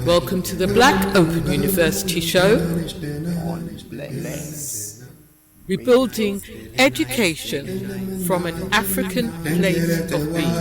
Welcome to the Black Open University Show. Rebuilding education from an African place of being.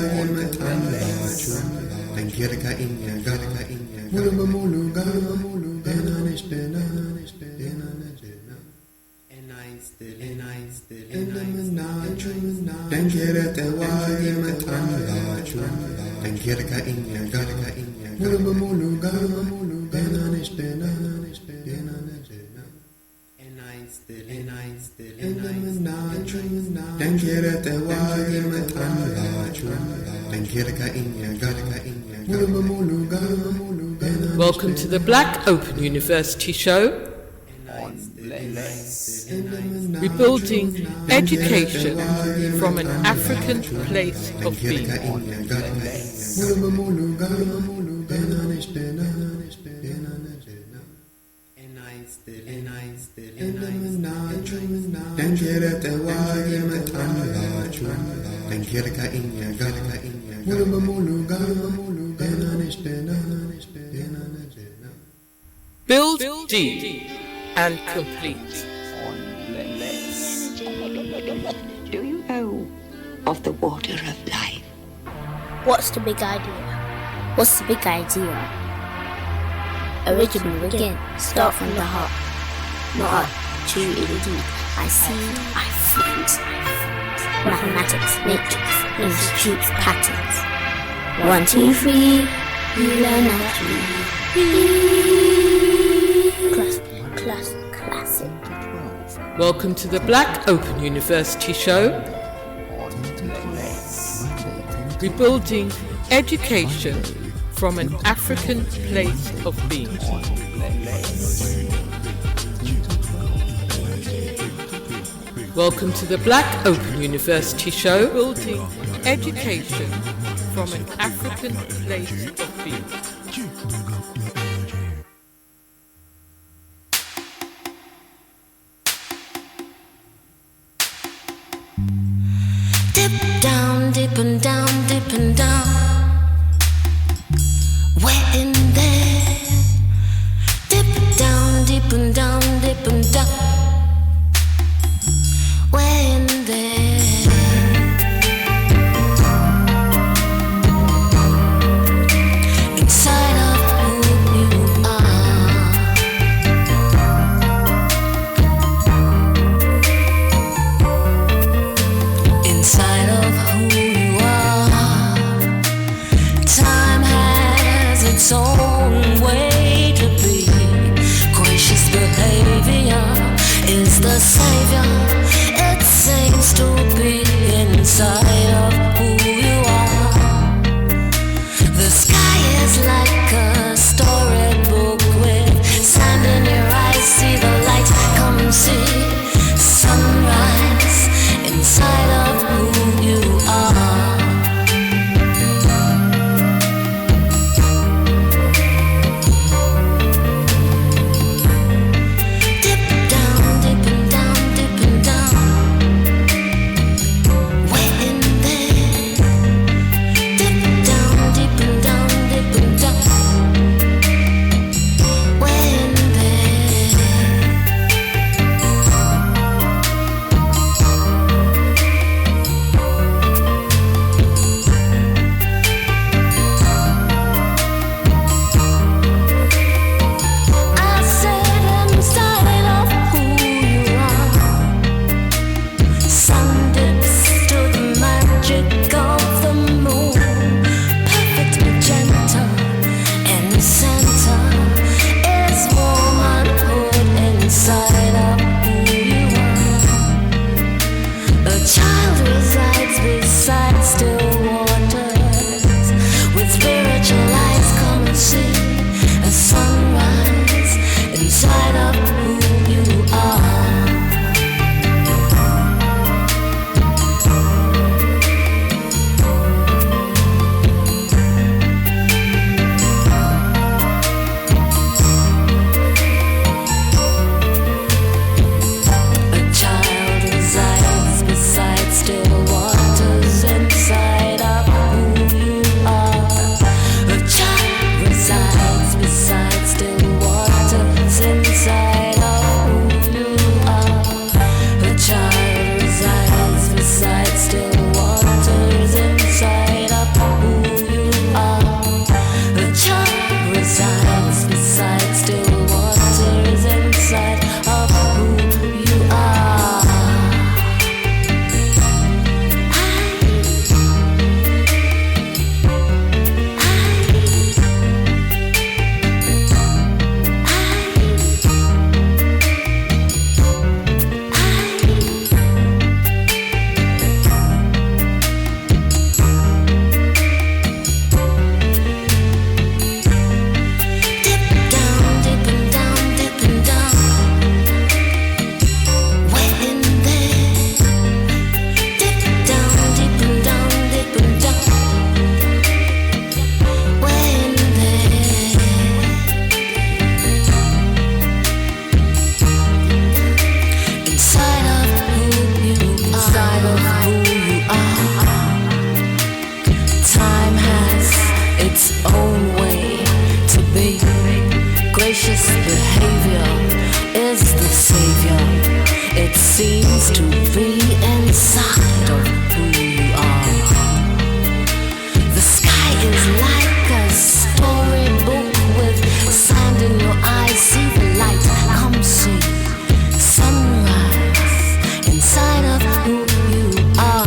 Welcome to the Black Open University Show. Rebuilding education from an African place of being. Build deep and complete. Do you know of the water of life? What's the big idea? What's the big idea? Original again, start from the heart. Not too indeed. I see, I freeze. Mathematics, matrix, institutes, patterns. 1, 2, 3, you learn at 3. Classic. Welcome to the Black Open University Show. Rebuilding education from an African place of being. Welcome to the Black Open University Show. Building education from an African place of being. Dip down, dip and down, dip and down. We're in there. Dip down, dip and down, dip and down. We're in there. Inside of who you are. Inside of who you are. gracious behavior is the savior. It seems to be inside of who you are. The sky is like a storybook with sand in your eyes. See the light, come see sunrise inside of who you are.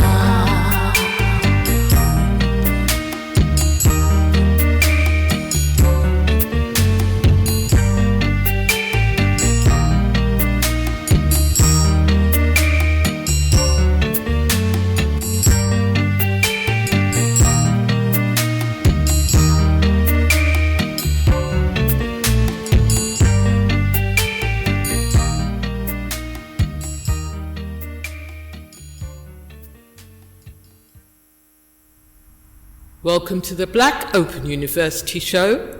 Welcome to the Black Open University show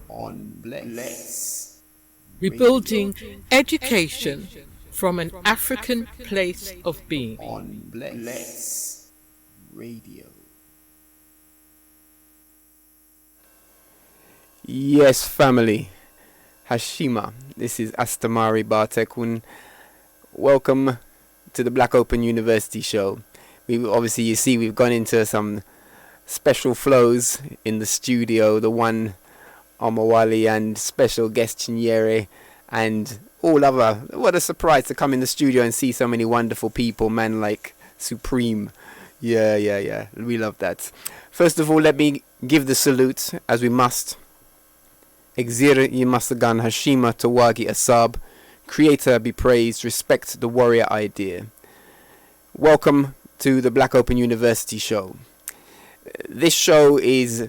on Bless. Rebuilding education from an African place of being. On Bless Radio. Yes, family. Hashima. This is Astamari Bartekun. Welcome to the Black Open University show. Obviously, you see, we've gone into some special flows in the studio, the one Omawali and special guest Chinyere and all other. What a surprise to come in the studio and see so many wonderful people, man, like Supreme. Yeah. We love that. First of all, let me give the salute, as we must. Exir Yimasagan Hashima Tawagi Asab. Creator be praised, respect the warrior idea. Welcome to the Black Open University show. This show is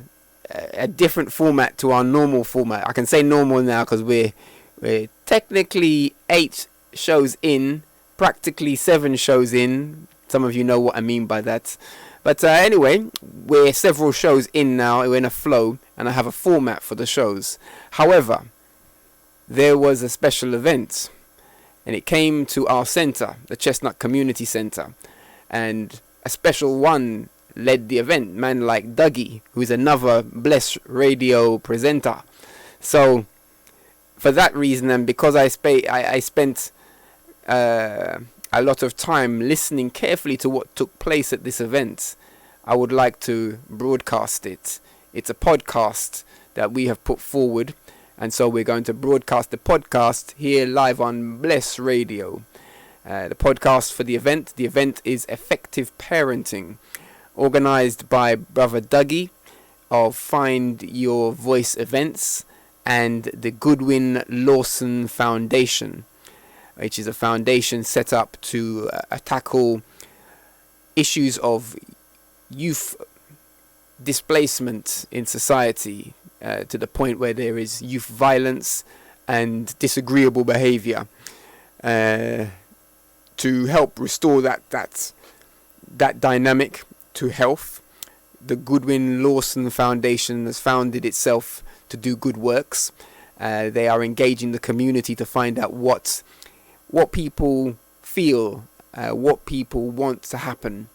a different format to our normal format. I can say normal now because we're technically 8 shows in, practically 7 shows in. Some of you know what I mean by that. But anyway, we're several shows in now. We're in a flow, and I have a format for the shows. However, there was a special event, and it came to our centre, the Chestnut Community Centre, and a special one led the event, man like Dougie, who's another Bless Radio presenter. So, for that reason, and because I spent a lot of time listening carefully to what took place at this event, I would like to broadcast it. It's a podcast that we have put forward, and so we're going to broadcast the podcast here live on Bless Radio. The podcast for the event is Effective Parenting, organised by Brother Dougie of Find Your Voice Events and the Goodwin Lawson Foundation, which is a foundation set up to tackle issues of youth displacement in society, to the point where there is youth violence and disagreeable behaviour, to help restore that dynamic to health. The Goodwin Lawson Foundation has founded itself to do good works. They are engaging the community to find out what people feel, what people want to happen,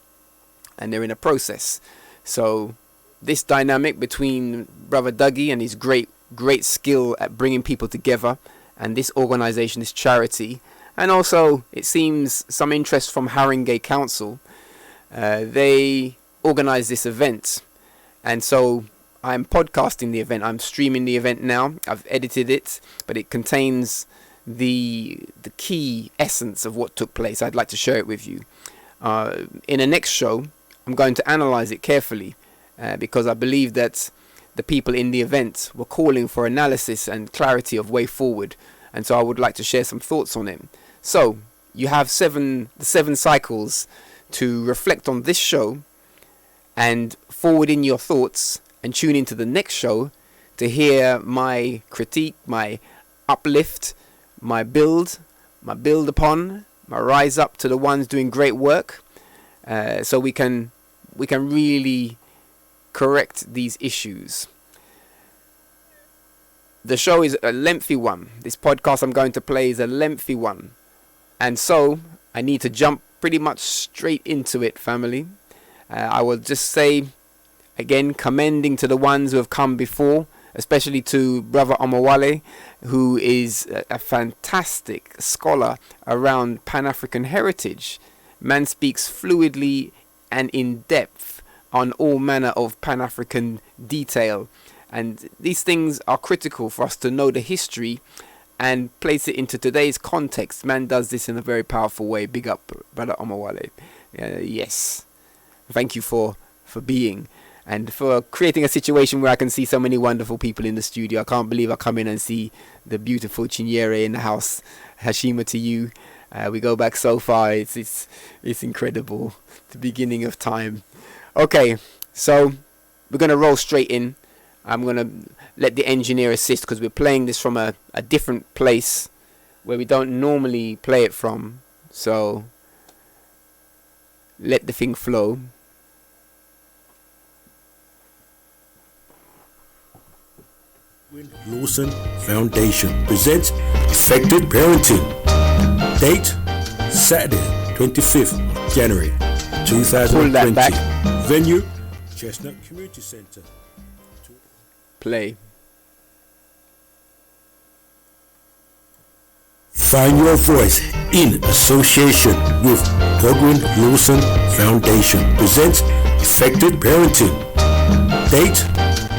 and they're in a process. So this dynamic between Brother Dougie and his great skill at bringing people together, and this organisation, this charity, and also it seems some interest from Haringey Council. They organise this event, and so I'm podcasting the event. I'm streaming the event now. I've edited it, but it contains the key essence of what took place. I'd like to share it with you. In the next show, I'm going to analyse it carefully, because I believe that the people in the event were calling for analysis and clarity of way forward, and so I would like to share some thoughts on it. So you have the 7 cycles to reflect on this show and forward in your thoughts, and tune into the next show to hear my critique, my uplift, my build upon, my rise up to the ones doing great work, so we can really correct these issues. The show is a lengthy one. This podcast I'm going to play is a lengthy one, and so I need to jump pretty much straight into it, family. I will just say again, commending to the ones who have come before, especially to Brother Omawale, who is a fantastic scholar around Pan-African heritage. Man speaks fluidly and in depth on all manner of Pan-African detail. And these things are critical for us to know the history and place it into today's context. Man does this in a very powerful way. Big up, Brother Omawale. Yes. Thank you for being and for creating a situation where I can see so many wonderful people in the studio. I can't believe I come in and see the beautiful Chinyere in the house. Hashima to you. We go back so far. It's incredible. The beginning of time. Okay, so we're going to roll straight in. I'm going to let the engineer assist because we're playing this from a different place where we don't normally play it from. So let the thing flow. Lawson Foundation presents Effective Parenting. Date Saturday, 25th January 2020. Venue Chestnut Community Center. Play. Find your voice in association with Odwin Lawson Foundation presents Effective Parenting. Date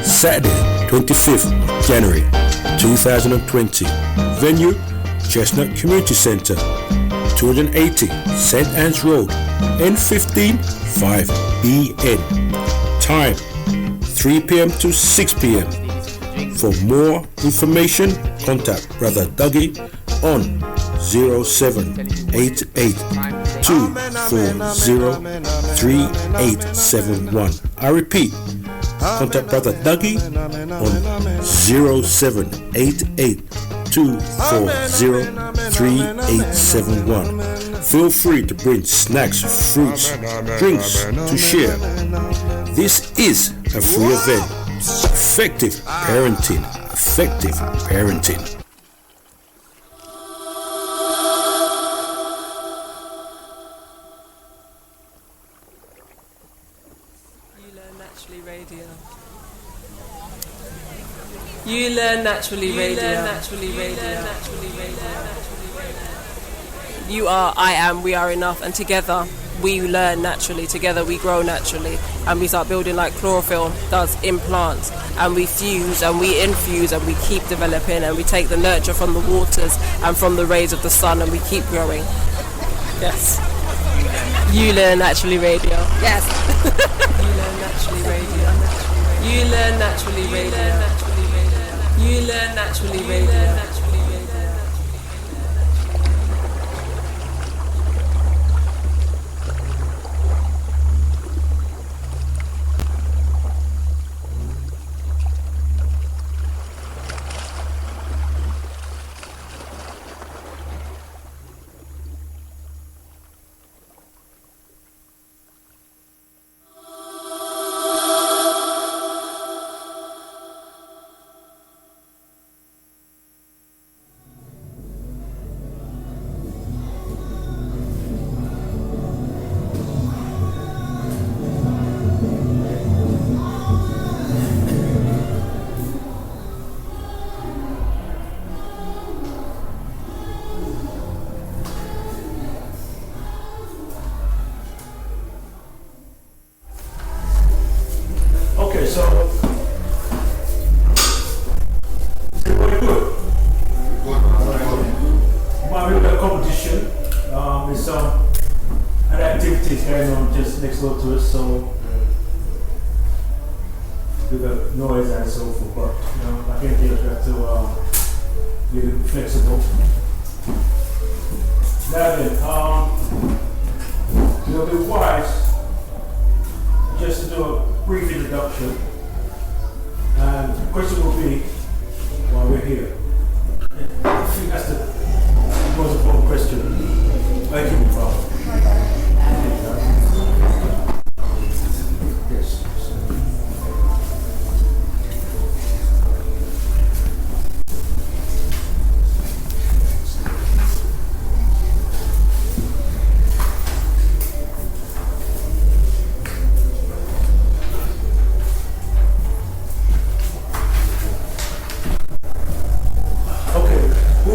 Saturday, 25th January 2020. Venue Chestnut Community Center, 280 St. Anne's Road, N15 5BN. Time 3 p.m. to 6 p.m. For more information, contact Brother Dougie on 0788-240-3871. I repeat, contact Brother Dougie on 0788-240-3871. Feel free to bring snacks, fruits, drinks to share. This is a free event. Effective parenting. Effective parenting. You learn naturally radio. You are, I am, we are enough, and together we learn naturally, together we grow naturally, and we start building like chlorophyll does in plants, and we fuse and we infuse and we keep developing, and we take the nurture from the waters and from the rays of the sun, and we keep growing. Yes. You learn naturally radio. Yes. You learn naturally radio. You learn naturally radio. You learn naturally radio.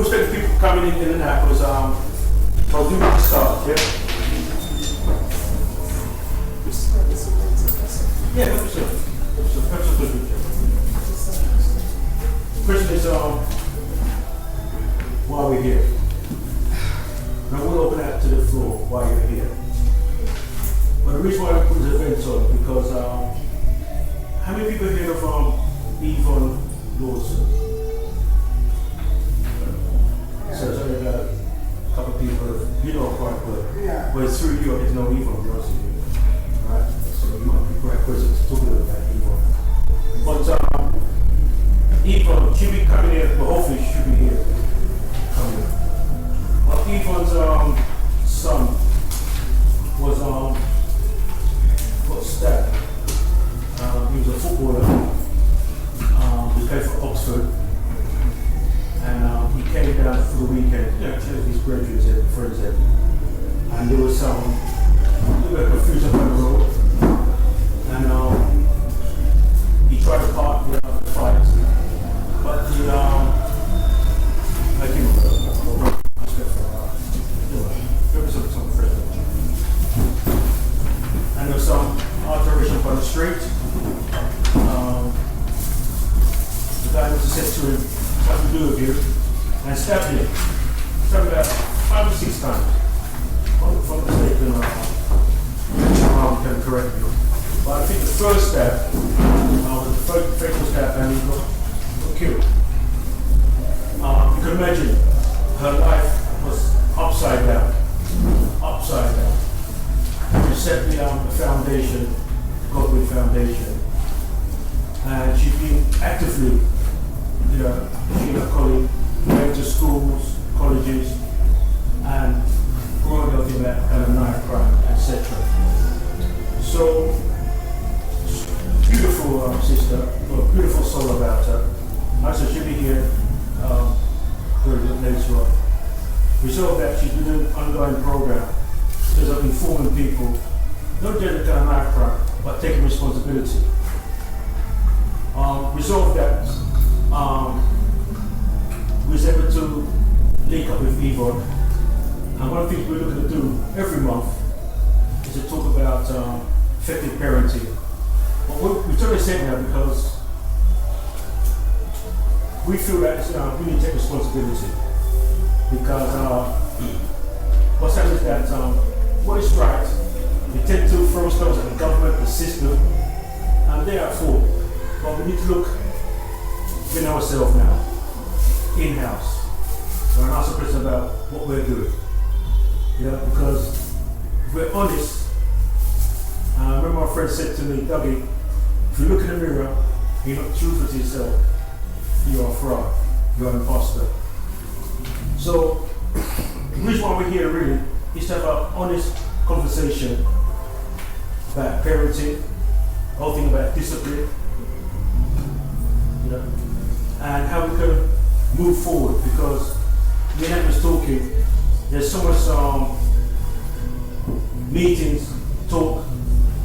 respect to people coming in and out, because I'll do the start, yeah? Yeah, that's it. Question is, why we're here. Now we'll open that to the floor while you're here. But the reason why I put this event on, because how many people heard of F.Y.V.E. Lawson? So it's only about a couple of people, you know quite well. Yeah. But it's through you I get to know F.Y.V.E., to be honest with you. Right? So you might be quite person to talk about F.Y.V.E. But F.Y.V.E. should be coming here, but hopefully she should be here. Coming. But F.Y.V.E.'s son was got stabbed. He was a footballer. He played for Oxford. And he came down for the weekend, his graduates and friends there. And there was some confusion on the road. And he tried to park the fight. But I give him respect for some friends. And there was some alteration on the street. The guy was said to him, "What to do with you?" And stabbed him. Stabbed about 5 or 6 times. From the state, can correct me. But I think the first stab was the first fatal stab, and he got killed. You can imagine her life was upside down. Upside down. She set the foundation, the Godwin Foundation, and she's been actively, she and her colleague went to schools, colleges, and growing up in that kind of knife crime, etc. So, beautiful sister, a beautiful soul about her. So she'll be here later on. We saw that she's been doing an ongoing program because of informing people, not just the kind of knife crime, but taking responsibility. We saw that we was able to link up with F.Y.V.E. And one of the things we're looking to do every month is to talk about effective parenting. But we're trying to say that because we feel that we need to take responsibility. Because what's happening is that what is right, we tend to throw stones at the government, the system, and they are at fault. But we need to look in ourselves now, in-house, and ask the question about what we're doing. Because if we're honest, I remember my friend said to me, Dougie, if you look in the mirror, you're not truthful to yourself, you're a fraud, you're an imposter. So, the reason why we're here really is to have an honest conversation about parenting, whole thing about discipline, and how we can move forward, because me and Ed was talking, there's so much meetings, talk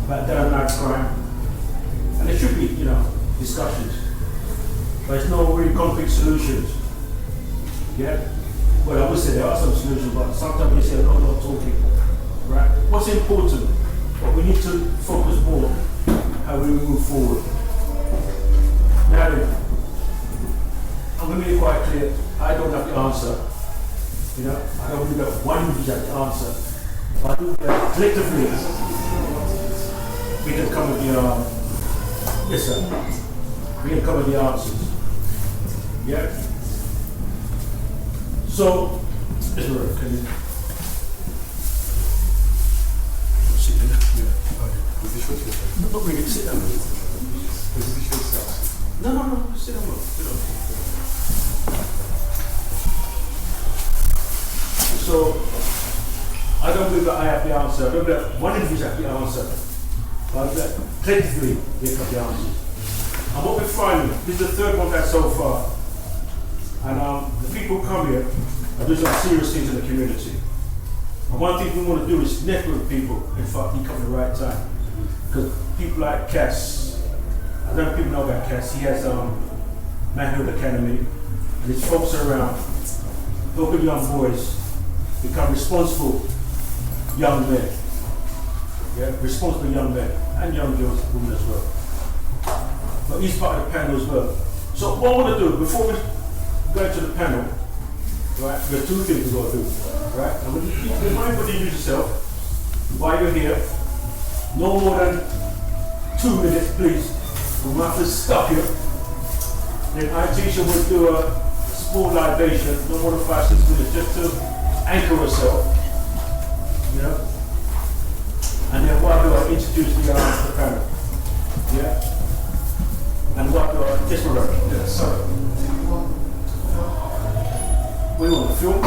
about knife crime, and there should be, discussions, but there's no really concrete solutions. Yeah? Well, I would say there are some solutions, but sometimes we say, no, not talking. Right? What's important? But we need to focus more how we move forward. Now then, I'm going to make it quite clear, I don't have the answer. I don't believe that one individual has the answer. But I think that collectively, we can come with the, yes sir, we can come with the answers. Yeah? So, Mr. Rowe, can you sit down? Yeah. Not really, sit down. No, sit down. Sit down. So, I don't believe that I have the answer. I don't believe that one individual has the answer. But that collectively, we have the answers. And what we're finding, this is the third one that's so far. And the people who come here are doing some serious things in the community. And one thing we want to do is network with people. In fact, you come at the right time. Because people like Cass, I don't know if people know about Cass, he has Manhood Academy, and his folks around helping young boys become responsible young men. Yeah, responsible young men and young girls, women as well. But he's part of the panel as well. So what I want to do before we go into the panel, right? There are two things we've got to do, right? I'm going to remind you to introduce yourself while you're here. No more than 2 minutes, please. We might have to stop you. Then our teacher will do a small libation, no more than 5-6 minutes, just to anchor herself. You know? And then what I do, I'll introduce the panel. Yeah? And what I do, just for reference. Sorry. We want to film?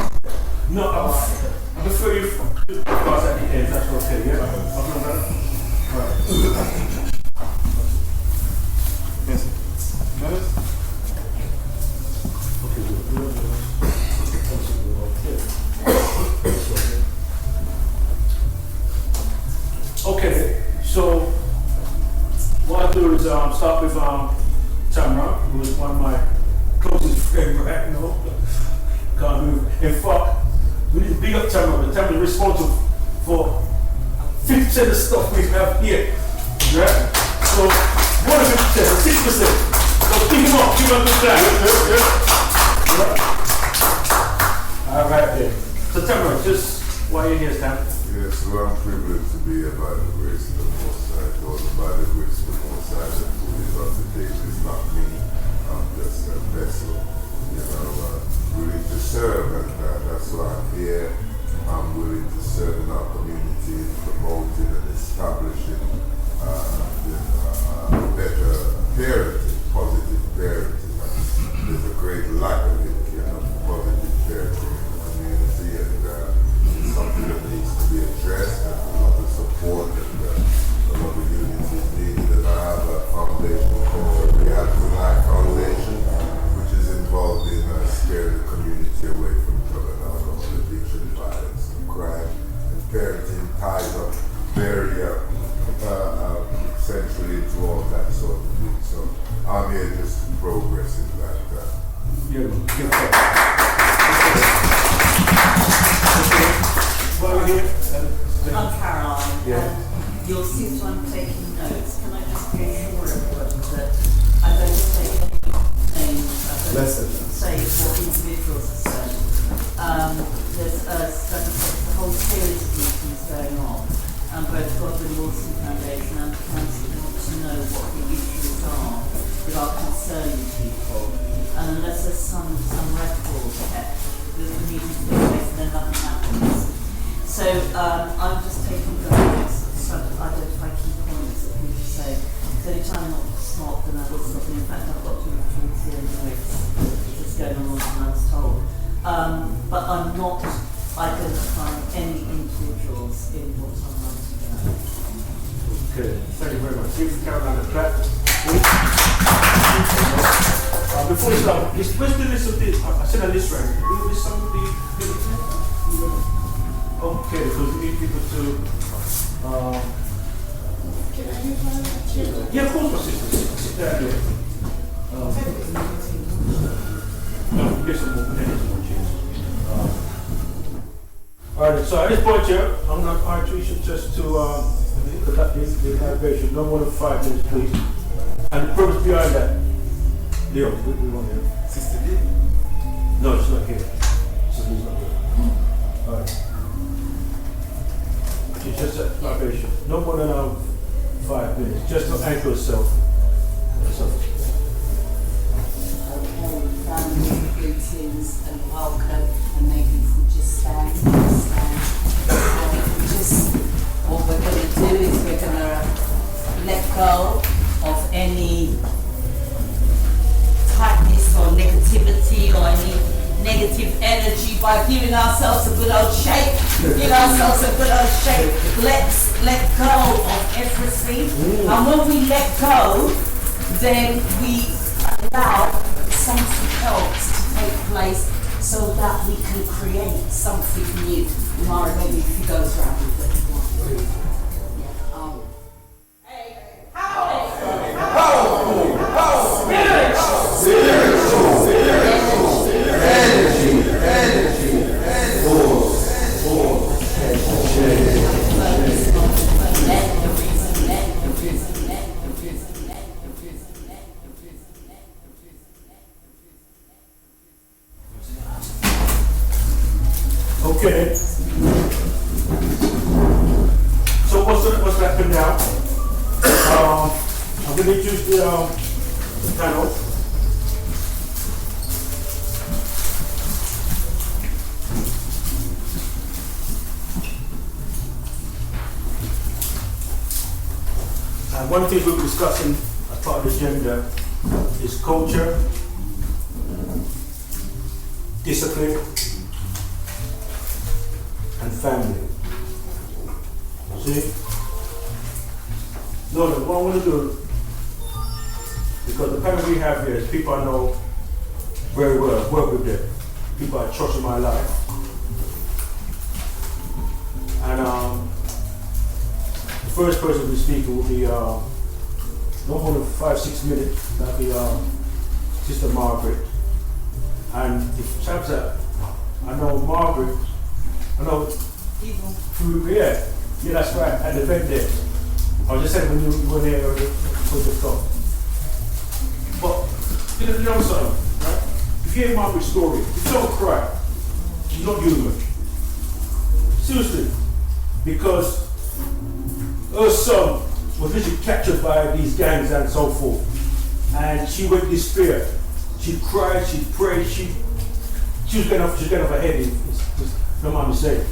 No, I'll prefer you to pass at the end, that's okay, yeah? Right. Yes. Okay, so what I do is start with Tamara, who is one of my closest friends, right? You know, can't move. In fact, we need to big up Tamara, but Tamara is responsible for 50% of the stuff we have here, right? So, more than 50%, 6%. So keep him up, give him a good clap. All right then. So Tamara, just while you're here, Stan. Yes, well, I'm privileged to be here by the grace of the Most High. Lord, by the grace of the Most High, the food is on the table. It's not me. I'm just a vessel, you know, willing to serve, and that's why I'm here. I'm willing to serve in our community, promoting and establishing better parenting, positive parenting. There's a great lack of it, you know, positive parenting in the community, and it's something that needs to be addressed, and a lot of support, and a lot of unity is needed. And I have a foundation called the F.Y.V.E Foundation, which is involved in scaring the community away from drug and alcohol addiction, violence, and crime. And parenting ties up very centrally into all that sort of thing. So I'm here just to progress in that. I'm Caroline. Yeah. You'll see that I'm taking notes. Can I just reassure everyone that I don't take any names, I don't say what individuals are saying. There's a whole series of meetings going on, and both Godwin Lawson Foundation and the Council want to know what the issues are that are concerning people. And unless there's some record kept, the meetings take place and then nothing happens. So I'm just taking the notes, trying to identify key points that people say. So anytime I'm not smart, then I will stop. In fact, I've got to here in the notes that's going on than I was told. But I'm not identifying any individuals in what I'm writing down. Okay, thank you very much. Give Caroline a clap. Before we start, where's the list of this? I sent a list right. Will somebody give it to me? Okay, because we need people to. Can I move my chair? Yeah, of course, my sister. Sit down here. Get some more chairs. Alright, so at this point here, I'm going to ask you just to conduct the evaluation. No more than 5 minutes, please. And the purpose behind that. Leo, we want here. Sister D? No, she's not here. Sister's not here. Alright. She's just at evaluation. No more than 5 minutes. Just to anchor herself. Greetings and welcome, and maybe if we just stand. What we're going to do is we're going to let go of any tightness or negativity or any negative energy by giving ourselves a good old shake. Let's let go of everything. And when we let go, then we allow something else to take place so that we can create something new. Mara, maybe if he goes around with what you want. Energy. Okay. So what's happening now? I'm going to introduce the panel. And one thing we'll be discussing as part of the agenda is culture, discipline, and family. See? No, what I want to do, because the panel we have here is people I know very well, work with them, people I trust in my life. And the first person to speak will be no more than 5-6 minutes. That'll be Sister Margaret. And the chaps that I know Margaret, I know through, yeah, that's right, at the event there. I was just saying when you were there for the talk. But you know something, right? If you hear Margaret's story, if you don't cry, she's not human. Seriously. Because her son was literally captured by these gangs and so forth. And she went in despair. She cried, she prayed, she was getting off her head, no mind me saying.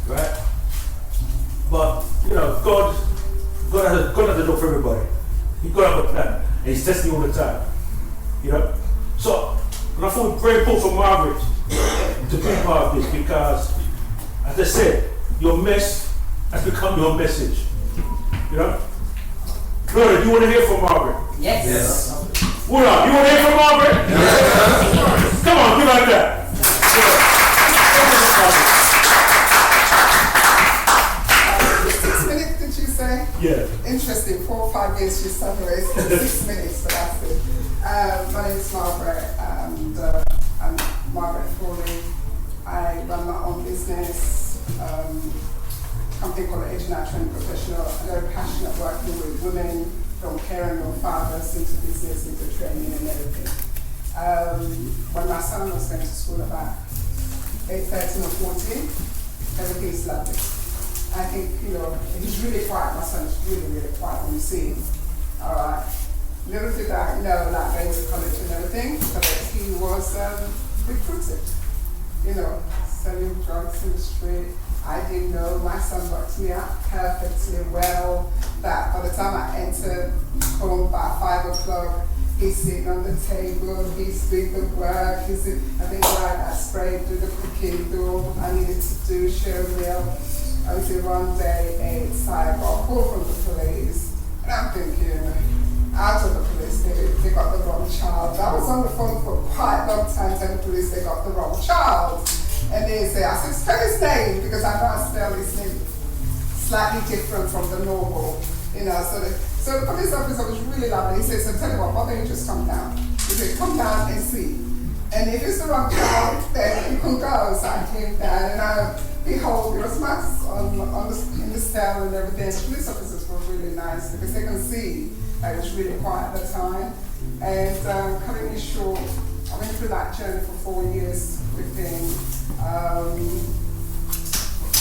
Right? But you know, God has a door for everybody. He got have a plan. And he's testing all the time. You know? So and I thought it was very important for Margaret to be part of this because, as I said, your mess has become your message. You know? Gloria, do you want to hear from Margaret? Yes. What up? You want to hear from Margaret? Yes. Come on, give her that. Yeah. Interesting, 4 or 5 years she's summarized in 6 minutes, but that's it. My name is Margaret, and I'm Margaret F.Y.V.E. I run my own business, company called Agent Training Professional. I'm very passionate working with women from caring or fathers into business, into training and everything. When my son was going to school about 13 or 14, everything's lovely. I think, you know, he's really quiet. My son is really, really quiet when you see him. All right. Little did I know, like going to college and everything, but he was recruited. You know, selling drugs in the street. I didn't know. My son worked me out perfectly well. That by the time I entered home by 5 o'clock, he's sitting on the table, he's doing the work, I think I sprayed, do the cooking, do all I needed to do, share a meal. Until one day, I got a call from the police, and I'm thinking, out of the police, they got the wrong child. I was on the phone for quite a long time telling the police they got the wrong child. And they say, I said, spell his name, because I know I spell his name slightly different from the normal. You know, so the police officer was really lovely. He said, so tell you what, why don't you just come down? He said, come down and see. And if it's the wrong child, then you can go. So I came down, and behold, there was marks in the cell and everything. The police officers were really nice because they can see I was really quiet at the time. And cutting it short, I went through that journey for 4 years with him.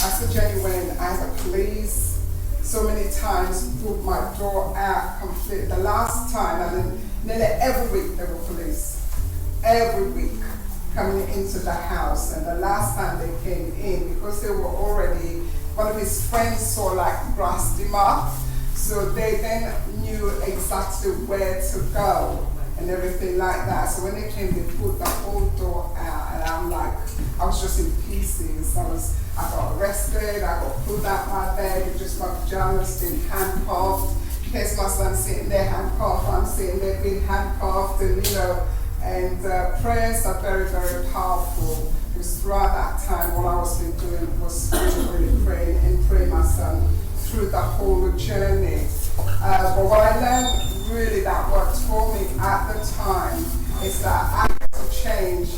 As the journey went, I had the police so many times put my door out completely. The last time, I mean, nearly every week there were police. Every week coming into the house, and the last time they came in, because they were already, one of his friends saw like grassed him up, so they then knew exactly where to go and everything like that. So when they came, they put the whole door out, and I'm like, I was just in pieces. I got arrested, I got pulled out my bed, just my pajamas, been handcuffed. In case my son's sitting there handcuffed, I'm sitting there being handcuffed, and you know. And prayers are very, very powerful, because throughout that time, all I was doing was really praying my son through the whole journey. But what I learned really that worked for me at the time is that I had to change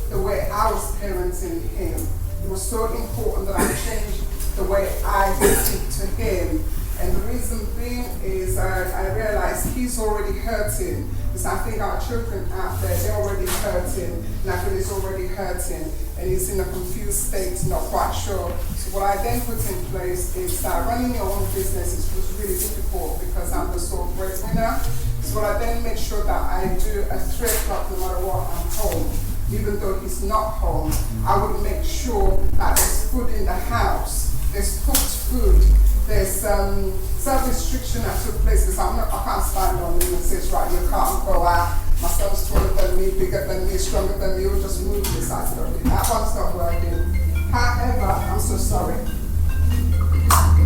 the way I was parenting him. It was so important that I changed the way I listened to him. And the reason being is I realized he's already hurting. Because I think our children out there, they're already hurting. And I feel he's already hurting. and he's in a confused state, not quite sure. So what I then put in place is that running your own business was really difficult because I'm the sole breadwinner. So what I then made sure that I do at 3 o'clock, no matter what, I'm home. Even though he's not home, I would make sure that there's food in the house, there's cooked food, there's self-restriction that took place because I can't stand on him and say, right, you can't go out. My son's taller than me, bigger than me, stronger than me, you'll just move this. I said, okay, that one's not working. However, I'm so sorry.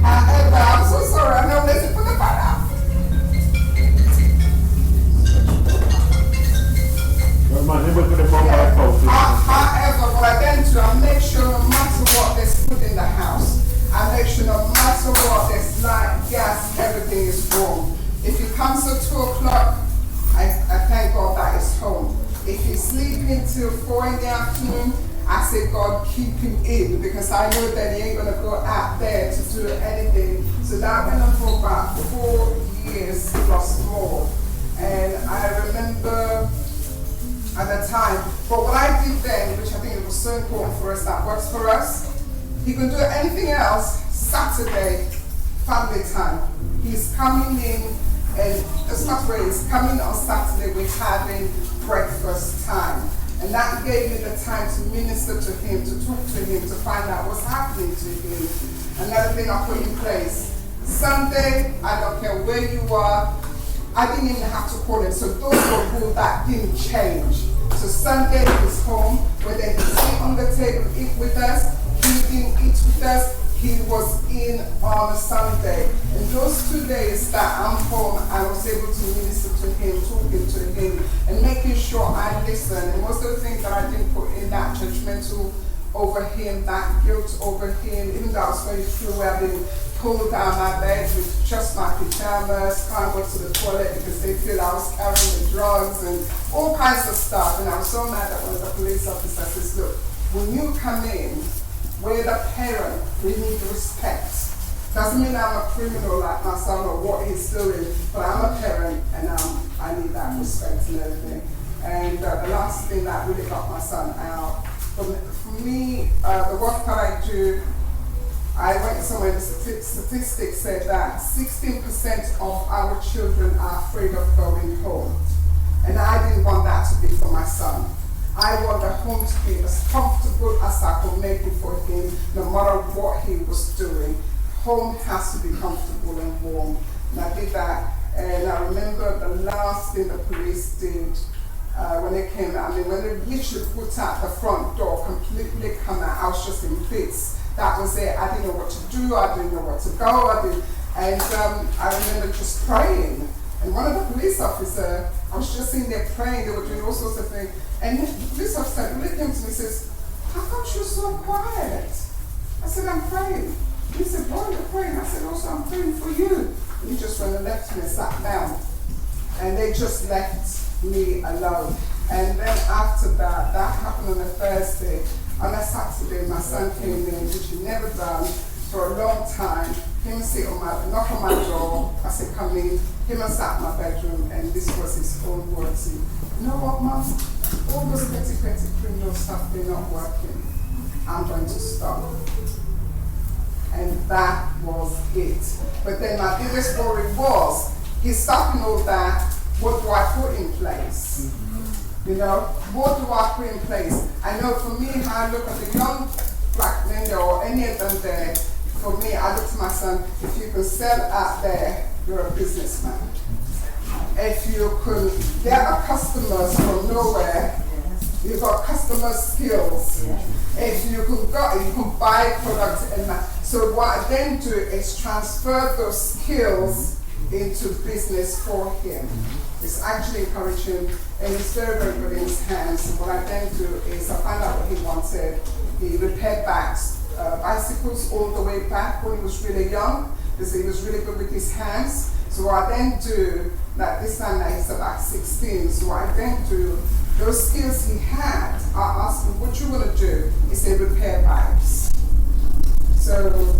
However, I'm so sorry. I know let's put the fire out. However, what I then do, I make sure no matter what there's food in the house, I make sure no matter what there's light, gas, everything is warm. If he comes at 2 o'clock, I thank God that he's home. If he's sleeping till 4 in the afternoon, I say, God, keep him in, because I know that he ain't going to go out there to do anything. So that went on for about 4 years plus more. And I remember at the time, but what I did then, which I think it was so important for us, that works for us, he can do anything else. Saturday, family time. He's coming in, and that's not where he's coming on Saturday, we're having breakfast time. And that gave me the time to minister to him, to talk to him, to find out what's happening to him. Another thing I put in place, Sunday, I don't care where you are, I didn't even have to call him. So those were rules that didn't change. So Sunday he's home, whether he sit on the table, eat with us, he didn't eat with us, he was in on a Sunday. And those 2 days that I'm home, I was able to minister to him, talking to him, and making sure I listen. And most of the things that I didn't put in that judgmental over him, that guilt over him, even though I was going through where I've been pulled down my bed with just my pajamas, can't go to the toilet because they feel I was carrying the drugs and all kinds of stuff. And I was so mad that one of the police officers says, look, when you come in, we're the parent, we need respect. Doesn't mean I'm a criminal like my son or what he's doing, but I'm a parent and I need that respect and everything. And the last thing that really got my son out, for me, the work that I do, I went somewhere, the statistics said that 16% of our children are afraid of going home. And I didn't want that to be for my son. I want the home to be as comfortable as I could make it for him, no matter what he was doing. Home has to be comfortable and warm. And I did that. And I remember the last thing the police did when they came out. I mean, when they literally put out the front door, completely come out, I was just in fits. That was it. I didn't know what to do. I didn't know where to go. And I remember just praying. And one of the police officers, I was just in there praying. They were doing all sorts of things. And the police officer really came to me and says, how come you're so quiet? I said, I'm praying. He said, why are you praying? I said, also, I'm praying for you. And he just went and left me and sat down. And they just left me alone. And then after that, that happened on a Thursday. On a Saturday, my son came in, which he never done for a long time. Came and sit on knock on my door. I said, come in. Came and sat in my bedroom, and this was his own words. You know what, Mom? All those petty criminal stuff, they're not working. I'm going to stop. And that was it. But then my biggest worry was, he's stopping all that, what do I put in place? You know, what do I put in place? I know for me, how I look at the young black men there or any of them there, for me, I look to my son, if you can sell out there, you're a businessman. If you could get a customers from nowhere, you've got customer skills. If you can go, you can buy products and that. So what I then do is transfer those skills into business for him. It's actually encouraging, and it's very, very good in his hands. And what I then do is I find out what he wanted. He repaired bicycles all the way back when he was really young. They say he was really good with his hands. So what I then do, like this time now he's about 16, so what I then do, those skills he had, I asked him, what you want to do? He said, repair bikes. So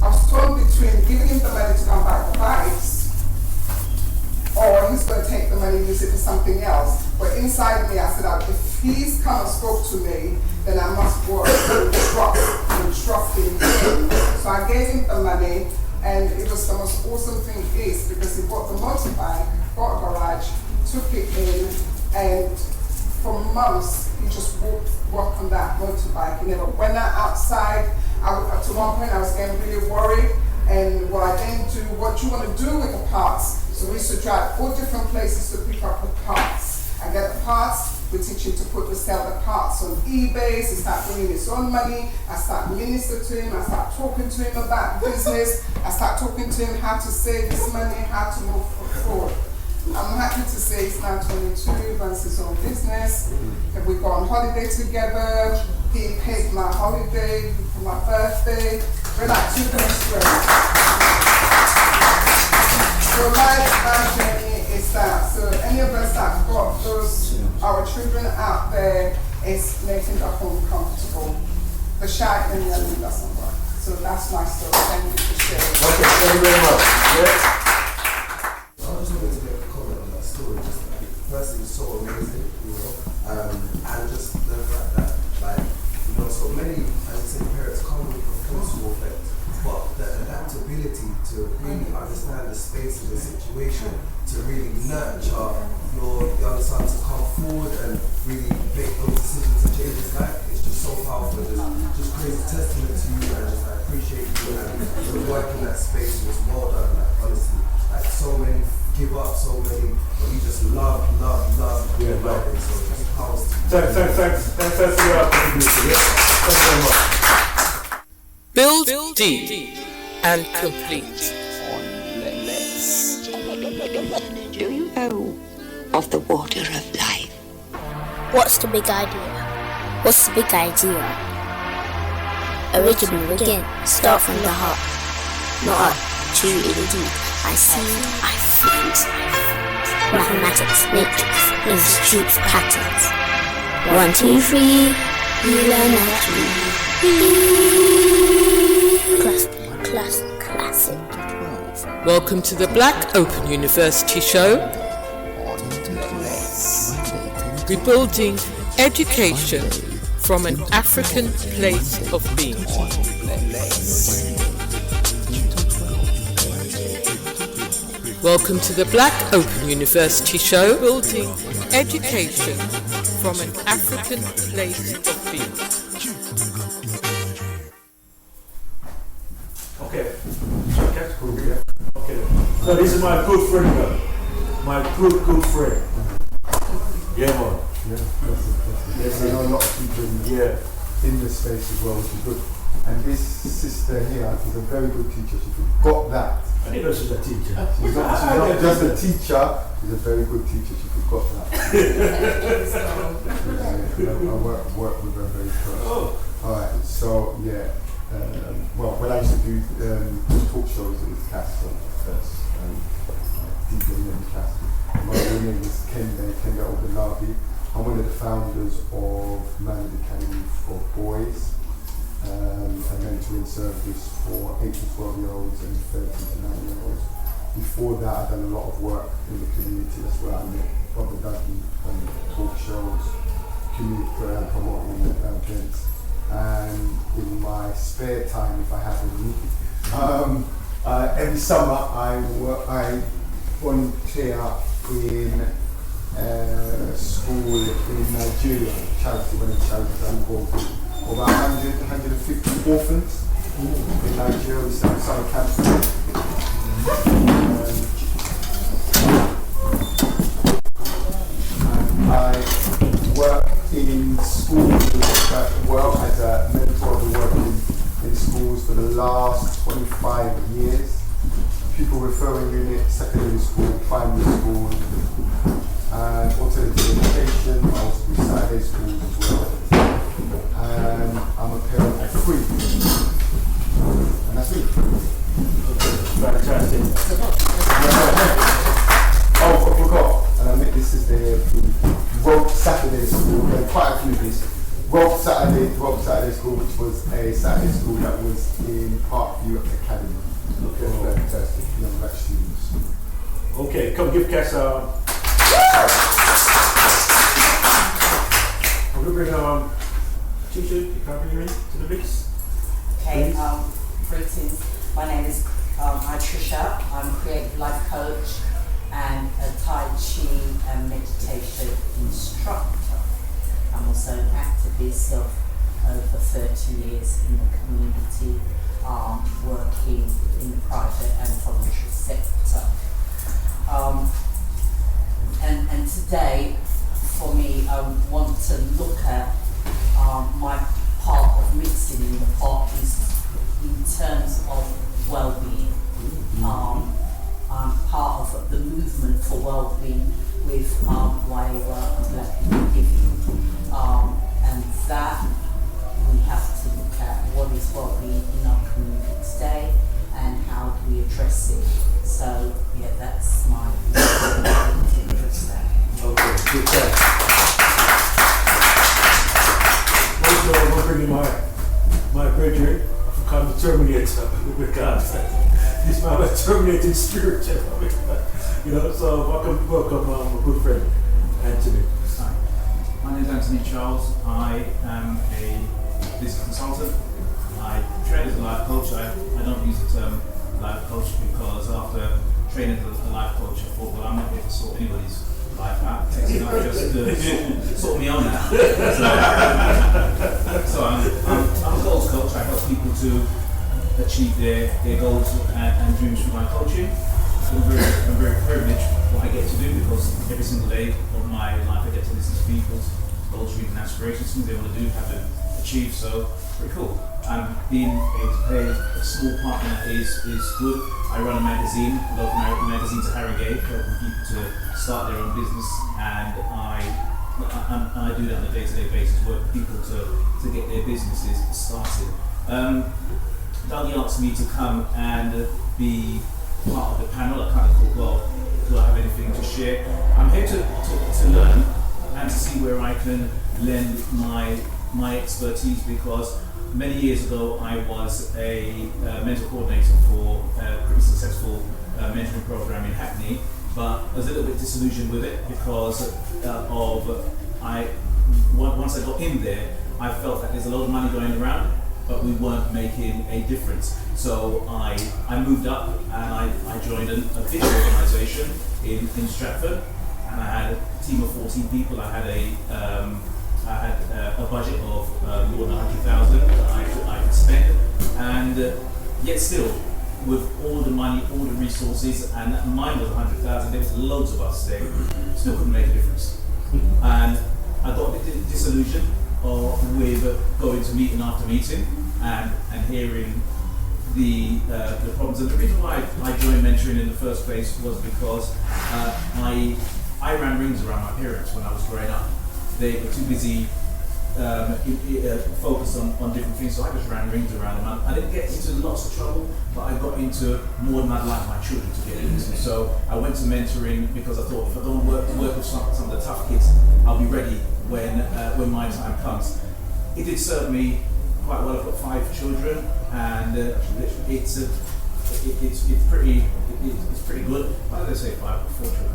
I was torn between giving him the money to come buy the bikes, or he's going to take the money and use it for something else. But inside me, I said, if he's come and spoke to me, then I must work and trust in him. So I gave him the money, and it was the most awesome thing is because he bought the motorbike, got a garage, took it in, and for months he just walked on that motorbike. He never went outside. To one point I was getting really worried, and what I then do, what you want to do with the parts. So we used to drive all different places to pick up the parts. I get the parts, we teach him to sell the parts on eBay. He start bringing his own money. I start ministering to him. I start talking to him about business. I start talking to him how to save his money, how to move forward. I'm happy to say he's now 22, runs his own business. And we go on holiday together. He paid my holiday for my birthday. We're like two best friends. So my journey is that. So any of us that got our children out there is making the home comfortable. The shy and yelling doesn't work. So that's my story. Thank you for sharing. Okay, thank you very much. Yeah. I just wanted to make a comment on that story. Just firstly, it was so amazing, and just the fact that, so many, as you say, parents come with a forceful effect, but the adaptability to really understand the space of the situation, to really nurture your young son to come forward and really make those decisions to change his life, it's just so powerful. Just crazy testament to you, and I appreciate you, and the work in that space was well done, honestly. So many give up, so many, but you just love. Yeah, love. So just powers to you. Thanks for your contribution. Yeah? Thanks very much. Build deep and complete. Do you know of the water of life? What's the big idea? What's the big idea? Original again, start from the heart. Not too deep. I see, I freeze. Mathematics, matrix, institutes, patterns. 1, 2, 3, you learn naturally. Classic. Welcome to the Black Open University Show. Rebuilding education from an African place of being. Welcome to the Black Open University Show. Building education from an African place of being. Okay. Okay. So this is my good friend, man. My good friend. Yeah, man. Yeah, that's it. I know a lot of people in this space as well, which is good. And this sister here is a very good teacher. She got that. I didn't know she was a teacher. She's not just a teacher, she's a very good teacher. She forgot that. I work with her very close. Oh. Alright, so well, when I used to do talk shows, it was Cass first. DJ name is Cass. My real name is Kenda Obelabi. I'm one of the founders of Manhood Academy for Boys. And mentoring service for 8 to 12 year olds and 13 to 9 year olds. Before that, I've done a lot of work in the community. That's where I met Brother Dougie on talk shows, community promoting events. And in my spare time, if I have any, every summer I volunteer in school in Nigeria, charity, when it's charity I'm involved with. About 150 orphans in Nigeria. We set some camps. I work in schools as a mentor. I've been working in schools for the last 25 years. Pupil referral unit, secondary school, primary school, and alternative education. I also do Saturday schools as well. And I'm a parent of 3. And that's it. Fantastic. Oh, I forgot. And I met this sister here who wrote Saturday school. There are quite a few of these. Wrote Saturday school, which was a Saturday school that was in Parkview Academy. Okay, fantastic. Young black students. Okay, come give Cass I'm going to bring Tisha, you can bring her into the mix. Okay, greetings. My name is Trisha. I'm a creative life coach and a Tai Chi and meditation instructor. I'm also an activist of over 30 years in the community, working in the private and voluntary sector. And today, for me, I want to look at my part of mixing in the pot is in terms of well-being. I'm part of the movement for well-being with F.Y.V.E and Black People Giving. And that we have to look at what is well-being in our community today and how do we address it. So yeah, that's my to address that. Okay, good job. Also, I'm going to bring you my brethren from the Terminator with God. He's my terminating spirit, you know. So welcome, my good friend Anthony. Hi, my name is Anthony Charles. I am a business consultant. I train as a life coach. I don't use the term life coach because after training as a life coach, I thought, well, I'm not here to sort anybody's life out. It takes enough just to sort me on now. So I'm a goals coach. I help people to achieve their goals and dreams through my coaching. I'm very privileged what I get to do because every single day of my life I get to listen to people's goals, dreams and aspirations, things they want to do, have to achieve. So pretty cool. Being able to play a small part in that is good. I run a magazine, local magazine to Harrogate, helping people to start their own business, and I do that on a day-to-day basis, work with people to get their businesses started. Dougie asked me to come and be part of the panel. I kind of thought, well, do I have anything to share? I'm here to learn and to see where I can lend my expertise, because many years ago I was a mentor coordinator for a pretty successful mentoring program in Hackney, but I was a little bit disillusioned with it because once I got in there, I felt that there's a lot of money going around, but we weren't making a difference. So I moved up and I joined a big organisation in Stratford, and I had a team of 14 people. I had a budget of more than 100,000 that I could spend, and yet still, with all the money, all the resources, and mine was 100,000, there was loads of us there, still couldn't make a difference. And I got a bit disillusioned with going to meeting after meeting and hearing the problems. And the reason why I joined mentoring in the first place was because I ran rings around my parents when I was growing up. They were too busy focused on different things, so I just ran rings around them. I didn't get into lots of trouble, but I got into more than I'd like my children to get into. So I went to mentoring because I thought if I don't work with some of the tough kids, I'll be ready when my time comes. It did serve me quite well. I've got 5 children, and it's pretty good. Why did I say 5? 4 children.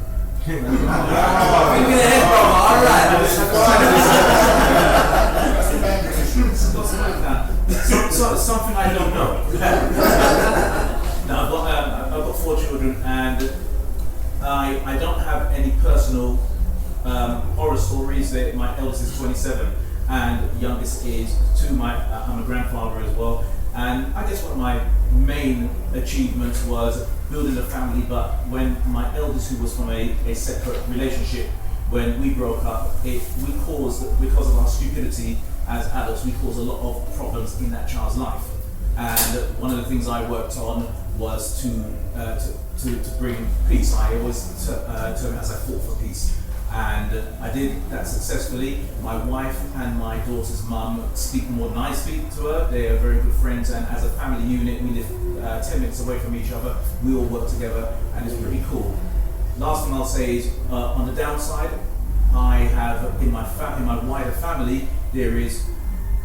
Something I don't know. No, I've got 4 children, and I don't have any personal horror stories. My eldest is 27, and youngest is 2. I'm a grandfather as well, and I guess one of my main achievements was building a family. But when my eldest, who was from a separate relationship, when we broke up, because of our stupidity as adults, we caused a lot of problems in that child's life. And one of the things I worked on was to bring peace. I always term it as I fought for peace. And I did that successfully. My wife and my daughter's mum speak more than I speak to her. They are very good friends, and as a family unit, we live 10 minutes away from each other. We all work together, and it's pretty cool. Last thing I'll say is, on the downside, I have in my wider family, there is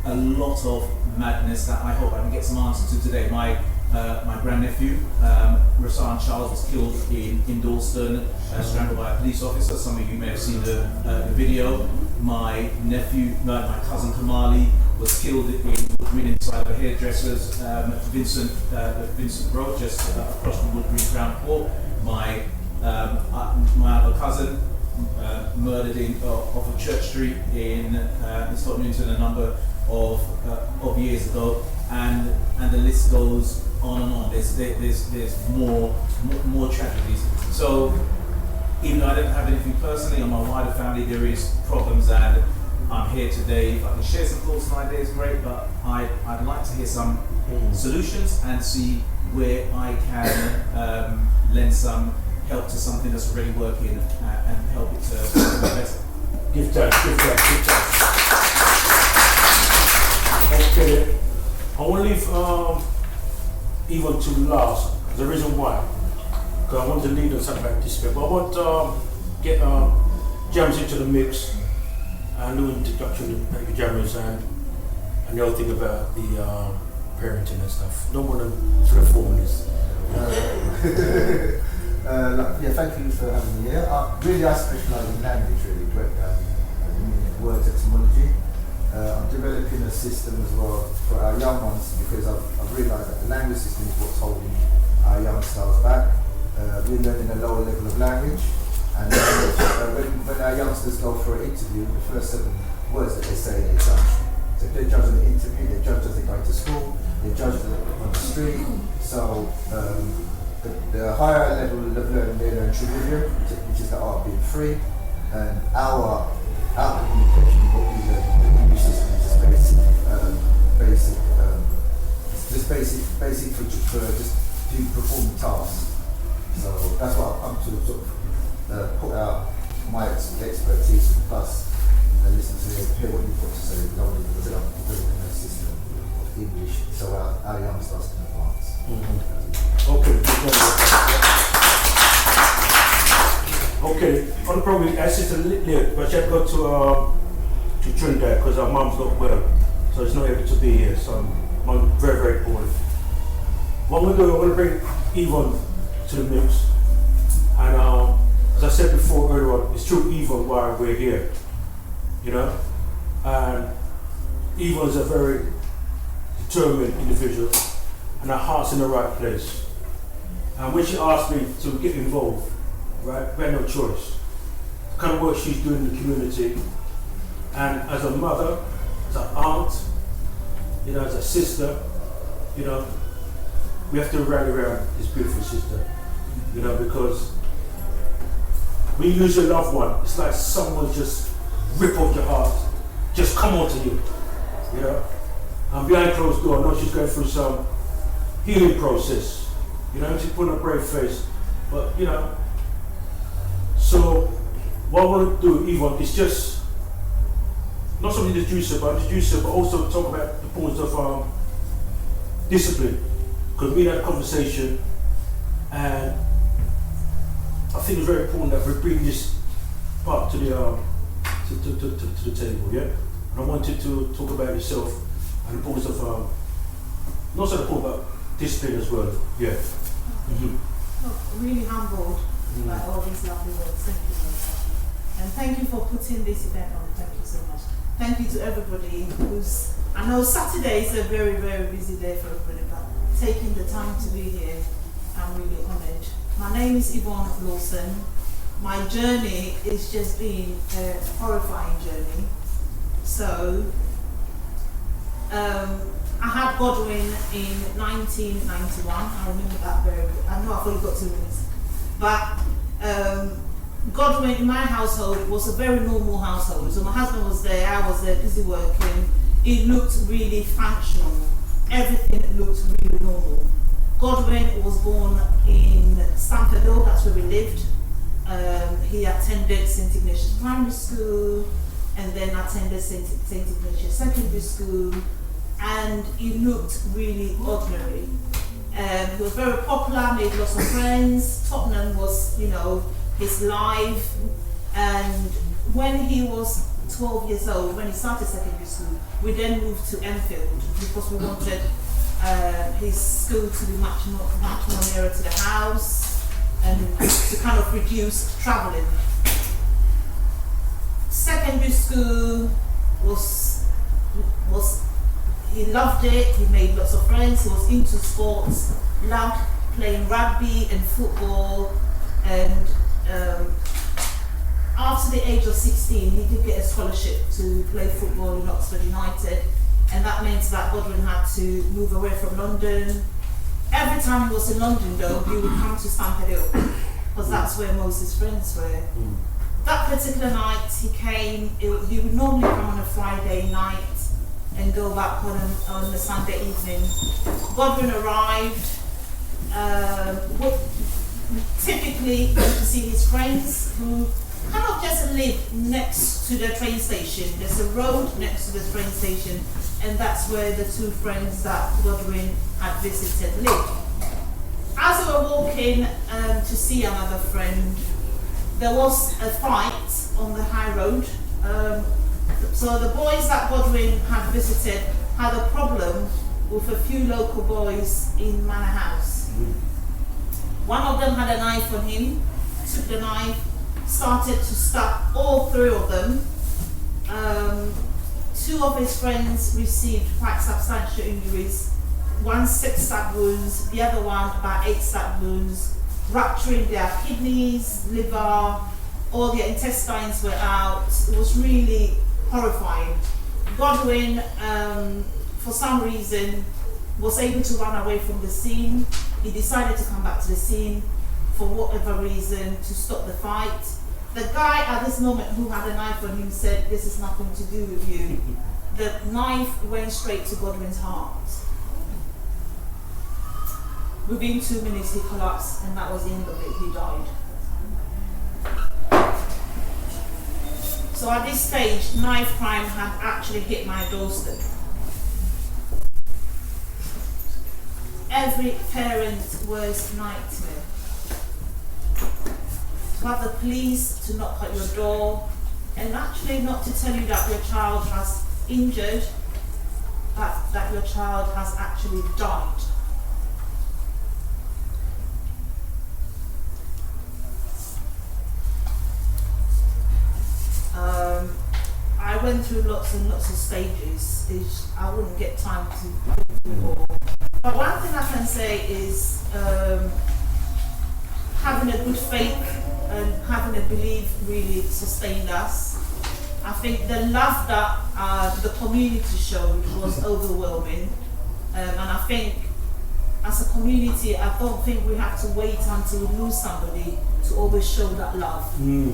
a lot of madness that I hope I can get some answers to today. My grandnephew, Rasan Charles, was killed in Dalston, strangled by a police officer. Some of you may have seen the video. My nephew, my cousin Kamali, was killed in Woodgreen inside of a hairdresser's. Vincent Road, just across from Woodgreen Crown Court. My other cousin murdered off of Church Street in Stoke Newington a number of years ago, and the list goes on and on. There's more tragedies. So even though I don't have anything personally on my wider family, there is problems, and I'm here today. If I can share some thoughts and ideas, great, but I'd like to hear some solutions and see where I can lend some help to something that's already working and help it to be better. Give that. Okay, I want to leave even to last. The reason why, because I want to lead on something like this, but I want to get Jams into the mix. A new introduction to Jammers and the other thing about the parenting and stuff. Don't want to sort of form this. Yeah, thank you for having me here. Really, I specialise in language, really, words etymology. I'm developing a system as well for our young ones, because I've realised that the language system is what's holding our youngsters back. We're learning a lower level of language, and when our youngsters go for an interview, the first 7 words that they say, they judge. So if they're judging the interview, they're judged as they go to school, they're judged on the street. So the higher level of learning, they learn trivium, which is the art of being free, and our communication, what we learn in the English system is just basic for just to perform the task. So that's what I've come to sort of put out my expertise, plus listen to hear what you've got to say, because I'm developing a system of English so our youngsters can advance. Okay, on the program, our sister Leah, but she had to go to Trinidad because her mum's not well, so she's not able to be here. So I'm very, very poorly. What I'm going to do, I'm going to bring Yvonne to the mix, and as I said before earlier on, it's through Yvonne why we're here, you know. And Yvonne's a very determined individual, and her heart's in the right place. And when she asked me to get involved, right, we had no choice. The kind of work she's doing in the community, and as a mother, as an aunt, you know, as a sister, you know, we have to rally around this beautiful sister, you know, because when you lose your loved one, it's like someone just rip off your heart, just come on to you, you know. And behind closed door, I know she's going through some healing process, you know, she's putting a brave face, but you know. So what I want to do, Yvonne, is just not something to introduce her, but also talk about the points of discipline. Because we had a conversation, and I think it's very important that we bring this part to the table, yeah. And I wanted to talk about yourself and the importance of not so the point, but discipline as well, yeah. Really humbled by all these lovely words. Thank you very much. And thank you for putting this event on. Thank you so much. Thank you to everybody I know Saturday is a very, very busy day for everybody, but taking the time to be here, I'm really honoured. My name is Yvonne Lawson. My journey is just been a horrifying journey. So, I had Godwin in 1991. I remember that very well. I know I've only got 2 minutes. But Godwin in my household was a very normal household. So my husband was there, I was there, busy working. It looked really functional. Everything looked really normal. Godwin was born in Stamford Hill, that's where we lived. He attended St. Ignatius Primary School and then attended St. Ignatius Secondary School, and he looked really ordinary. He was very popular, made lots of friends. Tottenham was, you know, his life. And when he was 12 years old, when he started secondary school, we then moved to Enfield because we wanted his school to be much more nearer to the house and to kind of reduce travelling. Secondary school was he loved it, he made lots of friends, he was into sports, loved playing rugby and football, and after the age of 16 he did get a scholarship to play football in Oxford United, and that meant that Godwin had to move away from London. Every time he was in London though, he would come to Stamford Hill, because that's where most of his friends were. That particular night he came, he would normally come on a Friday night and go back on a Sunday evening. Godwin arrived, typically went to see his friends who kind of just live next to the train station. There's a road next to the train station, and that's where the two friends that Godwin had visited lived. As they were walking to see another friend, there was a fight on the high road. So the boys that Godwin had visited had a problem with a few local boys in Manor House. One of them had a knife on him, took the knife, started to stab all three of them. Two of his friends received quite substantial injuries. One 6 stab wounds, the other one about 8 stab wounds, rupturing their kidneys, liver, all their intestines were out. It was really horrifying. Godwin, for some reason, was able to run away from the scene. He decided to come back to the scene for whatever reason to stop the fight. The guy at this moment who had a knife on him said, "This is nothing to do with you." The knife went straight to Godwin's heart. Within 2 minutes he collapsed, and that was the end of it. He died. So at this stage, knife crime had actually hit my doorstep. Every parent's worst nightmare. To have the police to knock at your door, and actually not to tell you that your child has injured, but that your child has actually died. I went through lots and lots of stages. I wouldn't get time to go through all. But one thing I can say is having a good faith and having a belief really sustained us. I think the love that the community showed was overwhelming, and I think as a community, I don't think we have to wait until we lose somebody to always show that love.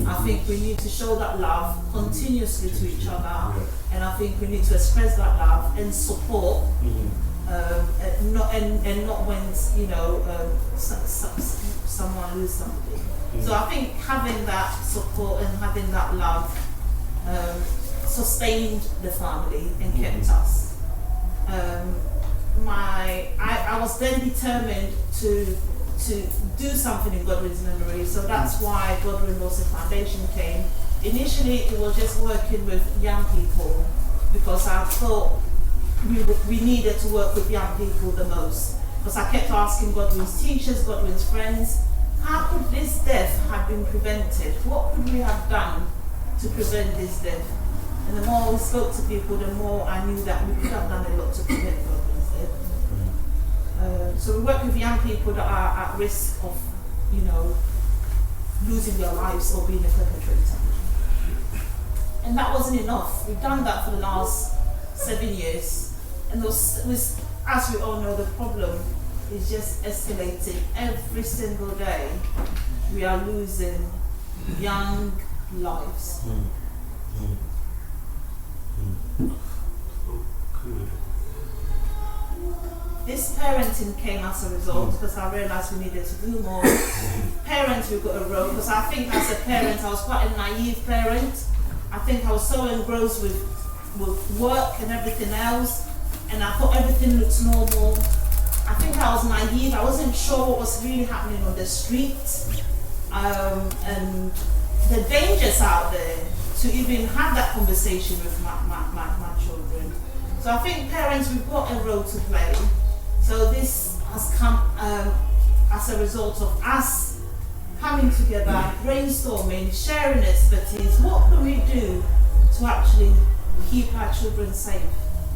I think we need to show that love continuously to each other, and I think we need to express that love and support, and not when someone loses somebody. So I think having that support and having that love sustained the family and kept us. I was then determined to do something in Godwin's memory, so that's why Lawson Foundation came. Initially it was just working with young people, because I thought we needed to work with young people the most, because I kept asking Godwin's teachers, Godwin's friends, how could this death have been prevented? What could we have done to prevent this death? And the more we spoke to people, the more I knew that we could have done a lot to prevent Godwin's death. So we work with young people that are at risk of, losing their lives or being a perpetrator. And that wasn't enough. We've done that for the last 7 years. And as we all know, the problem is just escalating every single day. We are losing young lives. This parenting came as a result, because I realised we needed to do more. Parents, we've got a role, because I think as a parent, I was quite a naive parent. I think I was so engrossed with work and everything else, and I thought everything looked normal. I think I was naive. I wasn't sure what was really happening on the street, and the dangers out there to even have that conversation with my children. So I think parents, we've got a role to play. So this has come as a result of us coming together, brainstorming, sharing expertise. What can we do to actually keep our children safe?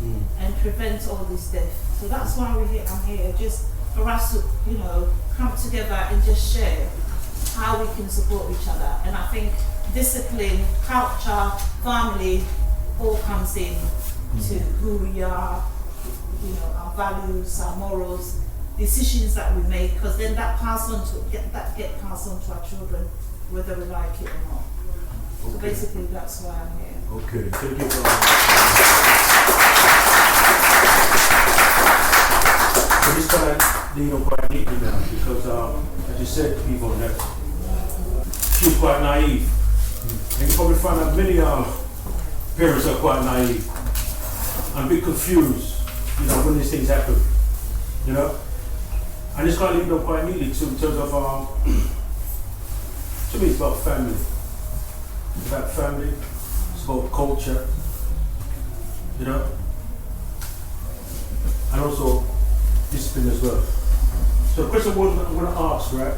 and prevent all this death. So that's why I'm here, just for us to, come together and just share how we can support each other. And I think discipline, culture, family all comes in to who we are, our values, our morals, decisions that we make, because then that get passed on to our children, whether we like it or not. Okay. So basically, that's why I'm here. Okay, thank you very much. So this kind of lead quite neatly now, because as you said, Yvonne, that she was quite naive. And you probably find that many parents are quite naive and a bit confused, when these things happen, And this kind of lead quite neatly to in terms of, to me it's about family. It's about family, it's about culture, and also discipline as well. So the question I'm going to ask, right?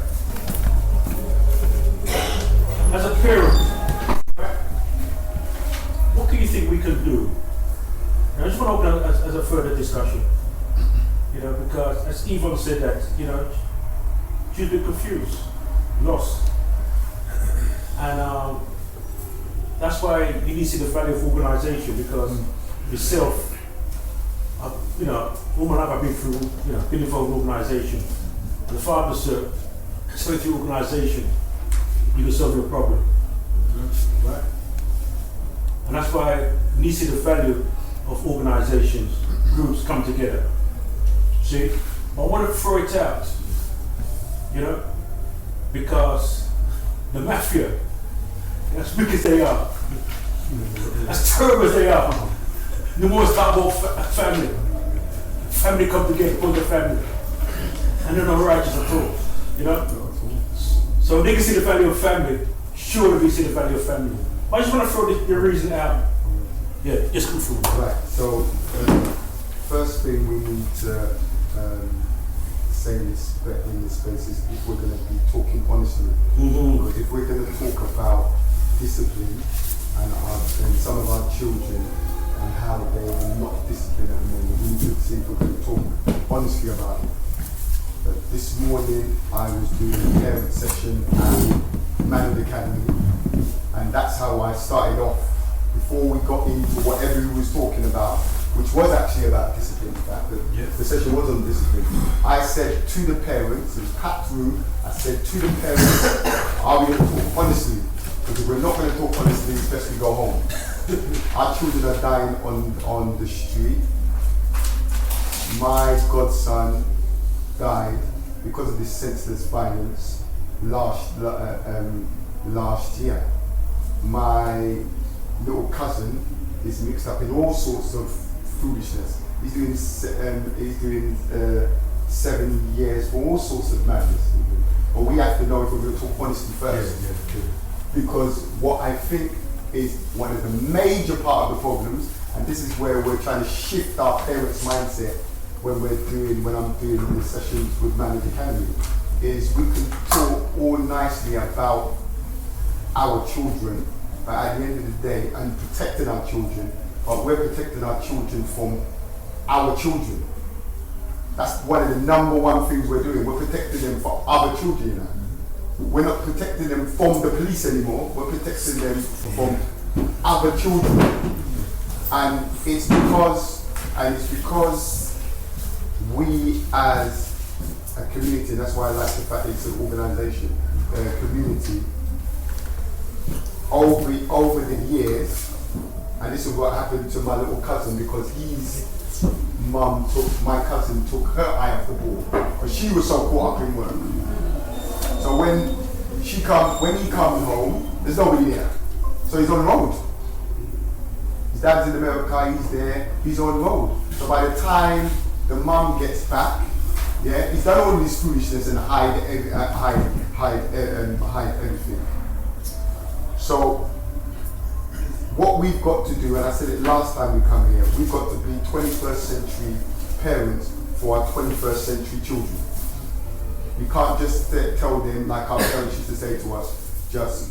As a parent, right, what do you think we can do? And I just want to open up as a further discussion, because as Yvonne said that, she's a bit confused, lost. And that's why you need to see the value of organisation, because yourself, all my life I've been through, been involved in organisation. And the father said, especially through organisation, you can solve your problem, right? And that's why you need to see the value of organisations, groups come together. See, I want to throw it out, because the mafia, as big as they are, as terrible as they are, the more it's about family. Family come together, put the family, and they're not righteous at all, So they can see the value of family. Surely we see the value of family. I just want to throw the reason out. Yeah, just come through. Right. So first thing we need to say in this space is if we're going to be talking honestly. Because if we're going to talk about discipline and some of our children and how they are not disciplined at the moment, we need to see if we're going to talk honestly about it. This morning I was doing a parent session at Man Academy, and that's how I started off before we got into whatever we was talking about, which was actually about discipline. The session was on discipline. I said to the parents, it was packed room, I said to the parents, are we going to talk honestly? Because if we're not going to talk honestly, it's best we go home. Our children are dying on the street. My godson died because of this senseless violence last year. My little cousin is mixed up in all sorts of foolishness. He's doing 7 years for all sorts of madness. But we have to know if we're going to talk honesty first. Because what I think is one of the major part of the problems, and this is where we're trying to shift our parents' mindset when I'm doing the sessions with Manage Academy, is we can talk all nicely about our children, but at the end of the day, and protecting our children, but we're protecting our children from our children. That's one of the number one things we're doing. We're protecting them from other children, We're not protecting them from the police anymore, we're protecting them from other children. And it's because we as a community, that's why I like the fact it's an organisation, a community, over the years, and this is what happened to my little cousin, because my cousin took her eye off the ball, because she was so caught up in work. So when he comes home, there's nobody there. So he's on the road. His dad's in America, he's there, he's on the road. So by the time the mum gets back, he's done all this foolishness and hide everything. So what we've got to do, and I said it last time we come here, we've got to be 21st century parents for our 21st century children. We can't just tell them like our parents used to say to us, just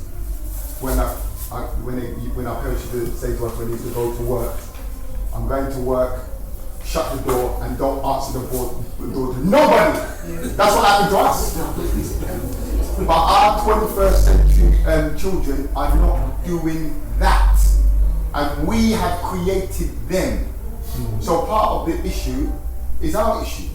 when our parents used to say to us when they used to go to work, I'm going to work, shut the door, and don't answer the door to nobody. That's what happened to us. But our 21st century children are not doing that. And we have created them. So part of the issue is our issue.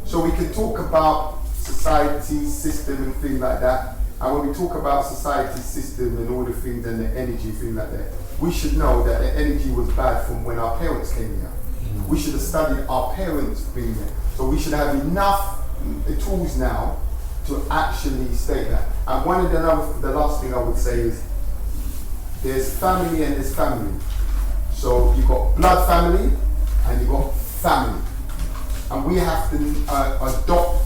So we can talk about society, system and things like that. And when we talk about society, system and all the things and the energy, things like that, we should know that the energy was bad from when our parents came here. We should have studied our parents being here. So we should have enough tools now to actually state that. And one of the last thing I would say is there's family and there's family. So you've got blood family and you've got family. And we have to adopt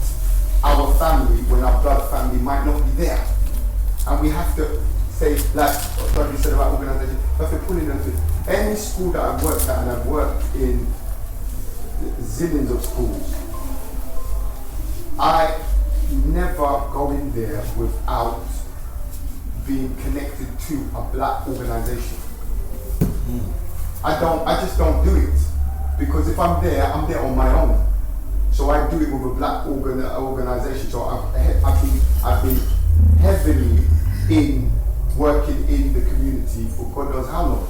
our family when our blood family might not be there. And we have to say, like what you said about organisation, we have to put in any school that I've worked at, and I've worked in zillions of schools, I never go in there without being connected to a black organisation. I just don't do it. Because if I'm there on my own. So I do it with a black organisation. So I've been heavily in working in the community for God knows how long.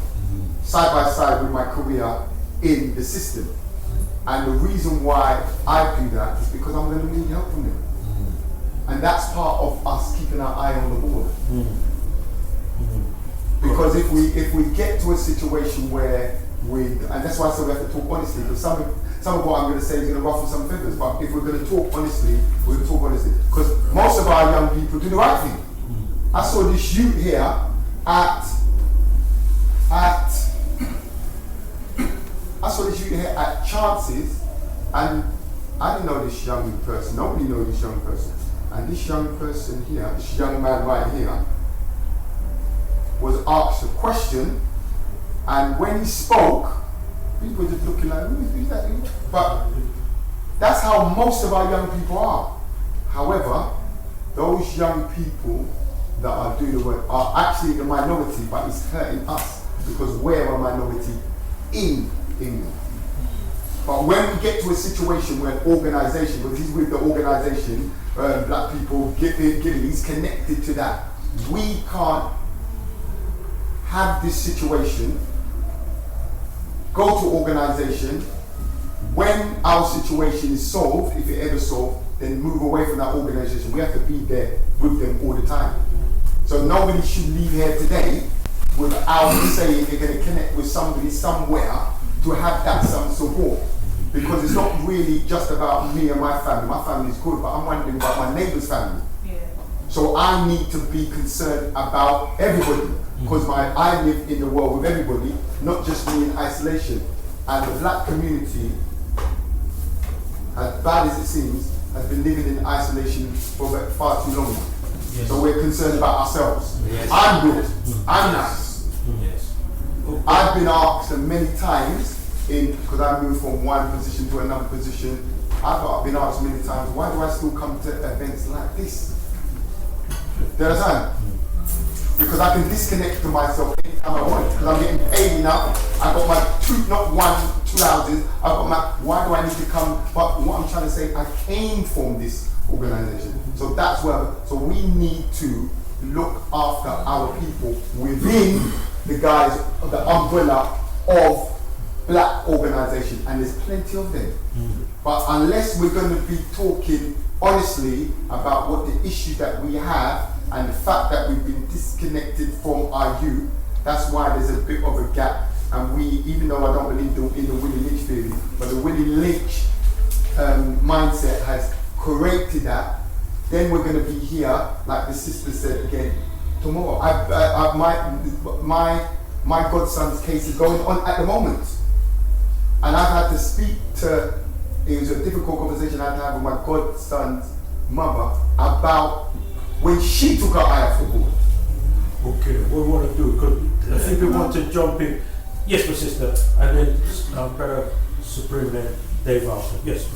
Side by side with my career in the system. And the reason why I do that is because I'm going to need help from them. And that's part of us keeping our eye on the ball. Because if we get to a situation where and that's why I said we have to talk honestly, because some of what I'm going to say is going to ruffle some feathers, but if we're going to talk honestly, we're going to talk honestly. Because most of our young people do the right thing. I saw this youth here at Chances, and I didn't know this young person. Nobody knows this young person. And this young person here, this young man right here, was asked a question, and when he spoke, people were just looking like, who's that? But that's how most of our young people are. However, those young people that are doing the work are actually the minority, but it's hurting us because we're a minority in England. But when we get to a situation where an organisation, because he's with the organisation, black people, he's connected to that. We can't have this situation, go to organisation, when our situation is solved, if it ever solved, then move away from that organisation. We have to be there with them all the time. So nobody should leave here today without saying they're going to connect with somebody somewhere to have that some support. Because it's not really just about me and my family. My family is good, but I'm wondering about my neighbour's family. Yeah. So I need to be concerned about everybody. Because I live in the world with everybody, not just me in isolation. And the black community, as bad as it seems, has been living in isolation for far too long. Yes. So we're concerned about ourselves. Yes. I'm good. I'm nice. Yes. I've been asked many times, because I moved from one position to another position, I've been asked many times, why do I still come to events like this? Do you understand? Because I can disconnect to myself anytime I want, because I'm getting paid enough. I've got my not 2 houses, I've got my, why do I need to come? But what I'm trying to say, I came from this organisation. So that's where, so we need to look after our people within the guise of the umbrella of black organisation, and there's plenty of them. But unless we're going to be talking honestly about what the issues that we have and the fact that we've been disconnected from our youth, that's why there's a bit of a gap. And we, even though I don't believe in the Willie Lynch theory, but the Willie Lynch mindset has created that, then we're going to be here, like the sister said again, tomorrow. My godson's case is going on at the moment. And I've had to speak to, it was a difficult conversation I had to have with my godson's mother about when she took her eye off the board. Okay, what we want to do, because I think we want to jump in. Yes, my sister, and then Brother Supreme, then Dave after. Yes.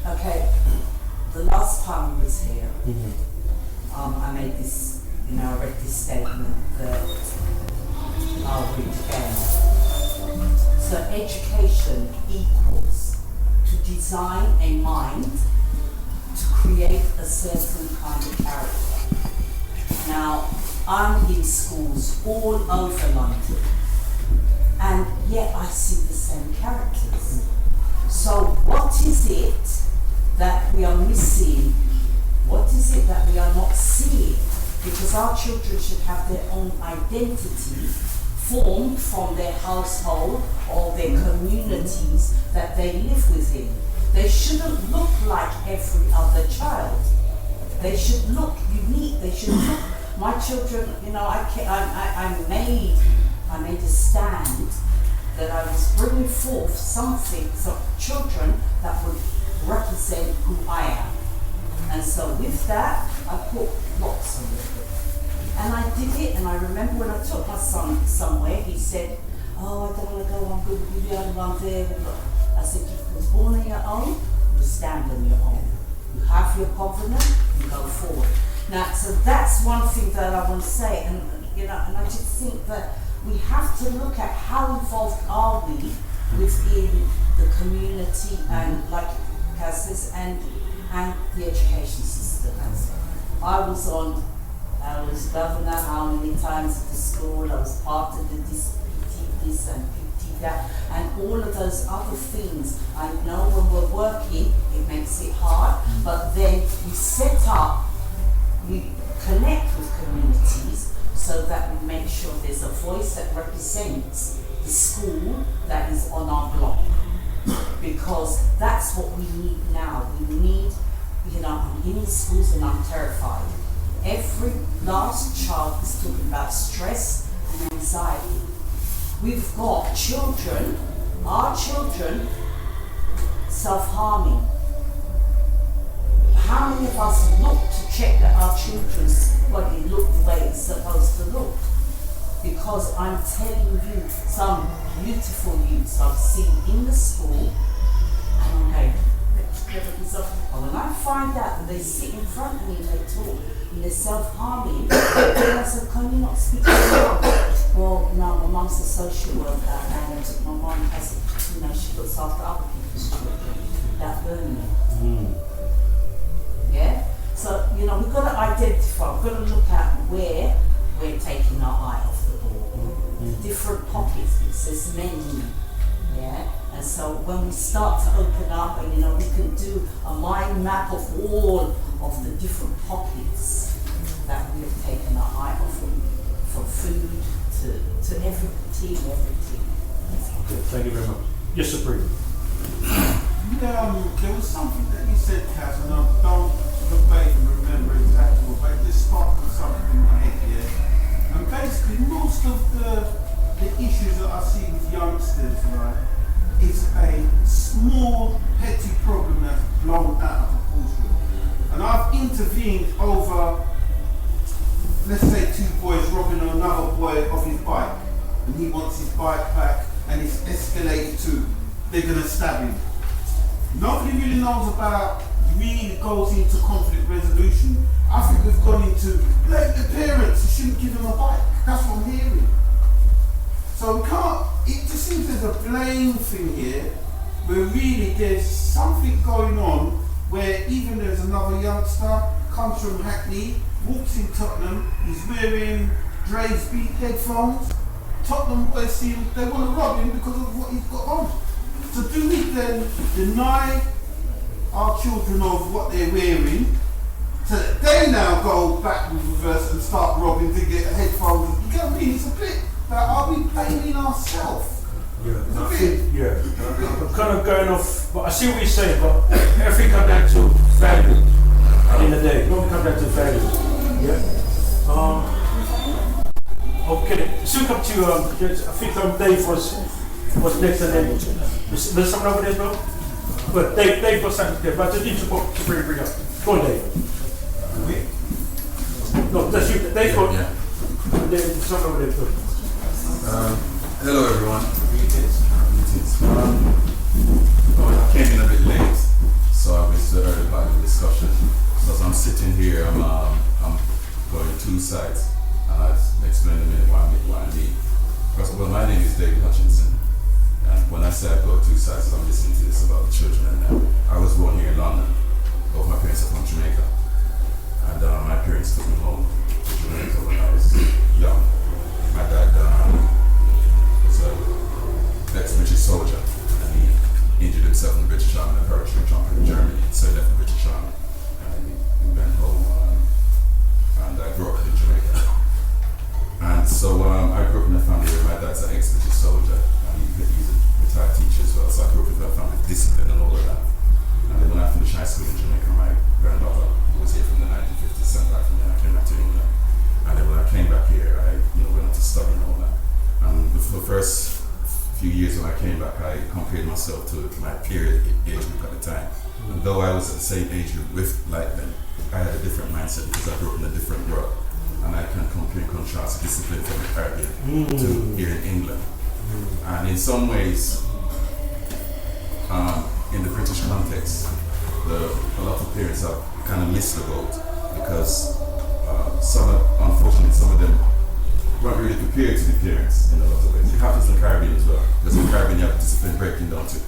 Okay, the last time I was here, I made this, I read this statement that I'll read again. So education equals to design a mind to create a certain kind of character. Now, I'm in schools all over London, and yet I see the same characters. So what is it that we are missing? What is it that we are not seeing? Because our children should have their own identity formed from their household or their communities that they live within. They shouldn't look like every other child. They should look unique. They should look. My children, you know, I made a stand that I was bringing forth something, some children that would represent who I am. And so with that, I put locks on it. And I did it, and I remember when I took my son somewhere, he said, "Oh, I don't want to go, I'm good, you're the only one there." I said, "You was born on your own, you stand on your own. You have your covenant, you go forward." Now, so that's one thing that I want to say, and you know, and I just think that we have to look at how involved are we within the community and, like Kaz says, and the education system. I was governor how many times at the school, I was part of the this and that, and all of those other things. I know when we're working, it makes it hard, but then we set up, we connect with communities so that we make sure there's a voice that represents the school that is on our block. Because that's what we need now. We need, you know, I'm in the schools and I'm terrified. Every last child is talking about stress and anxiety. We've got children, our children, self-harming. How many of us look to check that our children's body look the way it's supposed to look? Because I'm telling you, some beautiful youths I've seen in the school, and I'm going, and when I find out that they sit in front of me and they talk, and they're self-harming, I said, "Can you not speak to your mum?" "Well, no, my mum's a social worker, and my mum has, you know, she looks after other people's children." That burned me. Yeah? So, you know, we've got to identify, we've got to look at where we're taking our eye off the ball. Different pockets, because there's many. Yeah? And so when we start to open up, and you know, we can do a mind map of all of the different pockets that we have taken our eye off from food to everything. Okay, thank you very much. Yes, Supreme. There was something that you said, Kaz, and I don't debate and remember exactly what, but it just sparked something in my head, yeah? And basically, most of the issues that I see with youngsters, right, is a small, petty problem that's blown out of proportion. And I've intervened over, let's say, two boys robbing another boy of his bike, and he wants his bike back, and it's escalated to, they're going to stab him. Nobody really knows about, really goes into conflict resolution. I think we've gone into, blame the parents, you shouldn't give them a bike. That's what I'm hearing. So we can't, it just seems there's a blame thing here, where really there's something going on where even there's another youngster, comes from Hackney, walks in Tottenham, he's wearing Dre's Beat headphones. Tottenham boys see him, they want to rob him because of what he's got on. So do we then deny our children of what they're wearing, so that they now go back with reverse and start robbing to get headphones? You get what I mean? It's a bit like, are we blaming ourselves? Yeah, I'm kind of going off, but I see what you're saying, but everything comes down to value at the end of the day. It all comes down to value. Yeah? Okay, soon come to, I think Dave was next, and then there's someone over there as well? But Dave was something there, but I just need to bring up. Go on, Dave. No, that's you, Dave. Yeah. And then someone over there too. Hello everyone. Greetings. I came in a bit late, so I missed the early part of the discussion. So as I'm sitting here, I'm going two sides, and I'll explain in a minute why I need. First of all, my name is David Hutchinson. high school in Jamaica. My grandmother was here from the 1950s, sent back from there. I came back to England. And then when I came back here, I went on to study and all that. And for the first few years when I came back, I compared myself to my peer age group at the time. And though I was at the same age group with like them, I had a different mindset because I grew up in a different world. And I can compare and contrast discipline from the Caribbean to here in England. And in some ways, in the British context, a lot of parents have kind of missed the boat because unfortunately, some of them weren't really prepared to be parents in a lot of ways. It happens in the Caribbean as well. Because in the Caribbean, you have discipline breaking down to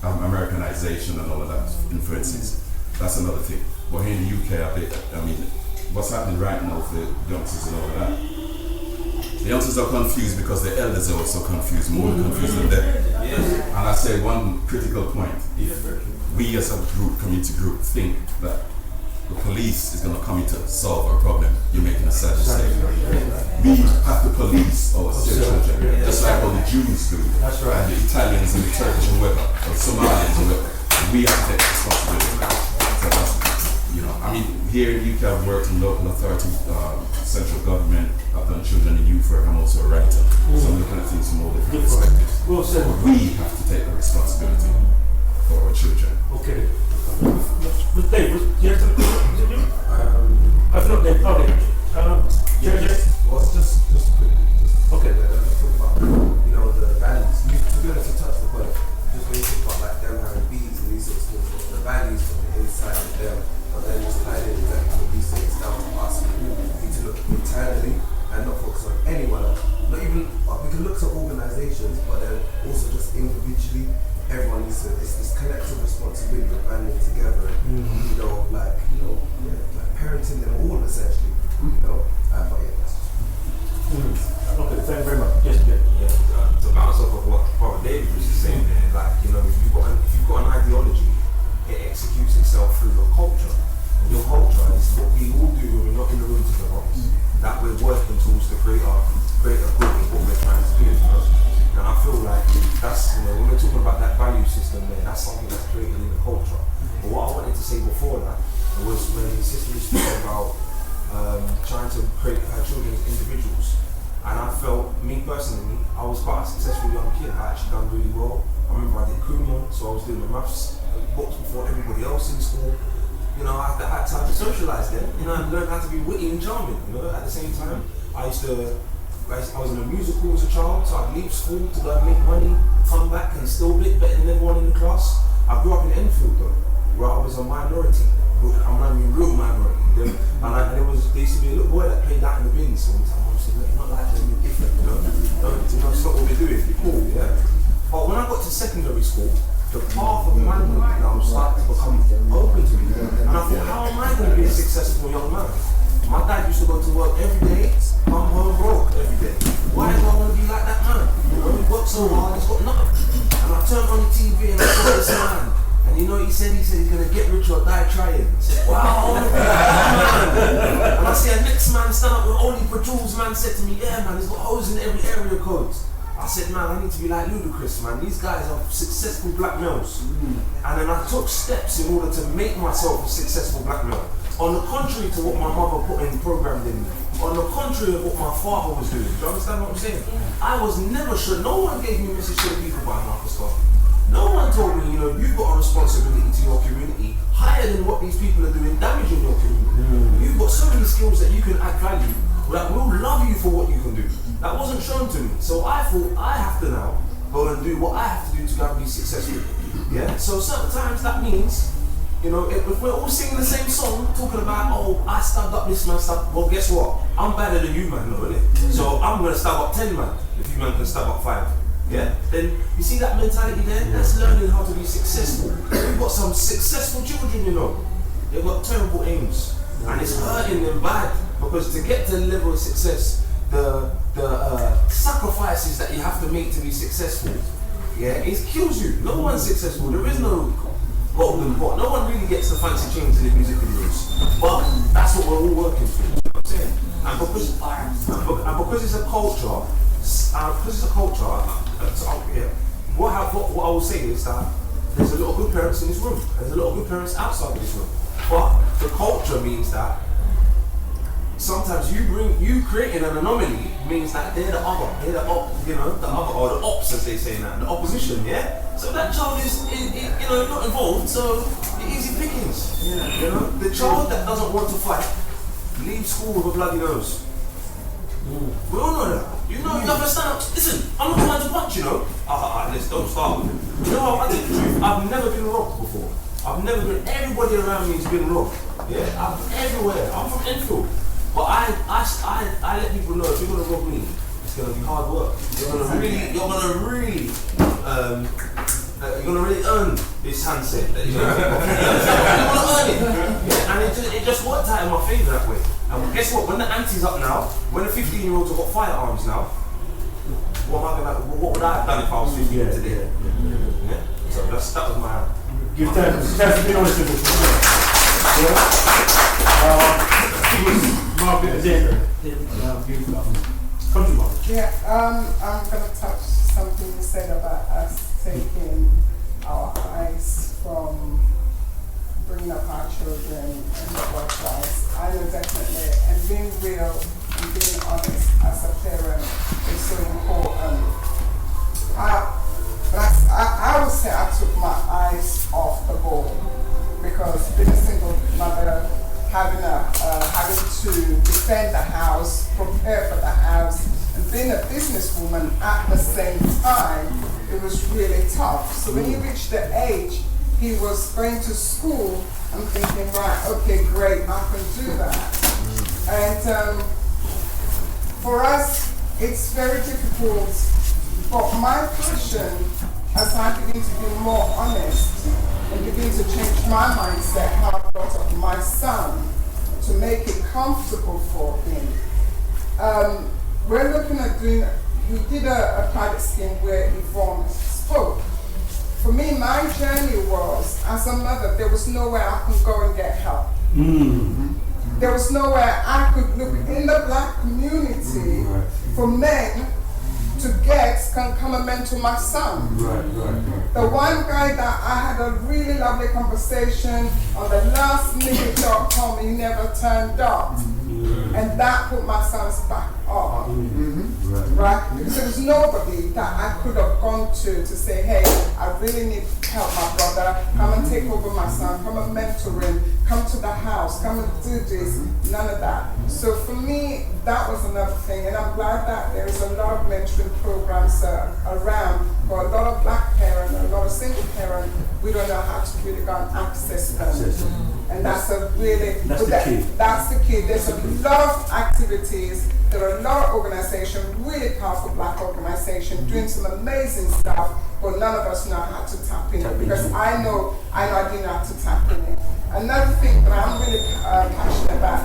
Americanization and all of that influences. That's another thing. But here in the UK, what's happening right now for the youngsters and all of that? The youngsters are confused because the elders are also confused, more confused than them. And I say one critical point, if we as a group, community group, think that the police is going to come in to solve our problem, you're making a sad mistake. We have to police our children, just like how the Jews do, That's right. and the Italians and the Turkish and whoever, or Somalians and whoever. We have to take responsibility. Here in the UK, I've worked in local authority, central government, I've done children and youth work, I'm also a writer. So I'm looking at things from all different perspectives. Well said. We have to take the responsibility for our children. Okay. Dave, you have to continue? I thought Dave, Well, just quickly. Okay. Talk about, the values. To be honest, you touched the point. Just when you talk about like them having beads and these sorts of things, the values from the inside of them, but then just tied in exactly what you say. It's down to us. We need to look internally and not focus on anyone else. Not even, we can look at organizations, but then also just individually. Everyone needs to, it's this collective responsibility of banding together and, like parenting them all essentially, but yeah, that's just. Okay, thank you very much. Yes, Ben. To bounce off of what Brother David was just saying there, like, if you've got an ideology, it executes itself through your culture. And your culture is what we all do when we're not in the room together, that we're working towards to create a good with what we're trying to do. And I feel like that's, when we're talking about that value system there, that's something that's created in the culture. But what I wanted to say before that was when the sister was speaking about trying to create her children as individuals. And I felt, me personally, I was quite a successful young kid. I actually done really well. I remember I did Kumon, so I was doing my maths books before everybody else in school. I had time to socialise then. I learned how to be witty and charming. At the same time, I was in a musical as a child, so I'd leave school to go and make money, come back and still be better than everyone in the class. I grew up in Enfield though, where I was a minority. I'm not even a real minority. And there used to be a little boy that played out in the bins all the time. I said, look, you're not like them, you're different, it's not what we're doing, you're cool, yeah. But when I got to secondary school, the path of manhood now started to become open to me. And I thought, how am I going to be a successful young man? My dad used to go to work every day, come home broke every day. Why do I want to be like that man? He worked so hard, he's got nothing. And I turned on the TV and I saw this man. And he said he's going to get rich or die trying. I said, wow, I want to be like that man. And I see a next man stand up with only patrols, man said to me, yeah man, he's got hoes in every area code. I said, man, I need to be like Ludacris, man. These guys are successful black males. And then I took steps in order to make myself a successful black male. On the contrary to what my mother put in programmed in me. On the contrary of what my father was doing. Do you understand what I'm saying? I was never sure. No one gave me message to the people by Marcus Garvey. No one told me, you've got a responsibility to your community higher than what these people are doing damaging your community. You've got so many skills that you can add value that will love you for what you can do. That wasn't shown to me. So I thought I have to now go and do what I have to do to go and be successful. Yeah. So sometimes that means, if we're all singing the same song, talking about, I stabbed up this man, well guess what? I'm better than you man, isn't it? So I'm gonna stab up 10 man, if you man can stab up 5. Yeah? Then you see that mentality there? That's learning how to be successful. We've got some successful children, They've got terrible aims. And it's hurting them bad. Because to get to the level of success, the sacrifices that you have to make to be successful, it kills you. No one's successful. There is no golden pot. No one really gets the fancy chains in the music videos. But that's what we're all working for. You know what I'm saying? And because it's a culture, what I will say is that there's a lot of good parents in this room. There's a lot of good parents outside of this room. But the culture means that sometimes you creating an anomaly means that they're the other, the other, or the ops as they say now, the opposition, yeah? So that child is not involved, so easy pickings. Yeah. You know? The child that doesn't want to fight leaves school with a bloody nose. We all know that. You have to stand up. Listen, I'm not trying to punch, let's don't start with it. You know, I tell you the truth, I've never been robbed before. Everybody around me has been robbed. Yeah, I'm everywhere. I'm from Enfield. But I let people know if you're gonna rob me, it's gonna be hard work. You're gonna really earn this handset that you're gonna earn it. Yeah, and it just worked out in my favour that way. And guess what? When the ante's up now, when the 15-year-olds have got firearms now, what would I have done if I was 15 today? Yeah. So that was my. Give time to be honest with Yeah, I'm going to touch something you said about us taking our eyes from bringing up our children and work-wise. I know definitely, and being real and being honest as a parent is so important. I would say I took my eyes off the ball because being a single mother, having to defend the house, prepare for the house, and being a businesswoman at the same time, it was really tough. So when he reached the age he was going to school, I'm thinking, right, okay, great, I can do that. And for us, it's very difficult. But my passion, as I begin to be more honest and begin to change my mindset, how I brought up my son, to make it comfortable for him. We're looking at we did a pilot scheme where Yvonne spoke. For me, my journey was, as a mother, there was nowhere I could go and get help. Mm-hmm. There was nowhere I could look in the black community for men to come and mentor my son. The one guy that I had a really lovely conversation on the last minute job told me he never turned up. And that put my sons back up. Right? Because there was nobody that I could have gone to say, hey, I really need help my brother, come and take over my son, come and mentor him, come to the house, come and do this, none of that. So for me, that was another thing, and I'm glad that there is a lot of mentoring programs around for a lot of black parents, a lot of single parents. We don't know how to really go and access them. And that's the key. That's the key. There's a lot of activities. There are a lot of organizations, really powerful black organizations, doing some amazing stuff, but none of us know how to tap in it, because I know I didn't know how to tap in it. Another thing that I'm really passionate about,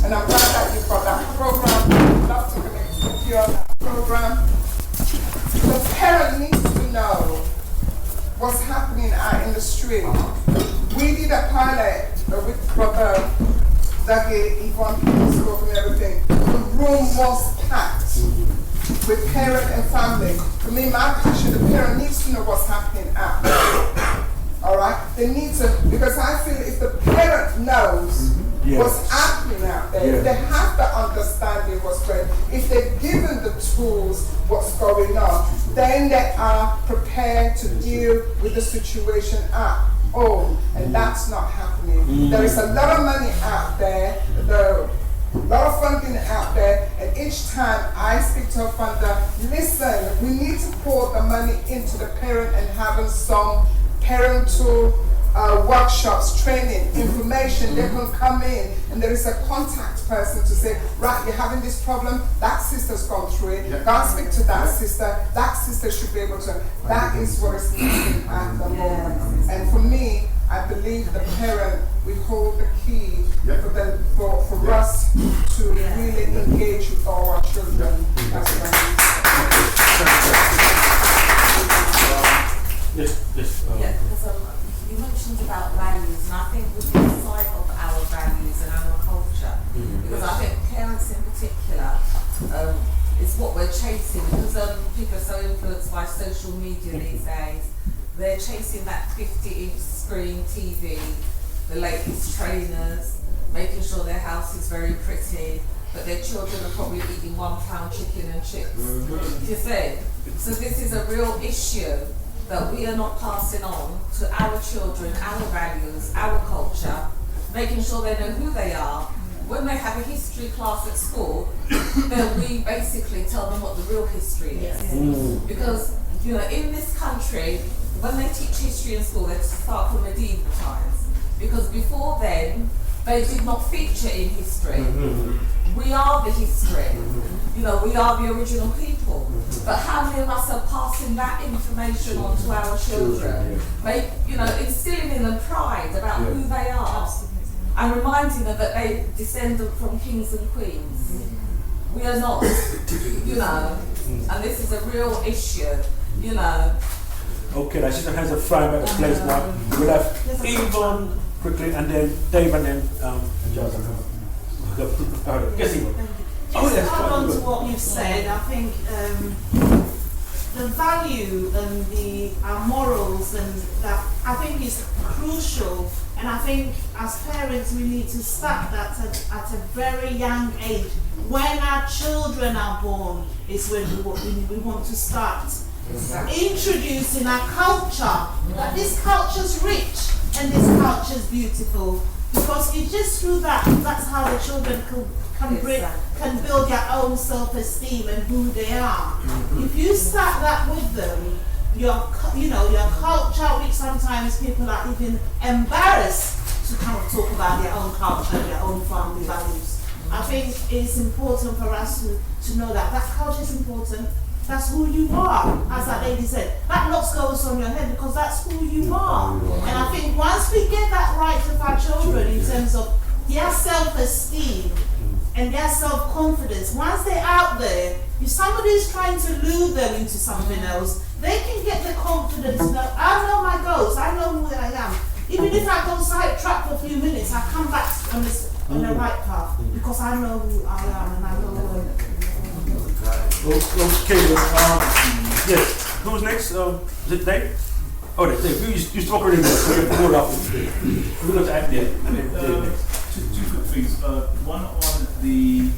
and I'm glad that you've got that program, I'd love to connect with you on that program. The parent needs to know what's happening out in the street. We did a pilot with Brother Dougie, Yvonne, spoke and everything. The room was packed with parent and family. For me, my passion, the parent needs to know what's happening out there. All right? They need to, because I feel if the parent knows what's happening out there, if they have the understanding what's going on, if they're given the tools what's going on, then they are prepared to deal with the situation at home, and that's not happening. There is a lot of money out there, a lot of funding out there, and each time I speak to a funder, listen, we need to pour the money into the parent and having some parental workshops, training, information. They can come in and there is a contact person to say, right, you're having this problem, that sister's gone through it, go and speak to that sister should be able to. That is what is missing at the moment. And for me, I believe the parent, we hold the key for us to really engage with all our children. You mentioned about values, and I think we've lost sight of our values and our culture. Because I think parents in particular, is what we're chasing, because people are so influenced by social media these days. they're chasing that 50-inch screen TV, the latest trainers, making sure their house is very pretty, but their children are probably eating £1 chicken and chips. You see? So this is a real issue that we are not passing on to our children, our values, our culture, making sure they know who they are. When they have a history class at school, then we basically tell them what the real history is. Because, you know, in this country, when they teach history in school, they start from medieval times. Because before then, they did not feature in history. We are the history. You know, we are the original people. But how many of us are passing that information on to our children? You know, instilling in them pride about who they are. And reminding them that they descend from kings and queens. We are not, you know, and this is a real issue, you know. Okay, I see some hands are flying back to place now. We'll have Yvonne quickly, and then Dave, and then Jonathan. Yes, Yvonne. Just to add on to what you've said, I think the value and our morals and that, I think is crucial. And I think as parents we need to start that at a very young age. When our children are born is when we want to start introducing our culture. That this culture's rich and this culture's beautiful. Because it's just through that's how the children can build their own self-esteem and who they are. If you start that with them, your culture, which sometimes people are even embarrassed to kind of talk about their own culture, their own family values. I think it's important for us to know that culture is important. That's who you are, as that lady said. That looks goes on your head because that's who you are. And I think once we get that right with our children in terms of their self-esteem and their self-confidence, once they're out there, if somebody is trying to lure them into something else, they can get the confidence that I know my goals, I know who I am. Even if I go sidetrack for a few minutes, I come back on the right path because I know who I am and I know who I am. Okay, yes. Who's next? Is it Dave? Oh, Dave. You spoke already. So you have to hold up. We're going to add there. Two quick things. One on the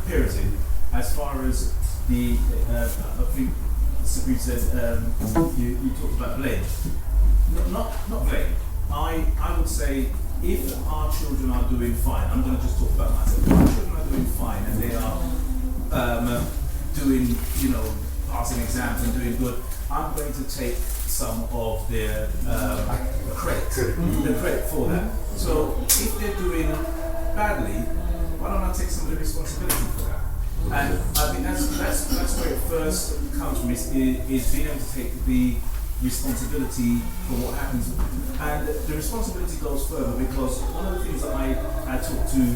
parenting, as far as the, I think Sabrina said, you talked about blame. Not blame. I would say if our children are doing fine, I'm going to just talk about myself. If our children are doing fine and they are doing, passing exams and doing good, I'm going to take some of their credit for that. So if they're doing badly, why don't I take some of the responsibility for that? And I think that's where it first comes from, is being able to take the responsibility for what happens. And the responsibility goes further because one of the things that I talk to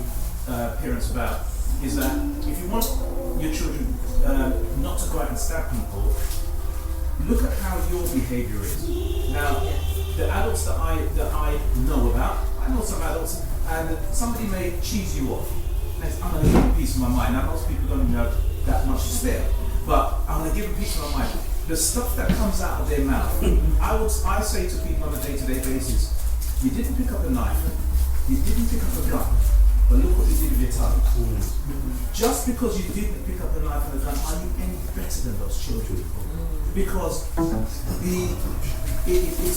parents about is that if you want your children not to go out and stab people, look at how your behaviour is. Now, the adults that I know about, I know some adults, and somebody may cheese you off. I'm going to give a piece of my mind. Now, most people don't even have that much to spare, but I'm going to give a piece of my mind. The stuff that comes out of their mouth, I say to people on a day-to-day basis, you didn't pick up a knife, you didn't pick up a gun, but look what you did with your tongue. Just because you didn't pick up a knife and a gun, are you any better than those children? Because it's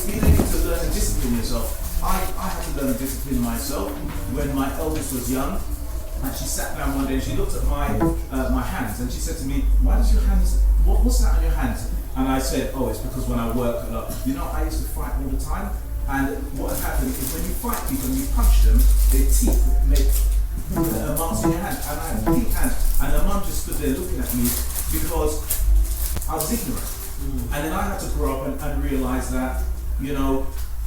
being able to learn and discipline yourself. I had to learn and discipline myself when my eldest was young, and she sat down one day and she looked at my hands and she said to me, "Why does your hands? What's that on your hands?" And I said, "Oh, it's because when I work a lot. I used to fight all the time, and what happened is when you fight people and you punch them, their teeth make marks in your hand." And I had pink hands, and the mum just stood there looking at me because I was ignorant. And then I had to grow up and realize that,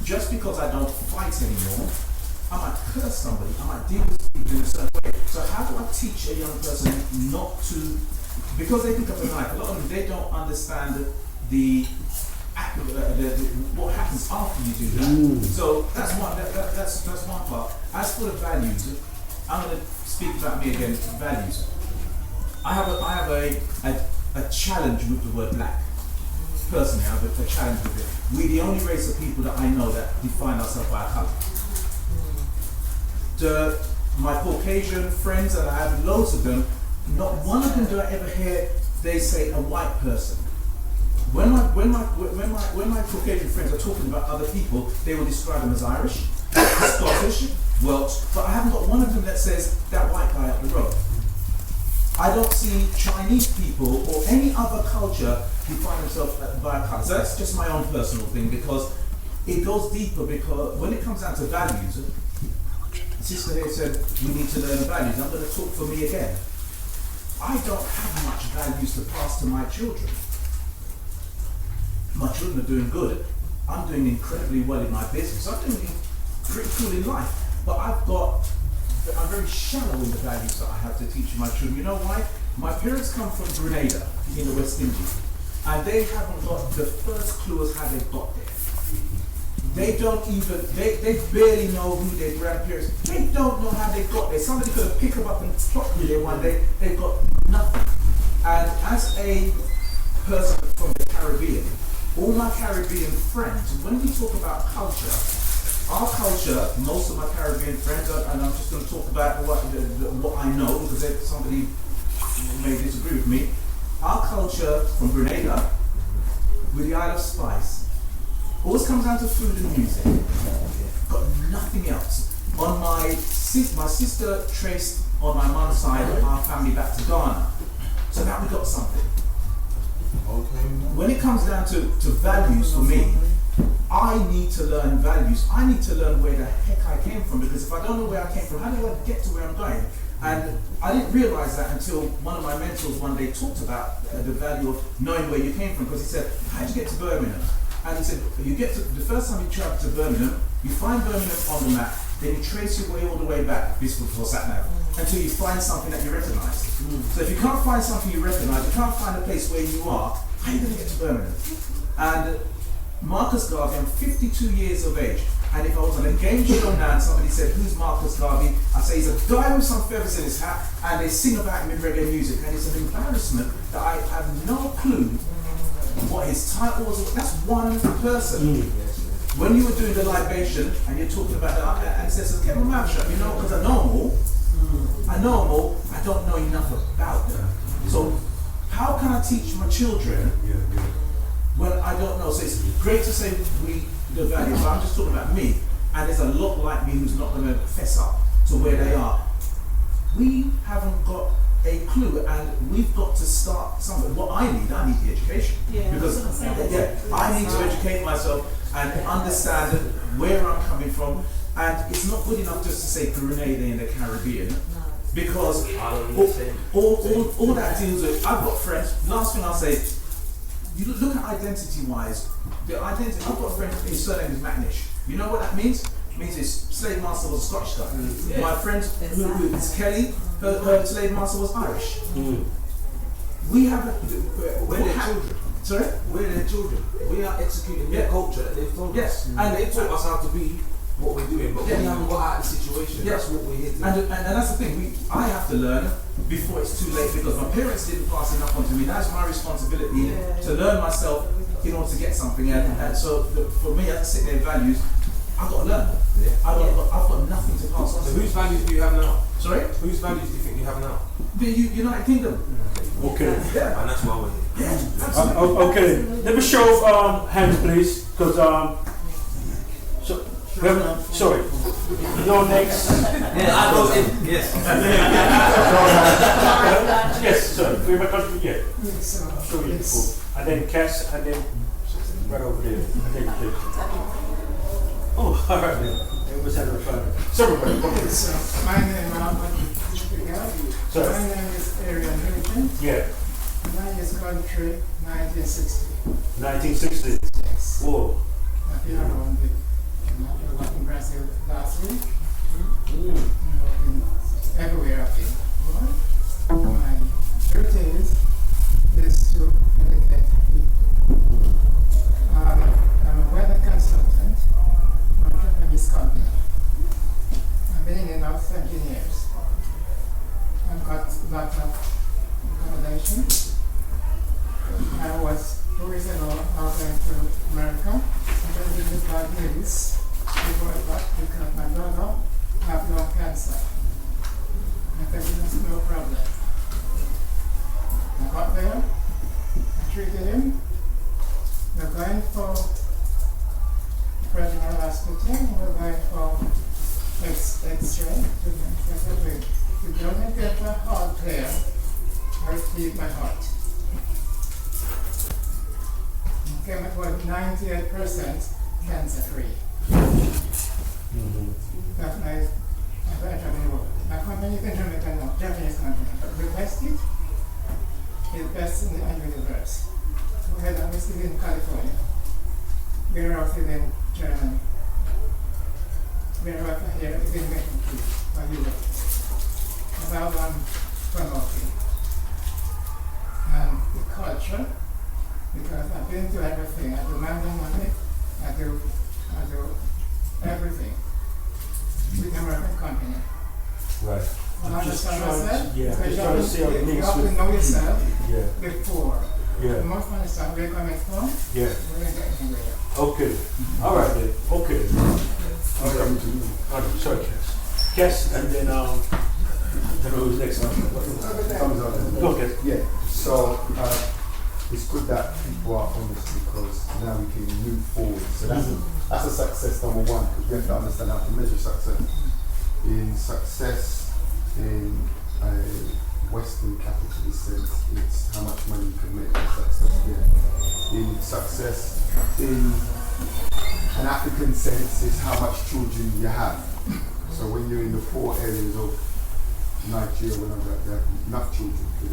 just because I don't fight anymore, I might curse somebody, I might deal with people in a certain way. So how do I teach a young person not to, because they pick up a knife, a lot of them, they don't understand what happens after you do that. So that's one part. As for the values, I'm going to speak about me again, values. I have a challenge with the word black. personally, I have a challenge with it. We're the only race of people that I know that define ourselves by our colour. My Caucasian friends, and I have loads of them, not one of them do I ever hear they say a white person. When my Caucasian friends are talking about other people, they will describe them as Irish, Scottish, Welsh, but I haven't got one of them that says that white guy up the road. I don't see Chinese people or any other culture define themselves by a colour. So that's just my own personal thing, because it goes deeper, because when it comes down to values, Sister here said we need to learn values. I'm going to talk for me again. I don't have much values to pass to my children. My children are doing good. I'm doing incredibly well in my business. I'm doing pretty cool in life. But I'm very shallow in the values that I have to teach my children. You know why? My parents come from Grenada in the West Indies, and they haven't got the first clue as how they got there. They don't even, they barely know who their grandparents, they don't know how they got there. Somebody could have picked them up and dropped them there one day. They've got nothing. And as a person from the Caribbean, all my Caribbean friends, when we talk about culture, our culture, most of my Caribbean friends, and I'm just going to talk about what I know, because somebody may disagree with me. Our culture from Grenada, with the Isle of Spice, always comes down to food and music. Got nothing else. On my sister traced on my mum's side our family back to Ghana. So now we got something. Okay. When it comes down to values for me, I need to learn values. I need to learn where the heck I came from, because if I don't know where I came from, how do I get to where I'm going? And I didn't realize that until one of my mentors one day talked about the value of knowing where you came from, because he said, how'd you get to Birmingham? And he said, you get to, the first time you travel to Birmingham, you find Birmingham on the map, then you trace your way all the way back, this before sat-nav, until you find something that you recognize. So if you can't find something you recognize, you can't find a place where you are, how are you going to get to Birmingham? And Marcus Garvey, I'm 52 years of age, and if I was on a game show now and somebody said, who's Marcus Garvey? I say he's a guy with some feathers in his hat, and they sing about him in reggae music, and it's an embarrassment that I have no clue what his title was. That's one person. When you were doing the libation and you're talking about the ancestors, keep my mouth shut, you know, because I know them all. I don't know enough about them. So how can I teach my children when I don't know? So it's great to say the value, but I'm just talking about me, and there's a lot like me who's not going to fess up to where they are. We haven't got a clue, and we've got to start somewhere. What I need the education. Because I need to educate myself and understand where I'm coming from. And it's not good enough just to say Grenada in the Caribbean, because all that deals with, I've got friends, last thing I'll say, you look at identity-wise, the identity, I've got a friend, his surname is McNish. You know what that means? It means his slave master was a Scottish guy. My friend, who is Kelly, her slave master was Irish. We have we're their children. Sorry? We're their children. We are executing their culture that they've told us. And they taught us how to be what we're doing, but we haven't got out of the situation. That's what we're here to do. And that's the thing, I have to learn before it's too late, because my parents didn't pass enough on to me. That's my responsibility to learn myself in order to get something. And so for me, as I sit there in values, I've got to learn. I've got nothing to pass on. So whose values do you have now? Sorry? Whose values do you think you have now? The United Kingdom. Okay. Yeah. And that's why we're here. Yeah. Okay. Let me show hands, please, because sorry. Your next. Yeah, I go in. Yes. Yes, sir. We're my country. Yeah. I'll show you before. And then Cass, and then right over there. And then oh, all right then. It was having fun. Sorry, my name is Arian Newton. Yeah. Mine is country 1960. 1960. Yes. Whoa. I've been around the working in Brazil last week. Everywhere I've been. My duty is to educate people. I'm a weather consultant for a Japanese company. I've been in it now 17 years. I've got a lot of accommodation. I was 2 years ago, I was cancer. I said, "There's no problem." I got there, I treated him. We're going for regional hospital, we're going for X-ray. I said, "Wait, if you don't get my heart clear, I'll keep my heart." It came at about 98% cancer-free. That's my company is in Jamaica now, Japanese company, but the best is best in the universe. We had obviously in California. We're out in Germany. We're out here in Mexico or Europe. About promoting. And the culture, because I've been to everything. I do money, I do everything with American company. Right. You understand myself? Yeah, Because just trying to see how it you links have to with- know yourself Yeah. before. Yeah. The most understand where you're coming from, Yeah. we're going to get anywhere. Okay. All right then. Okay. I'm coming to you. Sorry, Cass. Cass, and then I don't know who's next. Thumbs up. Okay. Yeah. So it's good that people are honest because now we can move forward. So that's a success number one, because we have to understand how to measure success. In success, in a Western capitalist sense, it's how much money you can make for success. Yeah. In success, in an African sense, it's how much children you have. So when you're in the poor areas of Nigeria, when they have enough children, and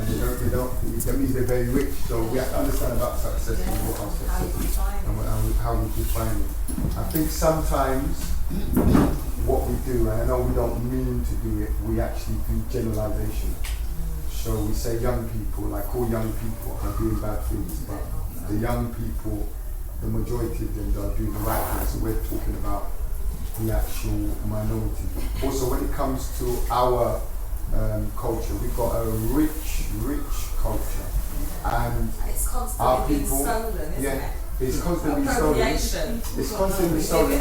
they don't, that means they're very rich. So we have to understand about success and what our success is and how we define it. I think sometimes what we do, and I know we don't mean to do it, we actually do generalization. So we say young people, like all young people are doing bad things, but the young people, the majority of them are doing the right thing. So we're talking about the actual minority. Also, when it comes to our culture, we've got a rich culture, and it's constantly our being people, stolen, isn't it? it's constantly stolen. Appropriation. It's constantly stolen,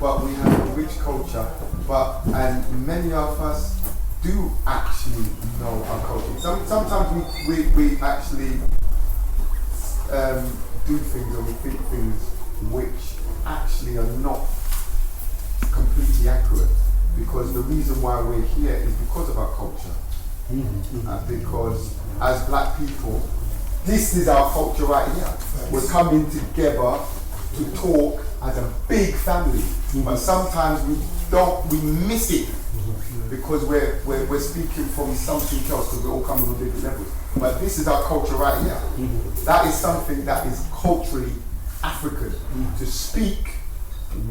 but we have a rich culture. And many of us do actually know our culture. Sometimes we actually do things or we think things which actually are not completely accurate, because the reason why we're here is because of our culture. Because as black people, this is our culture right here. We're coming together to talk as a big family, but sometimes we miss it because we're speaking from something else, because we're all coming from different levels. But this is our culture right here. That is something that is culturally African, to speak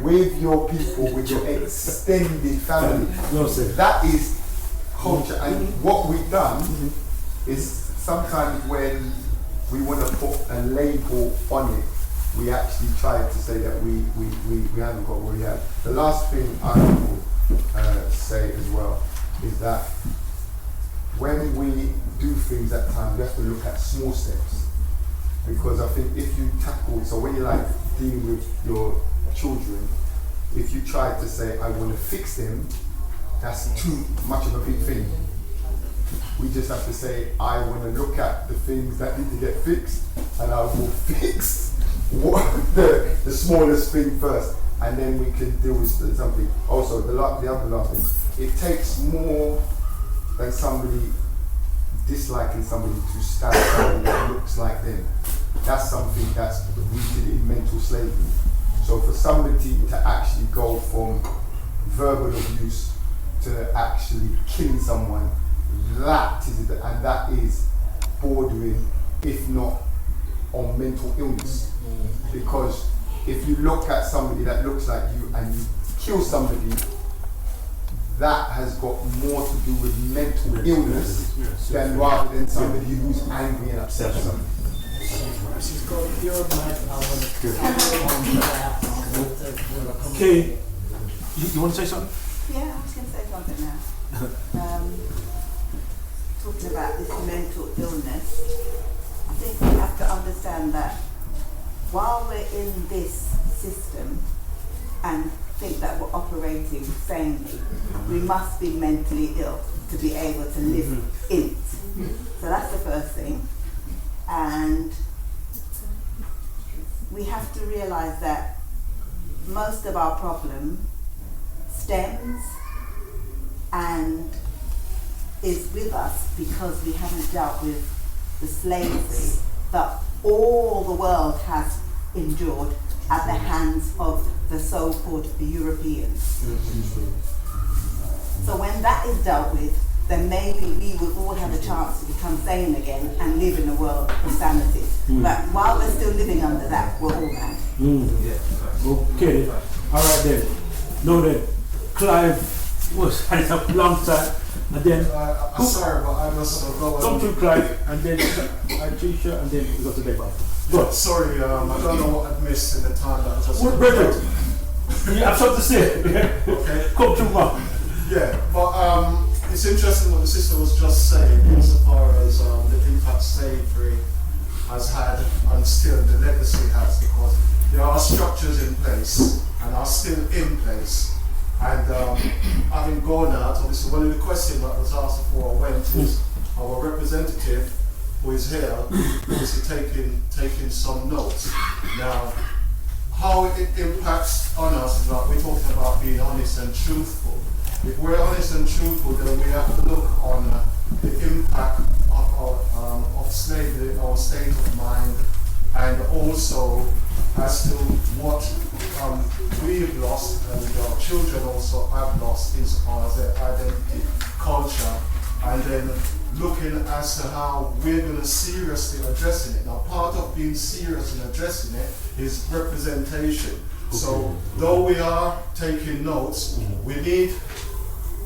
with your people, with your extended family. That is culture. And what we've done is sometimes when we want to put a label on it, we actually try to say that we haven't got what we have. The last thing I will say as well is that when we do things at times, we have to look at small steps. Because I think if you tackle, so when you're like dealing with your children, if you try to say, I want to fix them, that's too much of a big thing. We just have to say, I want to look at the things that need to get fixed, and I will fix the smallest thing first, and then we can deal with something. Also, the other last thing, it takes more than somebody disliking somebody to stab somebody that looks like them. That's something that's rooted in mental slavery. So for somebody to actually go from verbal abuse to actually killing someone, that is bordering, if not on mental illness. Because if you look at somebody that looks like you and you kill somebody, that has got more to do with mental illness than rather than somebody who's angry and upset or something. Okay, you want to say something? Yeah, I was going to say something now. Talking about this mental illness, I think we have to understand that while we're in this system and think that we're operating sanely. We must be mentally ill to be able to live in it. So that's the first thing. And we have to realize that most of our problem stems and is with us because we haven't dealt with the slavery that all the world has endured at the hands of the so-called Europeans. So when that is dealt with, then maybe we will all have a chance to become sane again and live in a world of sanity. But while we're still living under that, we're all mad. Okay, all right then. Know that Clive was had it up a long time, and then I'm sorry, but I must go. Come to Clive, and then Aisha, and then we go to Deba. Go. Sorry, I don't know what I've missed in the time that I just. What Bridget? You have something to say? Okay. Come to Mom. Yeah, but it's interesting what the sister was just saying insofar as the impact slavery has had and still the legacy has, because there are structures in place and are still in place. And having gone out, obviously one of the questions that was asked before I went is our representative who is here, obviously taking some notes. Now, how it impacts on us is like we're talking about being honest and truthful. If we're honest and truthful, then we have to look on the impact of slavery, our state of mind, and also as to what we've lost and our children also have lost insofar as their identity, culture, and then looking as to how we're going to seriously addressing it. Now, part of being serious in addressing it is representation. So, though we are taking notes, we need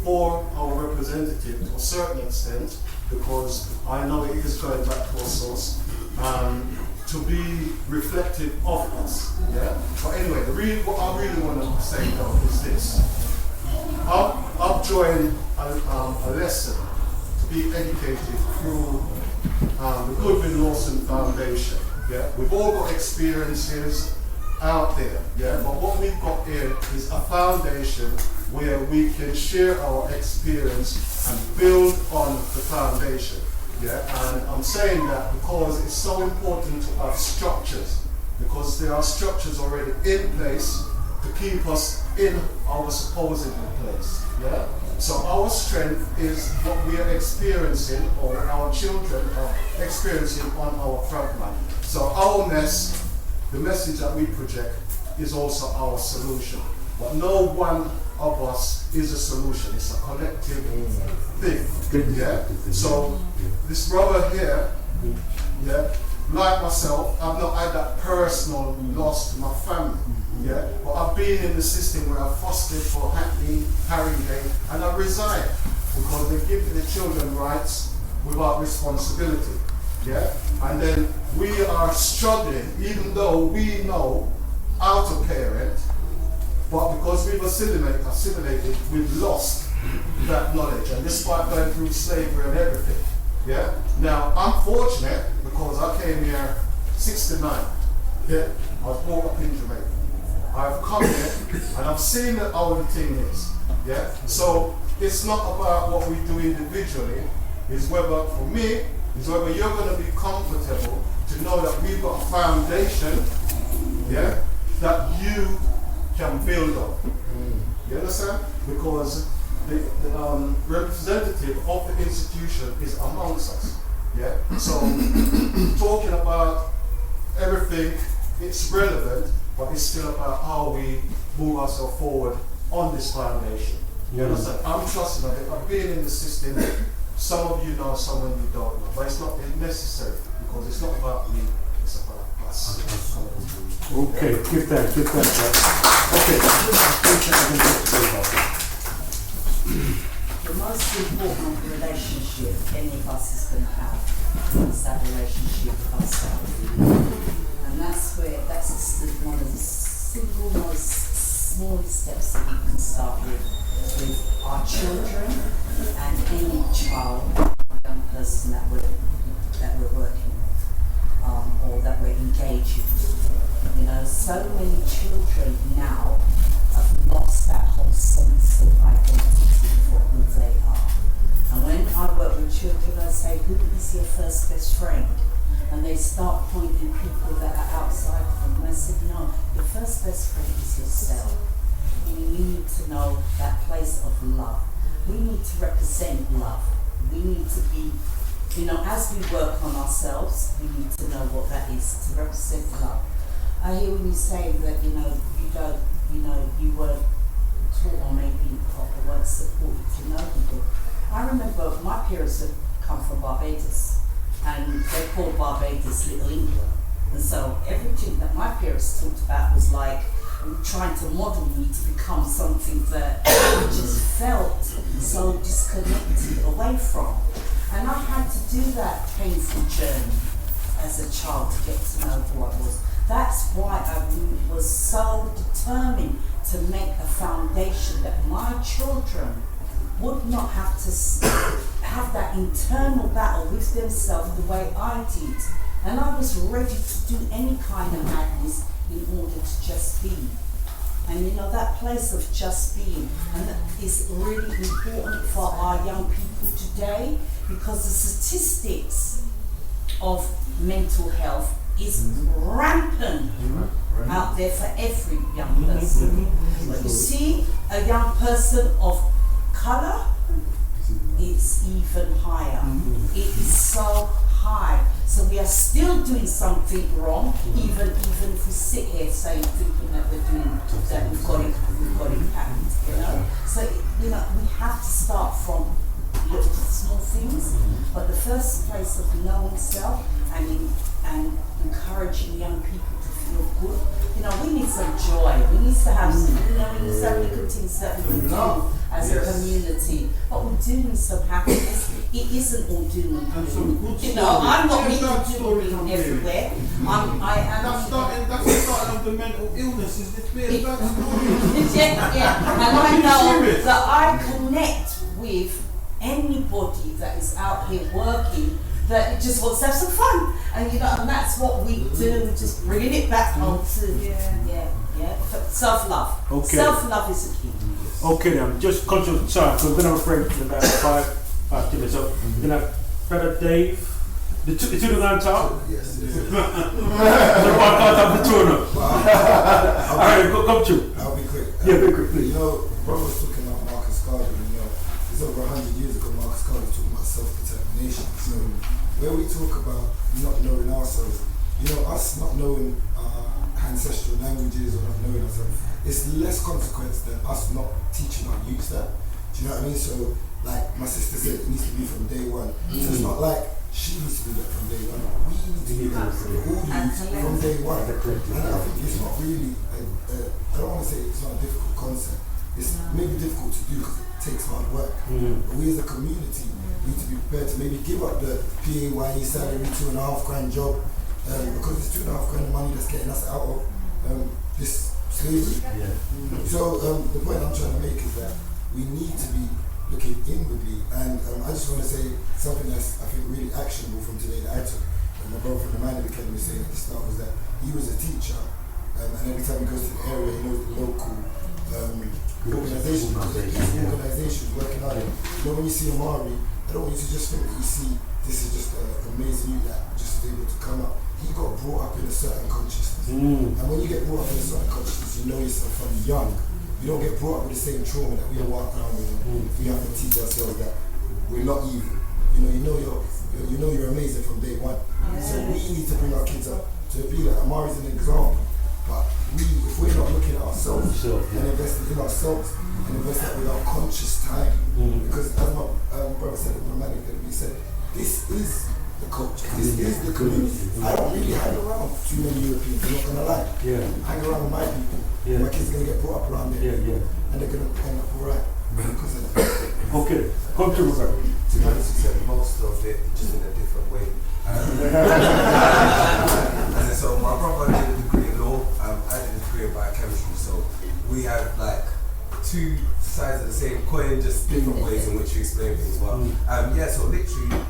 for our representative to a certain extent, because I know it is going back to our source, to be reflective of us. Yeah. But anyway, what I really want to say though is this: I've joined a lesson to be educated through the Goodwin Lawson Foundation. Yeah. We've all got experiences out there. Yeah. But what we've got here is a foundation where we can share our experience and build on the foundation. Yeah, and I'm saying that because it's so important to have structures, because there are structures already in place to keep us in our supposed place. Yeah, so our strength is what we are experiencing, or our children are experiencing on our front line. So our mess, the message that we project, is also our solution. But no one of us is a solution. It's a collective thing. Yeah. So this brother here, yeah, like myself, I've not had that personal loss to my family. Yeah. But I've been in the system where I've fostered for Hackney, Haringey, and I've resigned because they give the children rights without responsibility. Yeah. And then we are struggling, even though we know how to parent. But because we've assimilated, we've lost that knowledge, and despite going through slavery and everything. Yeah. Now I'm fortunate because I came here 69. Yeah. I was brought up in Jamaica. I've come here and I've seen how the thing is. Yeah. So it's not about what we do individually. It's whether for me, it's whether you're going to be comfortable to know that we've got a foundation. Yeah. That you can build on. You understand? Because the representative of the institution is amongst us. Yeah. So talking about everything, it's relevant, but it's still about how we move ourselves forward on this foundation. You understand? I'm trusting of it. I've been in the system. Some of you know, some of you don't know, but it's not necessary because it's not about me. It's about us. Okay, give that. Okay. The most important relationship any of us is going to have is that relationship with ourselves. And that's one of the single most smallest steps that we can start with our children and any child, young person that we're working with, or that we're engaging with. You know, so many children now have lost see a first best friend, and they start pointing people that are outside of them. And I said, no, your first best friend is yourself. And you need to know that place of love. We need to represent love. We need to be, as we work on ourselves, we need to know what that is, to represent love. I hear when you say that, you weren't taught or maybe weren't supported to know the book. I remember my parents had come from Barbados, and they called Barbados Little England. And so everything that my parents talked about was like trying to model me to become something that I just felt so disconnected away from. And I had to do that painful journey as a child to get to know who I was. That's why I was so determined to make a foundation that my children would not have to have that internal battle with themselves the way I did. And I was ready to do any kind of madness in order to just be. And that place of just being, and that is really important for our young people today, because the statistics of mental health is rampant out there for every young person. But you see a young person of colour, it's even higher. It is so high. So we are still doing something wrong, even if we sit here saying, thinking that we're doing, that we've got it packed, So, we have to start from little small things, but the first place of knowing self and encouraging young people to feel good. We need some joy. We need to have some, we need so many good things that we can do as a community. But we do need some happiness. It isn't all doom and gloom. I'm not really doing everywhere. That's the start of the mental illness, is this being bad story. And I know that I connect with anybody that is out here working that just wants to have some fun, and and that's what we do. We're just bringing it back home to self-love. Okay. Self-love is a key. Okay, then I'm just conscious of time, so we're gonna have a break in about 5 minutes. So we're gonna have Brother Dave. The two are going to talk? Yes. So I can't have the two of them. Alright, come to. I'll be quick. Yeah, be quick, please. Brother was talking about Marcus Garvey, it's over 100 years ago Marcus Garvey was talking about self-determination. So where we talk about not knowing ourselves, us not knowing ancestral languages or not knowing ourselves, it's less consequence than us not teaching our youth that. Do you know what I mean? So, like my sister said, it needs to be from day one. So it's not like she needs to do that from day one. We need to do that from day one. And I think it's not really, I don't want to say it's not a difficult concept. It's maybe difficult to do because it takes hard work. But we as a community need to be prepared to maybe give up the PAYE salary, $2.5 grand job, because it's $2.5 grand of money that's getting us out of this slavery. So the point I'm trying to make is that we need to be looking inwardly, and I just want to say something that's I think really actionable from today that I took. My brother from the Man of the Academy was saying at the start was that he was a teacher, and every time he goes to the area, he knows the local organizations working on it. When you see Amari, I don't want you to just think that you see this is just an amazing youth that just is able to come up. He got brought up in a certain consciousness, and when you get brought up in a certain consciousness, you know yourself from young. You don't get brought up with the same trauma that we walk around with. We have to teach ourselves that we're not evil. You know you're amazing from day one. So we need to bring our kids up to be that. Amari's an example, but if we're not looking at ourselves and investing in ourselves and investing with our conscious time, because as my brother said, my man said, this is the culture. This is the community. I don't really hang around too many Europeans. I'm not gonna lie. I hang around with my people. My kids are gonna get brought up around there, and they're gonna end up alright because of that. Okay, come to Roberto. To be honest, you said most of it just in a different way. So my brother did a degree in law. I did a degree in biochemistry. So we have like two sides of the same coin, just different ways in which you explain things. But so literally.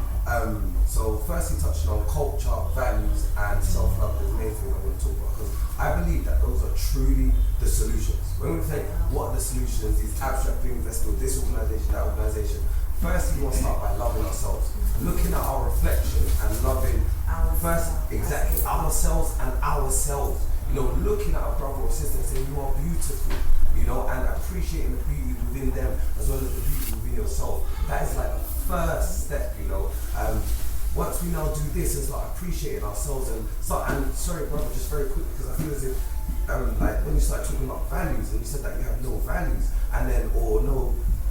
So firstly touching on culture, values and self-love is the main thing I want to talk about, because I believe that those are truly the solutions. When we think what are the solutions, these abstract things, let's do this organisation, that organisation, first we want to start by loving ourselves, looking at our reflection and loving exactly ourselves and ourselves. You know, looking at a brother or sister and saying you are beautiful, you know, and appreciating the beauty within them as well as the beauty within yourself. That is like the first step, you know. Once we now do this and start appreciating ourselves and sorry brother, just very quick, because I feel as if like when you start talking about values and you said that you have no values and then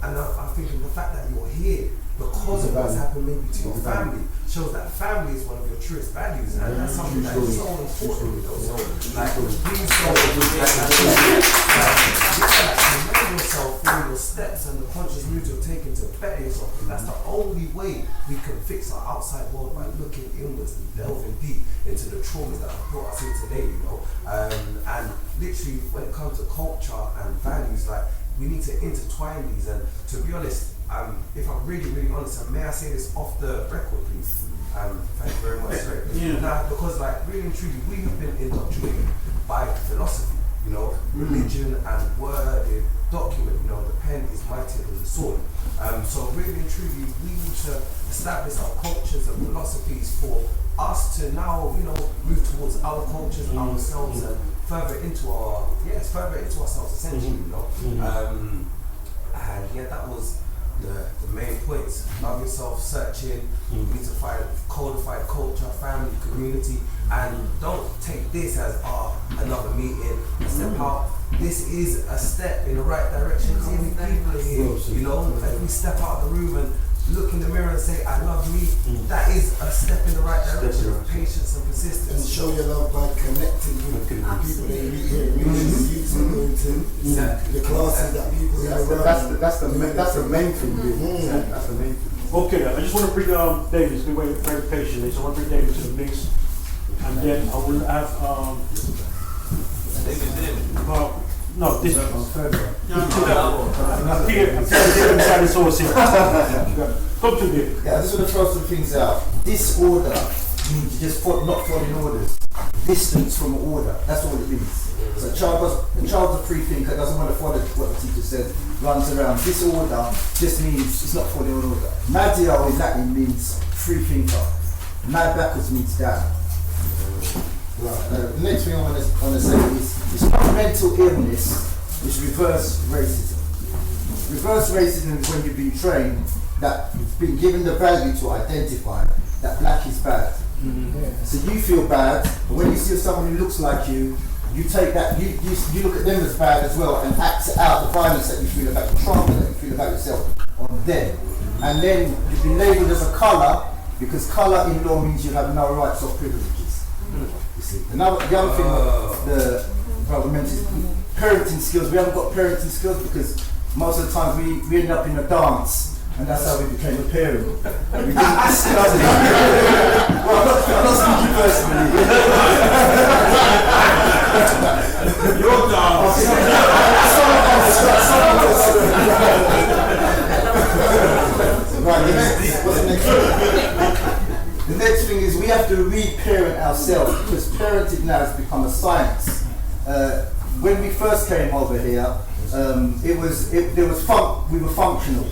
I'm thinking the fact that you're here because of what's happened maybe to your family shows that family is one of your truest values, and that's something that is so important, you know. So like please don't know yourself through your steps and the conscious moves you're taking to better yourself, because that's the only way we can fix our outside world, by looking inwards and delving deep into the traumas that have brought us here today, you know. And literally when it comes to culture and values, like we need to intertwine these. And to be honest, if I'm really, really honest, and may I say this off the record, please? Thank you very much. Sorry. Now, because like really and truly, we have been indoctrinated by philosophy, you know, religion and word, document, you know, the pen is mightier than the sword. So really and truly, we need to establish our cultures and philosophies for us to now, you know, move towards our cultures, ourselves, and further into ourselves essentially, you know. And yeah, that was the main points. Love yourself, searching, you need to find codified culture, family, community, and don't take this as another meeting, a step out. This is a step in the right direction. See any people here, you know, if we step out of the room and look in the mirror and say, I love me, that is a step in the right direction of patience and persistence. And show your love by connecting with the people that you meet here, youths are going to, the classes that people around. That's the main thing. That's the main thing. Okay, I just want to bring David, he's been waiting very patiently, so I want to bring David to the mix. And then I will have no, this one. Further. I'm trying to source here. Come to me. Yeah, I just want to throw some things out. Disorder means just not following orders. Distance from order. That's all it means. So a child's a free thinker, doesn't want to follow what the teacher says, runs around. Disorder just means it's not following order. Madio in Latin means free thinker. Mad backwards means down. Right. The next thing I want to say is it's not mental illness, it's reverse racism. Reverse racism is when you've been trained that you've been given the value to identify that black is bad. So you feel bad, but when you see someone who looks like you take that, you look at them as bad as well and act out the violence that you feel about the trauma that you feel about yourself on them. And then you've been labelled as a colour because colour in law means you have no rights or privileges. You see. The other thing the brother mentioned is parenting skills. We haven't got parenting skills because most of the time we end up in a dance, and that's how we became a parent. We didn't discuss it. Well, I'm not speaking personally. Your dance. Right, what's the next thing? The next thing is we have to re-parent ourselves because parenting now has become a science. When we first came over here, we were functional,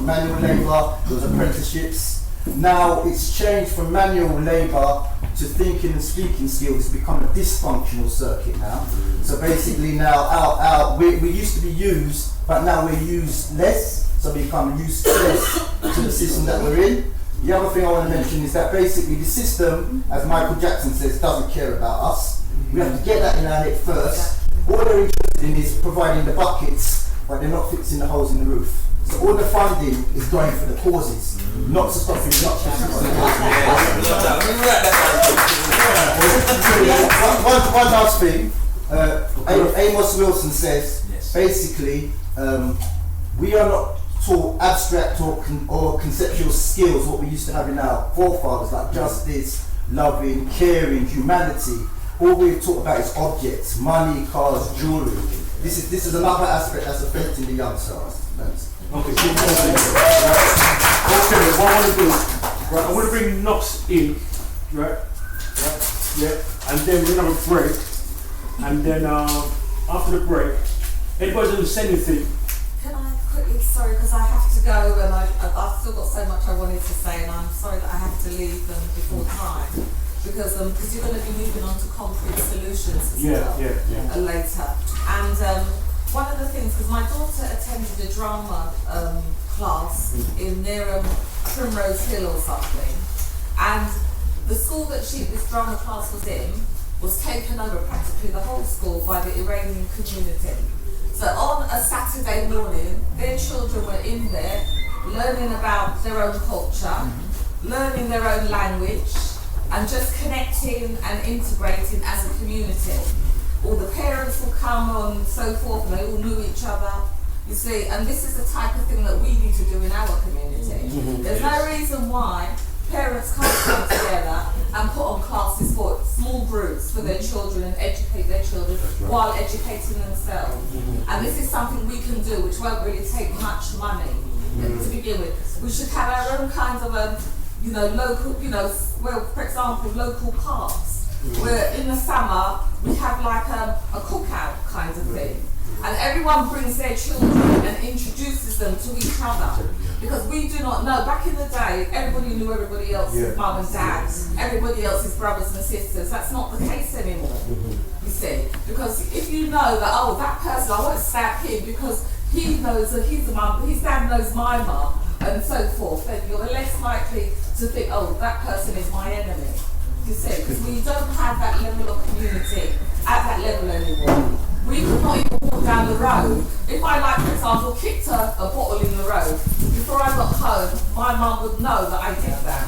manual labour, there was apprenticeships. Now it's changed from manual labour to thinking and speaking skills. It's become a dysfunctional circuit now. So basically now we used to be used, but now we're used less, so we become useless to the system that we're in. The other thing I want to mention is that basically the system, as Michael Jackson says, doesn't care about us. We have to get that in our head first. All they're interested in is providing the buckets, but they're not fixing the holes in the roof. So all the funding is going for the causes, not to stop things up. One last thing, Amos Wilson says, basically, we are not taught abstract or conceptual skills, what we used to have in our forefathers, like justice, loving, caring, humanity. All we're taught about is objects, money, cars, jewellery. This is another aspect that's affecting the young stars. Okay, what I want to do, right, I want to bring Knox in, right, yeah, and then we're going to have a break, and then after the break, anybody doesn't say anything, Can I quickly, sorry, because I have to go and I've still got so much I wanted to say, and I'm sorry that I have to leave them before time, because you're going to be moving on to concrete solutions as well later. And one of the things, because my daughter attended a drama class in near Primrose Hill or something, and the school that this drama class was in was taken over, practically the whole school, by the Iranian community. So on a Saturday morning, their children were in there learning about their own culture, learning their own language, and just connecting and integrating as a community. All the parents will come on and so forth, and they all knew each other. You see, and this is the type of thing that we need to do in our community. There's no reason why parents can't come together and put on classes for small groups for their children and educate their children while educating themselves. And this is something we can do, which won't really take much money to begin with. We should have our own kinds of, local, well, for example, local parks, where in the summer we have like a cookout kind of thing. And everyone brings their children and introduces them to each other. Because we do not know, back in the day, everybody knew everybody else's mum and dad, everybody else's brothers and sisters. That's not the case anymore, you see. Because if you know that, that person, I won't stab him because he knows that his mum, his dad knows my mum, and so forth, then you're less likely to think, that person is my enemy. You see, because we don't have that level of community at that level anymore. We could not even walk down the road. If I, for example, kicked a bottle in the road, before I got home, my mum would know that I did that.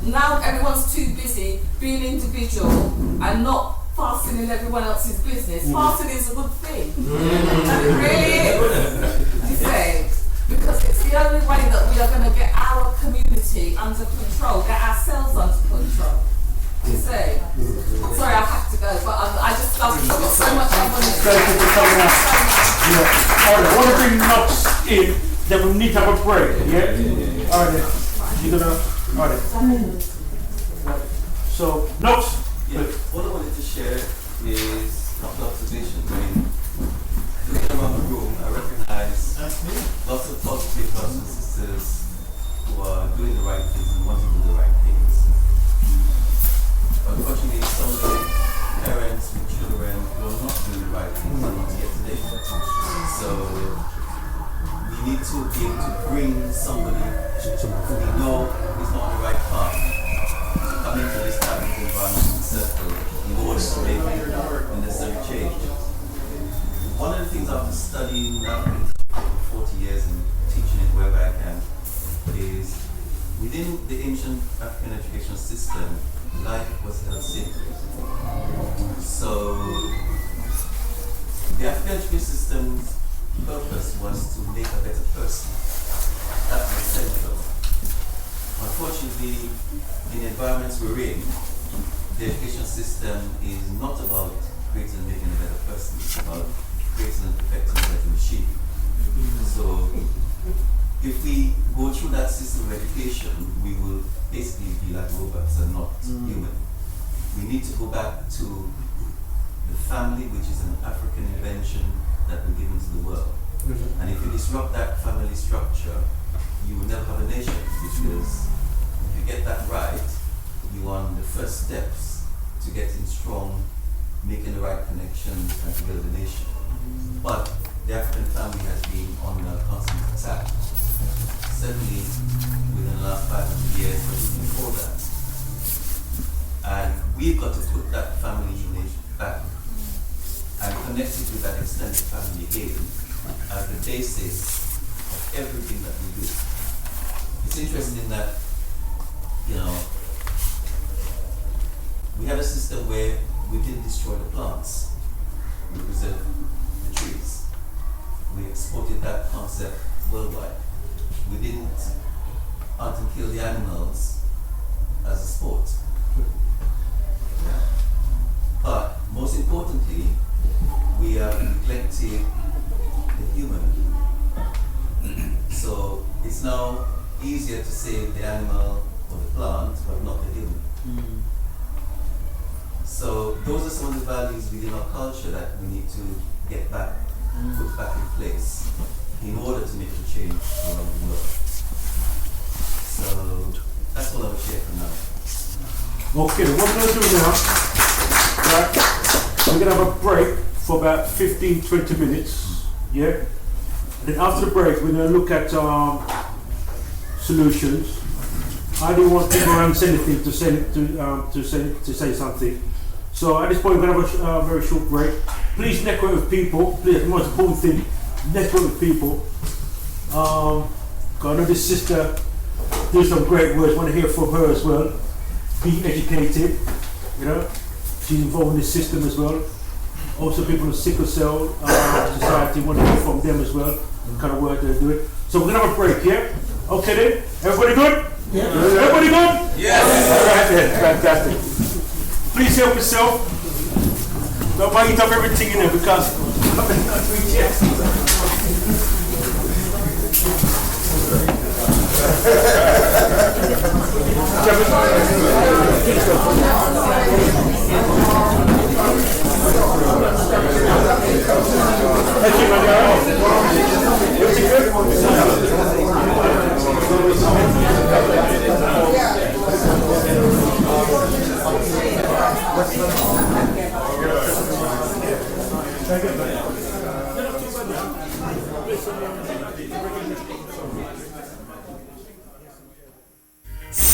Now everyone's too busy being individual and not fasting in everyone else's business. Fasting is a good thing. And it really is. You see? Because it's the only way that we are going to get our community under control, get ourselves under control. You see? Sorry, I have to go, but I've got so much I want to say. Thank you for coming out. Alright, I want to bring Knox in, then we need to have a break, yeah? Alright then. You're gonna, alright. So, Knox. Yeah, what I wanted to share is a couple of observations. Looking around the room, I recognize lots of positive brothers and sisters who are doing the right things and wanting to do the right things. Unfortunately, some of the parents and children who are not doing the right things are not here today. So we need to be able to bring somebody who we know is not on the right path to come into this type of environment and circle in order to make the necessary change. One of the things after studying African for 40 years and teaching it wherever I can is within the ancient African education system, life was held sacred. So the African education system's purpose was to make a better person. That was central. Unfortunately, in the environments we're in, the education system is not about creating and making a better person. It's about creating and perfecting a better machine. So if we go through that system of education, we will basically be like robots and not human. We need to go back to the family, which is an African invention that we're given to the world. And if you disrupt that family structure, you will never have a nation, because if you get that right, you're on the first steps to getting strong, making the right connections, and to build a nation. But the African family has been on a constant attack. Certainly within the last 500 years, but even before that. And we've got to put that family unit back and connect it with that extended family again as the basis of everything that we do. It's interesting that, we have a system where we didn't destroy the plants, we preserved the trees. We exported that concept worldwide. We didn't hunt and kill the animals as a sport. But most importantly, we have neglected the human. So it's now easier to save the animal or the plant, but not the human. So those are some of the values within our culture that we need to get back, put back in place in order to make a change around the world. So that's all I would share for now. Okay, what we're going to do now, right, we're going to have a break for about 15-20 minutes, yeah? And then after the break, we're going to look at solutions. I didn't want people who haven't said anything to say something. So at this point, we're going to have a very short break. Please network with people. Please, the most important thing, network with people. I know this sister did some great words. I want to hear from her as well. Be educated, you know. She's involved in this system as well. Also, people with sickle cell society want to hear from them as well. The kind of work they're doing. So we're gonna have a break, yeah? Okay then. Everybody good? Yeah. Everybody good? Yes. All right then. Fantastic. Please help yourself. Don't mind eat up everything in there because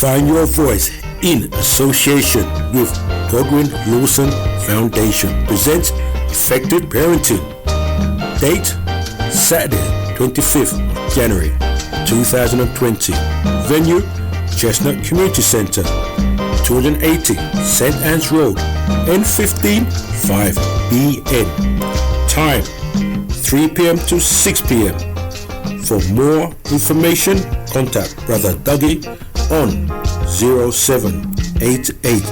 Find your voice in association with Godwin Lawson Foundation presents Effective Parenting. Date Saturday 25th January 2020. Venue Chestnut Community Centre, 280 St. Anne's Road, N15 5BN. Time 3 p.m. to 6 p.m. For more information, contact Brother Dougie on 0788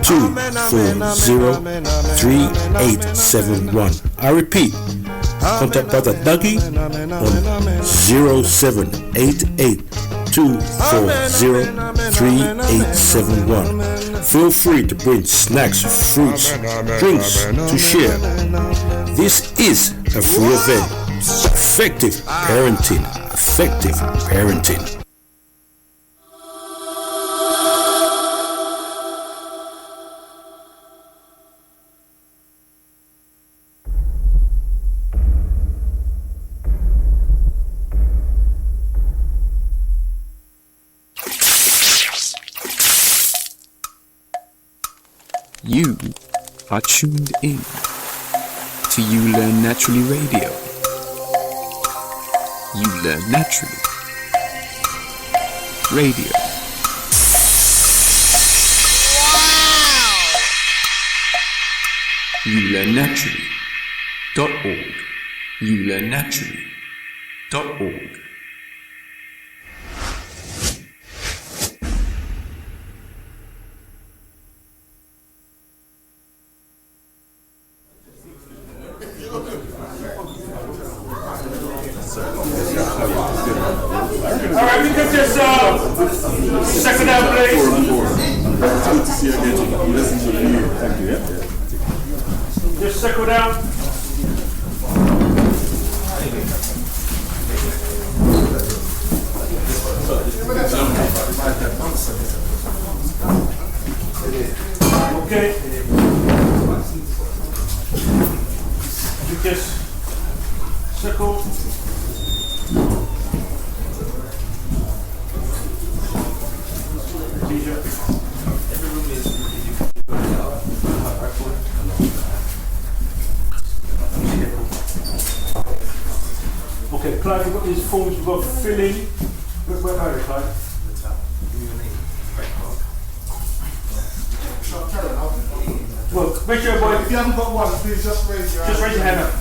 240 3871. I repeat, contact Brother Dougie on 0788 240 3871. Feel free to bring snacks, fruits, drinks to share. This is a free event. Effective parenting. Effective parenting. You are tuned in to You Learn Naturally Radio. You Learn Naturally Radio. YouLearnNaturally.org. YouLearnNaturally.org. Alright, we can just second down, please. It's good to see you again. Listen to you. Thank you. Just circle down. Okay. You just circle. Okay, Clyde, you've got these forms you've got to fill in. Where are you, Clyde? Well, make sure, boy. If you haven't got one, please just raise your hand. Just raise your hand up.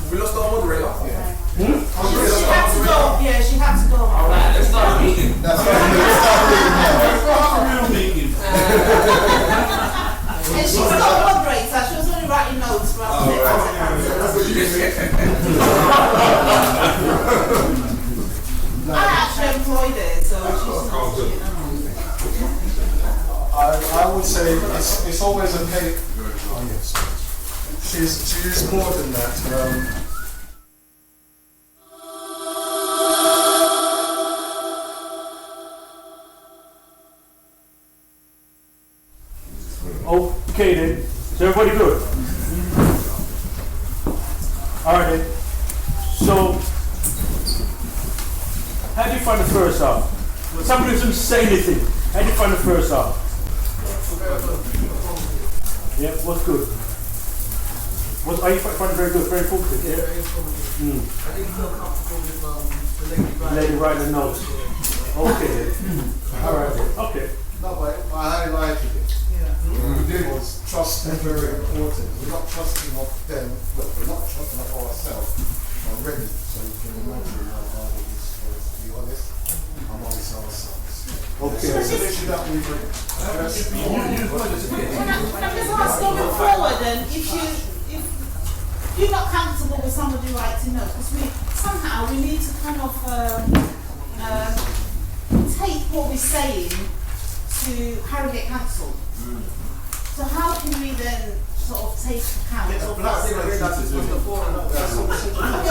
We lost our moderator. She had to go. Yeah, she had to go. Alright, let's start the meeting. That's right. Let's start the meeting now. And she's not a moderator. She was only writing notes for us. I actually employed her, so she's not. I would say it's always a case. Oh yes. She She's more than that. Okay then, is everybody good? Alright then, so how do you find the first half? Somebody doesn't say anything, how do you find the first half? Yeah, what's good? Are you finding very good, very informative? Yeah, very informative. I didn't feel comfortable with the lady writing the notes. Okay. Alright, okay. No, but I highlighted it. What we did was trust is very important. We're not trusting of them, but we're not trusting of ourselves already. So you can imagine how hard it is for us to be honest amongst ourselves. Okay. So it's an issue that we bring. Can I just ask going forward then, if you're not comfortable with somebody writing notes, because we need to kind of take what we're saying to Harrogate Council. So how can we then sort of take account of that? Okay,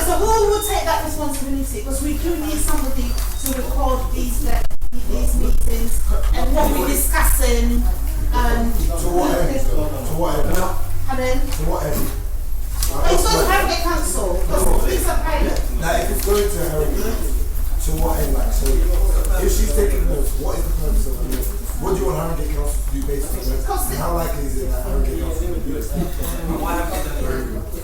so who will take that responsibility? Because we do need somebody to record these meetings and what we're discussing. To what end? To what end? Pardon? To what end? It's going to Harrogate Council. These are private. Now, if it's going to Harrogate, to what end? Like, so if she's taking notes, what is the purpose of the notes? What do you want Harrogate Council to do basically? And how likely is it that Harrogate Council will do it?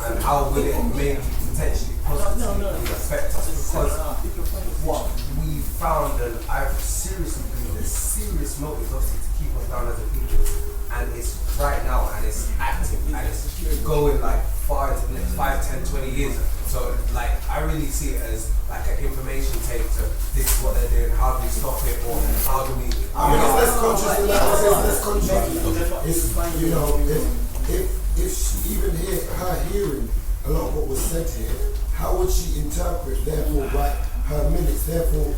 And how will it maybe potentially positively affect us? Because what we found, and I seriously believe there's serious motives obviously to keep us down as a people, and it's right now and it's active and it's going like far into the next 5, 10, 20 years. So like I really see it as like an information tape to this is what they're doing, how do we stop it, or how do we it's less conscious than that. It's less conscious. It's, you know, if she even her hearing a lot of what was said here, how would she interpret, therefore write her minutes, therefore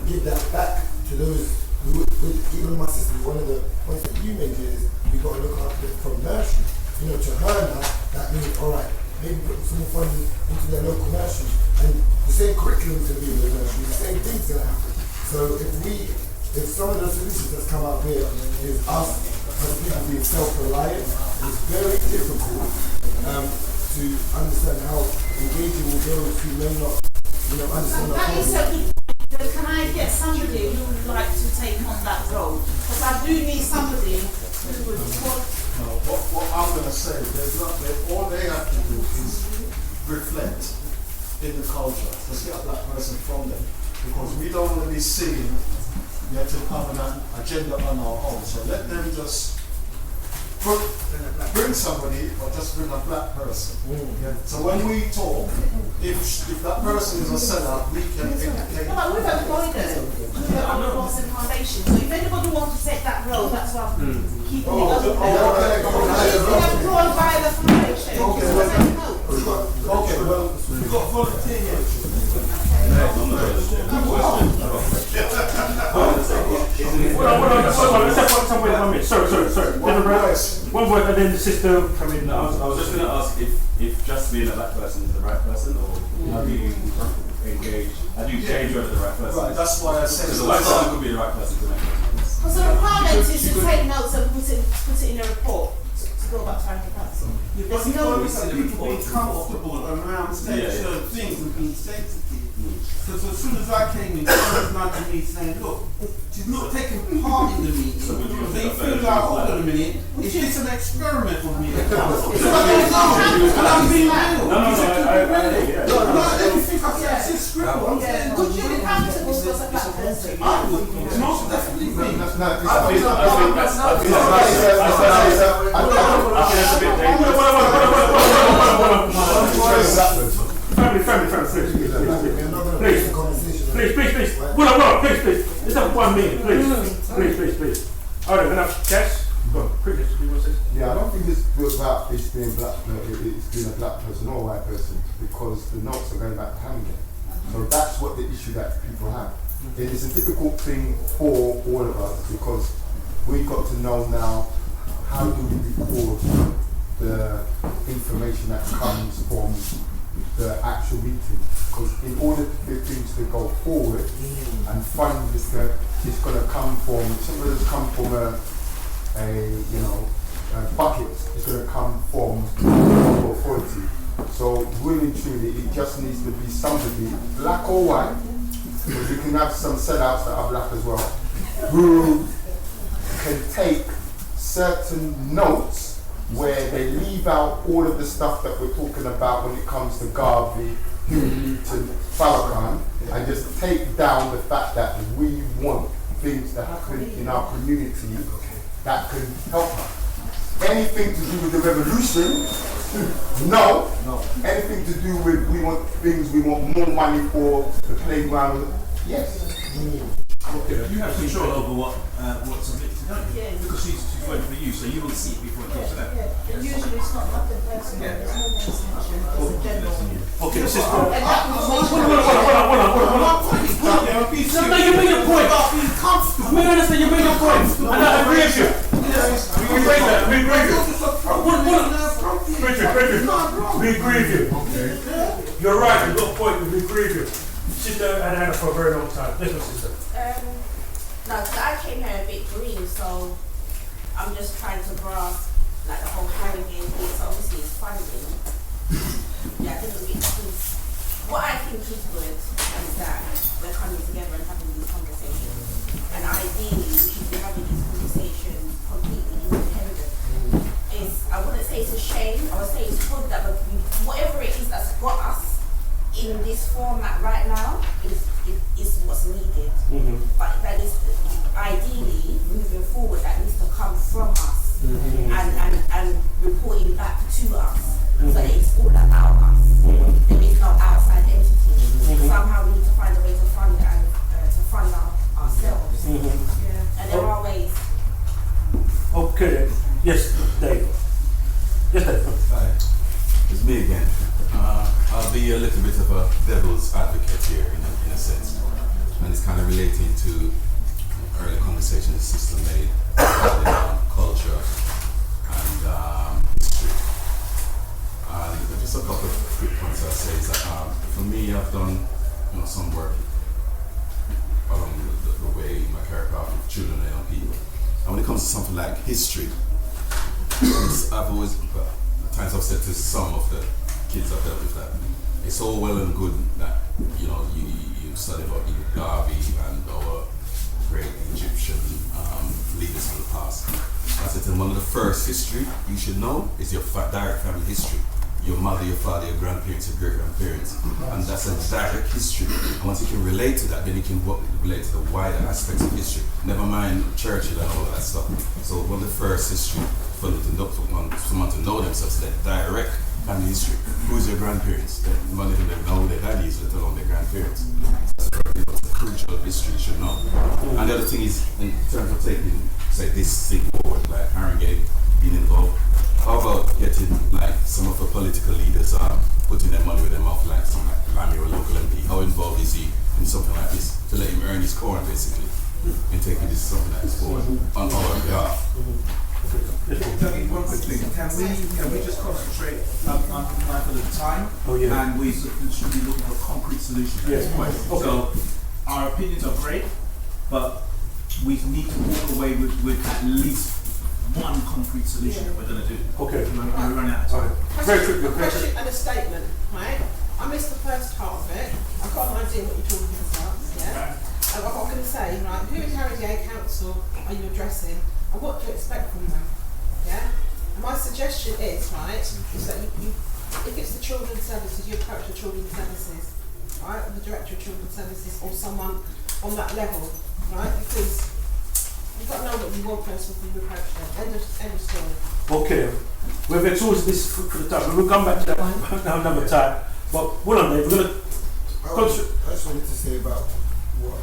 give that back to those who even my sister, one of the points that you made here is we got to look after it from nursery. You know, to her now, that means, all right, maybe put some more funding into their local nursery. And the same curriculum is going to be in the nursery, the same thing's going to happen. So if some of the solutions that's come out here is us as people being self-reliant, it's very difficult to understand how engaging with those who may not, understand the problem. Can I get somebody who would like to take on that role? Because I do need somebody who would what I'm going to say, all they have to do is reflect in the culture. Let's get a black person from them. Because we don't want to be seen yet to have an agenda on our own. So let them just bring somebody or just bring a black person. So when we talk, if that person is a seller, we can educate. No, but we've employed them. We're on the Lawson Foundation. So if anybody wants to take that role, that's why I'm keeping it open. It's employed by the foundation. Okay, well, we've got volunteer here. Sorry. One word and then the sister come in. I was just going to ask if just being a black person is the right person, or how do you engage? How do you change whether the right person is? That's why I said because the white person could be the right person to make it. Because the requirement is to take notes and put it in a report to go back to Harrogate Council. There's no people being comfortable around saying certain things and being sensitive. Because as soon as I came in, someone was nudging me saying, look, she's not taking part in the meeting. So you feel like, hold on a minute, is this an experiment for me? And I'm being real. No, Not everything I say is scribble. Would you be comfortable with a black person? I would. Most definitely me. Please. Well, please. Let's have 1 minute, please. All right, enough. Cash? Go on, quickly. Yeah, I don't think it's about it's being a black person or a white person, because the notes are going back to Hamden. So that's what the issue that people have. It is a difficult thing for all of us, because we've got to know now, how do we record the information that comes from the actual meeting. Because in order for things to go forward and funding is going to come from, some of it's come from a bucket, it's going to come from local authority. So really and truly, it just needs to be somebody, black or white, because we can have some sellouts that are black as well, who can take certain notes where they leave out all of the stuff that we're talking about when it comes to Garvey, Huey Newton, Farrakhan, and just take down the fact that we want things to happen in our community that can help us. Anything to do with the revolution? No. Anything to do with we want more money for the playground? Yes. Okay. You have control over what's submitted, don't you? Yeah. Because she's voting for you, so you will see it before it goes to them. Yeah. And usually it's not nothing personal. There's no intention. It's a general. Okay, this is Hold on. No, you made your point. We understand you made your point. And I agree with you. We agree with that. We agree with you. Richard, we agree with you. You're right, you've got a point, we agree with you. Sister had had it for a very long time. Listen, sister. No, because I came here a bit green, so I'm just trying to grasp like the whole Harringay thing. So obviously it's funding. Yeah, what I think is good is that we're coming together and having these conversations. And ideally, we should be having these conversations completely independent. I wouldn't say it's a shame, I would say it's good that whatever it is that's got us in this format right now is what's needed. But that is ideally moving forward, that needs to come from us and reporting back to us. So that it's all about us. There is no outside entity. Somehow we need to find a way to fund ourselves. And there are ways. Okay. Yes, Dave. Yes, Dave. Hi. It's me again. I'll be a little bit of a devil's advocate here in a sense. And it's kind of relating to earlier conversation the sister made about culture and history. Just a couple of quick points I'll say is that for me, I've done some work along the way in my career path with children and young people. And when it comes to something like history, I've always, at times I've said to some of the kids I've dealt with that it's all well and good that you study about Garvey and our great Egyptian leaders from the past. I said to them, one of the first history you should know is your direct family history. Your mother, your father, your grandparents, your great-grandparents. And that's a direct history. And once you can relate to that, then you can relate to the wider aspects of history. Never mind Churchill and all of that stuff. So one of the first history for someone to know themselves, that direct family history. Who's your grandparents? None of them know their daddies, let alone their grandparents. That's a crucial history you should know. And the other thing is, in terms of taking, say, this thing forward, like Harringay being involved, how about getting like some of the political leaders putting their money where their mouth, like something like Lamy or local MP? How involved is he in something like this to let him earn his corn basically in taking this something like this forward on our behalf? One quick thing. Can we just concentrate on mindful of the time? And we should be looking for concrete solutions at this point. So our opinions are great, but we need to walk away with at least one concrete solution that we're going to do. Okay. We're running out of time. Very quickly. Question and a statement, right? I missed the first half of it. I've got an idea what you're talking about, yeah? And what I'm going to say, right, who in Harringay Council are you addressing and what do you expect from them, yeah? And my suggestion is, right, is that you if it's the children's services, you approach the children's services, right? The director of children's services or someone on that level, right? Because you've got to know what you want first before you approach them. End of story. Okay, we've exhausted this for the time. We'll come back to that another time. But hold on, Dave. We're going to. I just wanted to say about what.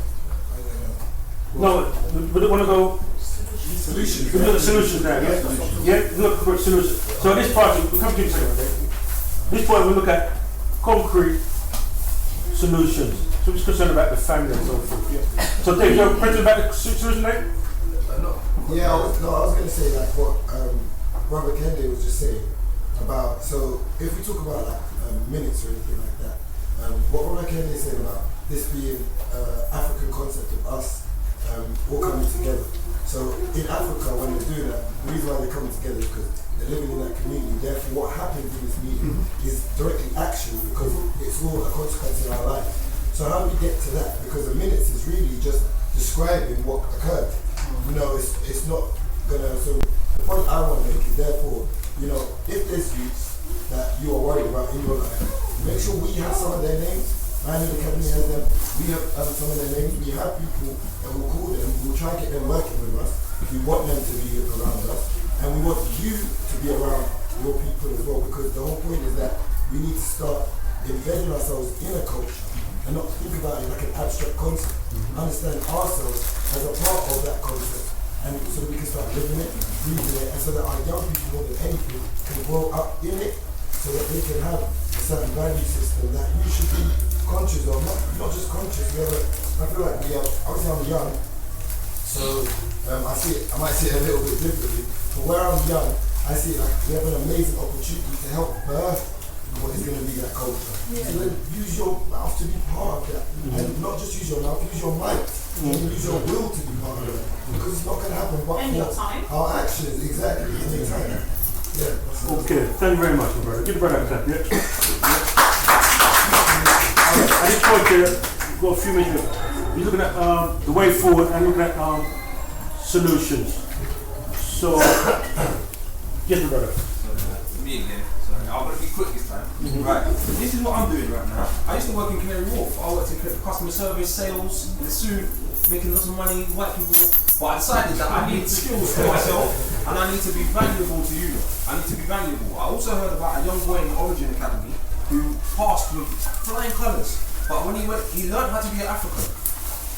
No, we don't want to go. Solutions. We look at solutions now, yeah? Yeah, we look for solutions. So this part, we'll come to you in a second, Dave. This point, we look at concrete solutions. So we're just concerned about the family and so forth. Yeah. So Dave, you have a question about the solution, Dave? Yeah, I was going to say like what Brother Kende was just saying. about, so if we talk about like minutes or anything like that, what Robert Kennedy said about this being African concept of us all coming together. So in Africa, when they're doing that, the reason why they're coming together is because they're living in that community. Therefore, what happens in this meeting is directly action, because it's all a consequence in our life. So how do we get to that? Because the minutes is really just describing what occurred. You know, it's not gonna. So the point I want to make is, therefore, you know, if there's youths that you are worried about in your life, make sure we have some of their names. I know the Academy has them. We have some of their names. We have people, and we'll call them. We'll try and get them working with us. We want them to be around us, and we want you to be around your people as well. Because the whole point is that we need to start embedding ourselves in a culture and not think about it like an abstract concept. Understand ourselves as a part of that concept, and so that we can start living it, breathing it, and so that our young people, more than anything, can grow up in it, so that they can have a certain value system that you should be conscious of, not just conscious. I feel like we are, obviously I'm young, so I might see it a little bit differently, but where I'm young, I see it like we have an amazing opportunity to help birth what is going to be that culture. Yeah. So then use your mouth to be part of that, and not just use your mouth, use your mind, and use your will to be part of that, because it's not going to happen but and your time. Our actions, exactly, in your time. Yeah. Okay, thank you very much, my brother. Give the brother a clap, yeah? At this point here, we've got a few minutes. We're looking at the way forward and looking at solutions. So, yes, my brother. Me again. Sorry, I'm going to be quick this time. Right, this is what I'm doing right now. I used to work in Canary Wharf. I worked in customer service, sales, in the suit, making lots of money, white people. But I decided that I need skills for myself, and I need to be valuable to you. I need to be valuable. I also heard about a young boy in the Origin Academy who passed with flying colours, but when he learned how to be an African.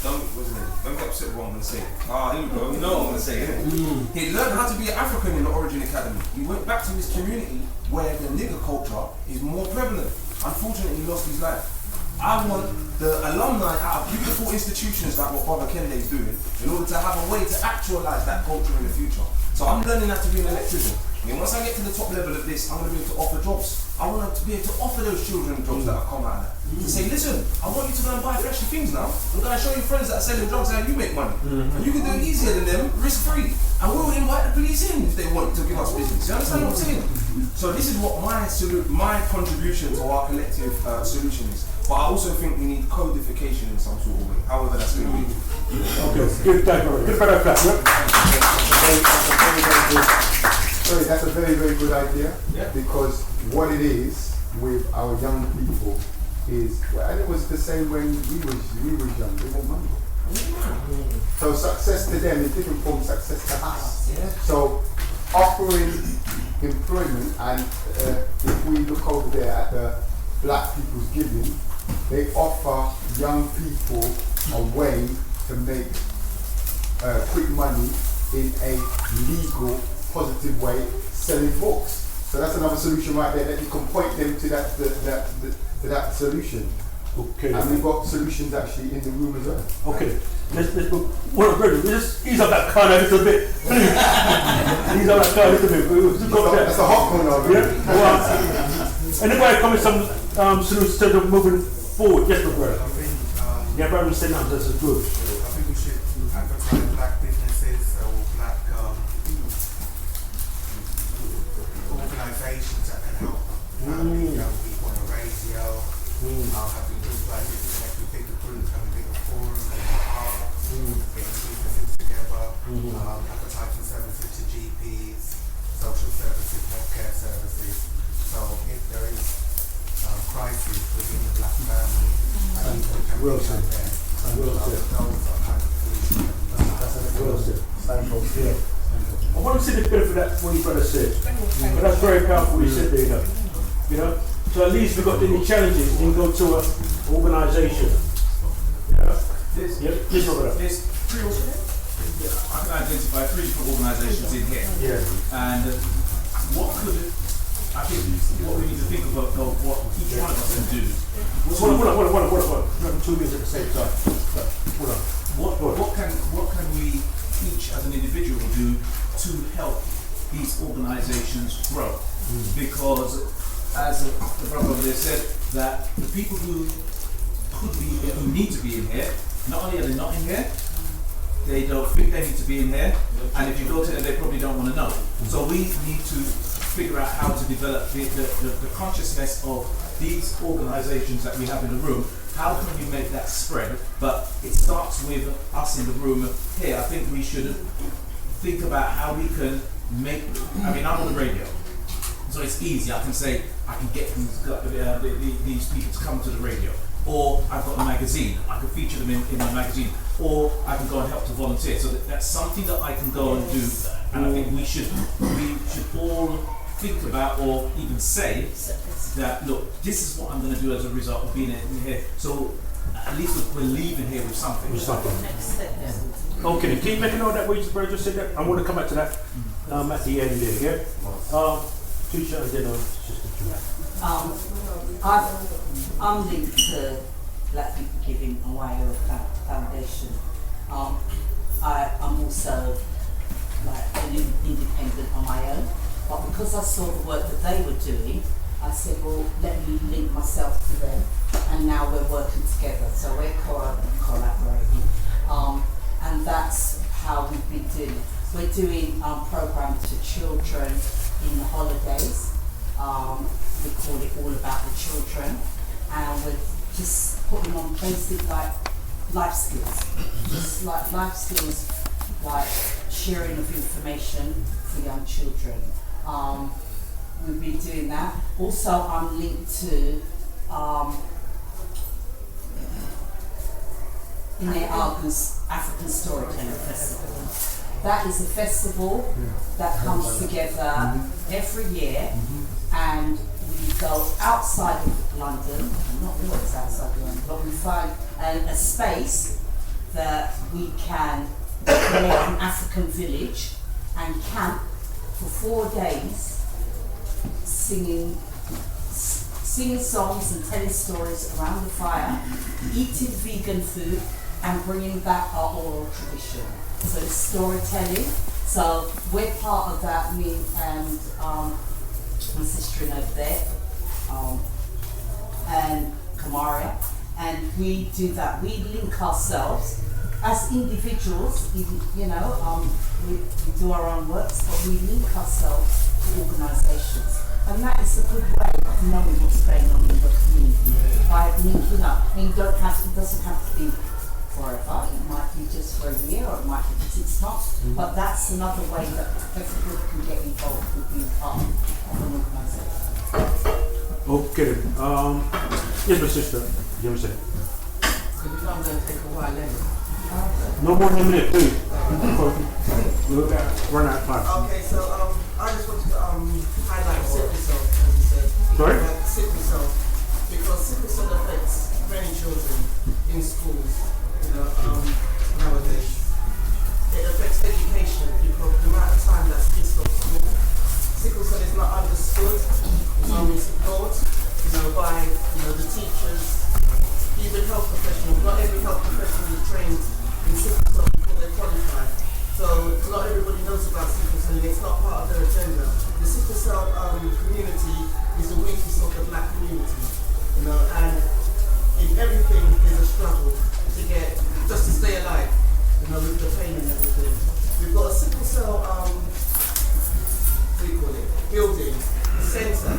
Don't get upset with what I'm going to say. Here we go, you know what I'm going to say, innit? He learned how to be an African in the Origin Academy. He went back to his community where the nigger culture is more prevalent. Unfortunately, he lost his life. I want the alumni out of beautiful institutions like what Brother Kende is doing in order to have a way to actualise that culture in the future. So I'm learning how to be an electrician. And once I get to the top level of this, I'm going to be able to offer jobs. I want to be able to offer those children jobs that have come out of that. To say, listen, I want you to go and buy flashy things now. I'm going to show you friends that are selling drugs how you make money. And you can do it easier than them, risk-free. And we would invite the police in if they want to give us business. You understand what I'm saying? So this is what my contribution to our collective solution is. But I also think we need codification in some sort of way, however that's going to be. Okay, good clap. Sorry, that's a very, very good idea. Yeah. Because what it is with our young people is, and it was the same when we was young. They want money. So success to them is different from success to us. Yeah. So offering employment, and if we look over there at the Black People's Giving, they offer young people a way to make quick money in a legal, positive way, selling books. So that's another solution right there, that you can point them to that solution. Okay. And we've got solutions actually in the room as well. Okay. Let's go. Let's ease up that car a little bit. Ease up that car a little bit. That's a hot corner. Yeah. Well, anybody come with some solutions to moving forward? Yes, my brother. Yeah, brother, say now. That's good. I think we should advertise black businesses or black organisations that can help young people on the radio. Having groups like this, having bigger groups, having bigger forums, getting businesses together, advertising services to GPs, social services, healthcare services. So if there is crisis within the black family, I think we can reach out there. Those are kind of solutions. I want to see the benefit of that, what your brother said. But that's very powerful what he said there, you know. So at least we've got any challenges, we can go to an organisation. There's three, I can identify 3 different organisations in here. Yeah. And what we need to think about what each one of us can do. Hold on. 2 minutes at the same time. Hold on. What can we each as an individual do to help these organisations grow? because, as the brother over there said, that the people who could be here, who need to be in here, not only are they not in here, they don't think they need to be in here, and if you go to them, they probably don't want to know. So we need to figure out how to develop the consciousness of these organisations that we have in the room. How can we make that spread? But it starts with us in the room here. I think we should think about how we can make, I mean, I'm on the radio, so it's easy. I can say, I can get these people to come to the radio. Or I've got a magazine, I can feature them in my magazine. Or I can go and help to volunteer. So that's something that I can go and do. And I think we should all think about, or even say that, look, this is what I'm going to do as a result of being in here. So at least we're leaving here with something. Okay, then keep making all that way you just said that. I want to come back to that at the end there, yeah? Tisha and then Sister Julia. I'm linked to Black People Giving Away Foundation. I'm also like an independent on my own, but because I saw the work that they were doing, I said, well, let me link myself to them, and now we're working together. So we're collaborating, and that's how we've been doing it. We're doing programs for children in the holidays. We call it All About the Children, and we're just putting on basic like life skills, just like life skills, like sharing of information for young children. We've been doing that. Also, I'm linked to Ine Argu's African Storytelling Festival. That is a festival that comes together every year, and we go outside of London, not always outside of London, but we find a space that we can create an African village and camp for 4 days, singing songs and telling stories around the fire, eating vegan food, and bringing back our oral tradition. So it's storytelling. So we're part of that, me and my sister over there, and Kamaria, and we do that. We link ourselves as individuals, you know, we do our own works, but we link ourselves to organisations. And that is a good way of knowing what's going on in the community. By linking up, and it doesn't have to be forever, it might be just for a year, or it might be for 6 months, but that's another way that everybody can get involved with being part of an organisation. Okay, yes, my sister, you want to say? Because I'm going to take a while later. No more than a minute, please. We'll run out of time. Okay, so I just wanted to highlight sickle cell, as you said. Sorry? Sickle cell, because sickle cell affects many children in schools, you know, nowadays. It affects education because the amount of time that's missed off school. Sickle cell is not understood, it's only ignored, you know, by the teachers, even health professionals. Not every health professional is trained in sickle cell before they qualify. So not everybody knows about sickle cell, and it's not part of their agenda. The sickle cell community is the weakest of the black community, you know, and in everything is a struggle to get, just to stay alive, you know, with the pain and everything. We've got a sickle cell, building, centre,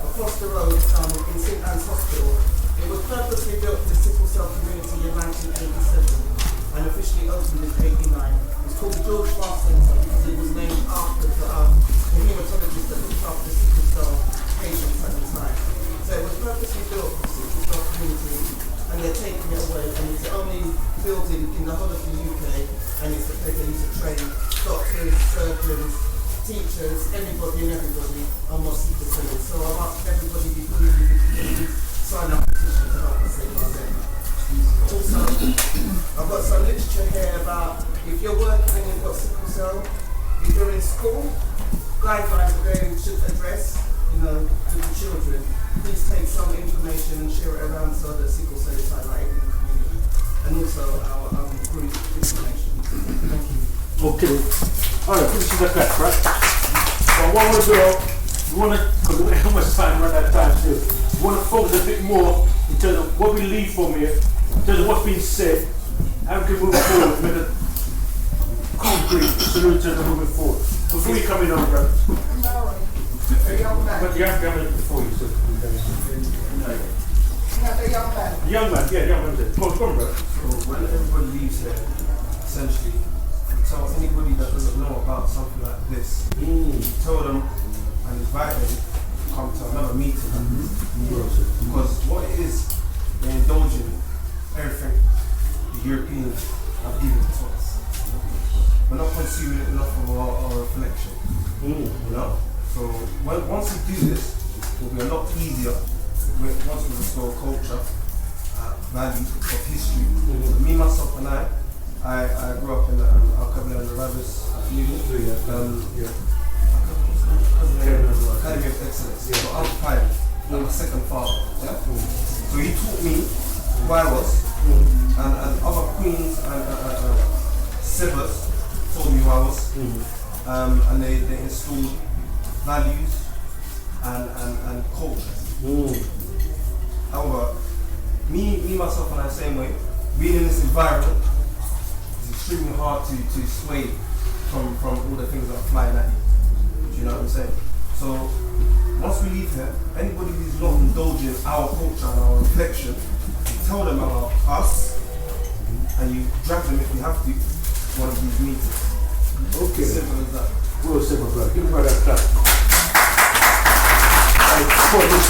across the road in St. Anne's Hospital. It was purposely built for the sickle cell community in 1987 and officially opened in 89. It's called the George Lawson Centre because it was named after the hematologist that looked after sickle cell patients at the time. So it was purposely built for the sickle cell community, and they're taking it away, and it's the only building in the whole of the UK, and it's a place they used to train doctors, surgeons, teachers, anybody and everybody on what sickle cell is. So I've asked everybody before you sign up petition to help us save our dead. Also, I've got some literature here about if you're working and you've got sickle cell, if you're in school, guidelines that they should address, you know, with the children. Please take some information and share it around so that sickle cell is highlighted in the community, and also our group information. Thank you. Okay. Alright, this is the class, right? So what we'll do, we want to, because we don't have much time around that time still, we want to focus a bit more in terms of what we leave from here, in terms of what's being said, how we can move forward, make a concrete solution to moving forward. Before you come in on, bro. But you have to come in before you, sir. Young man, yeah, young man. Come on, bro. So when everybody leaves here, essentially, tell anybody that doesn't know about something like this, tell them and invite them to come to another meeting. Because what it is, they're indulging everything the Europeans have given to us. We're not consuming enough of our reflection. You know? So once we do this, it will be a lot easier. Once we restore culture, value of history. Me, myself, and I grew up in Academy of Excellence. So I was fine. I'm a second father. Yeah? So he taught me who I was, and other queens and siblings told me who I was, and they installed values and culture. However, me, myself, and I, same way. Being in this environment is extremely hard to sway from all the things that are flying at you. Do you know what I'm saying? So once we leave here, anybody who's not indulging our culture and our reflection, you tell them about us, and you drag them if you have to one of these meetings. Okay. Simple as that. Real simple, brother. Give me that clap. For this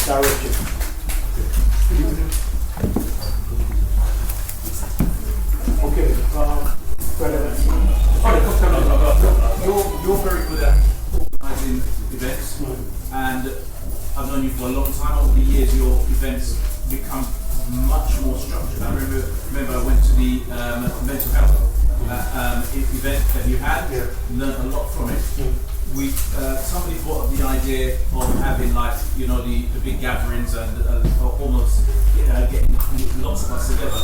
direction. Okay. You're very good at organising events, and I've known you for a long time. Over the years, your events become much more structured. I remember I went to the mental health event that you had, learned a lot from it. Somebody brought up the idea of having the big gatherings and almost getting lots of us together.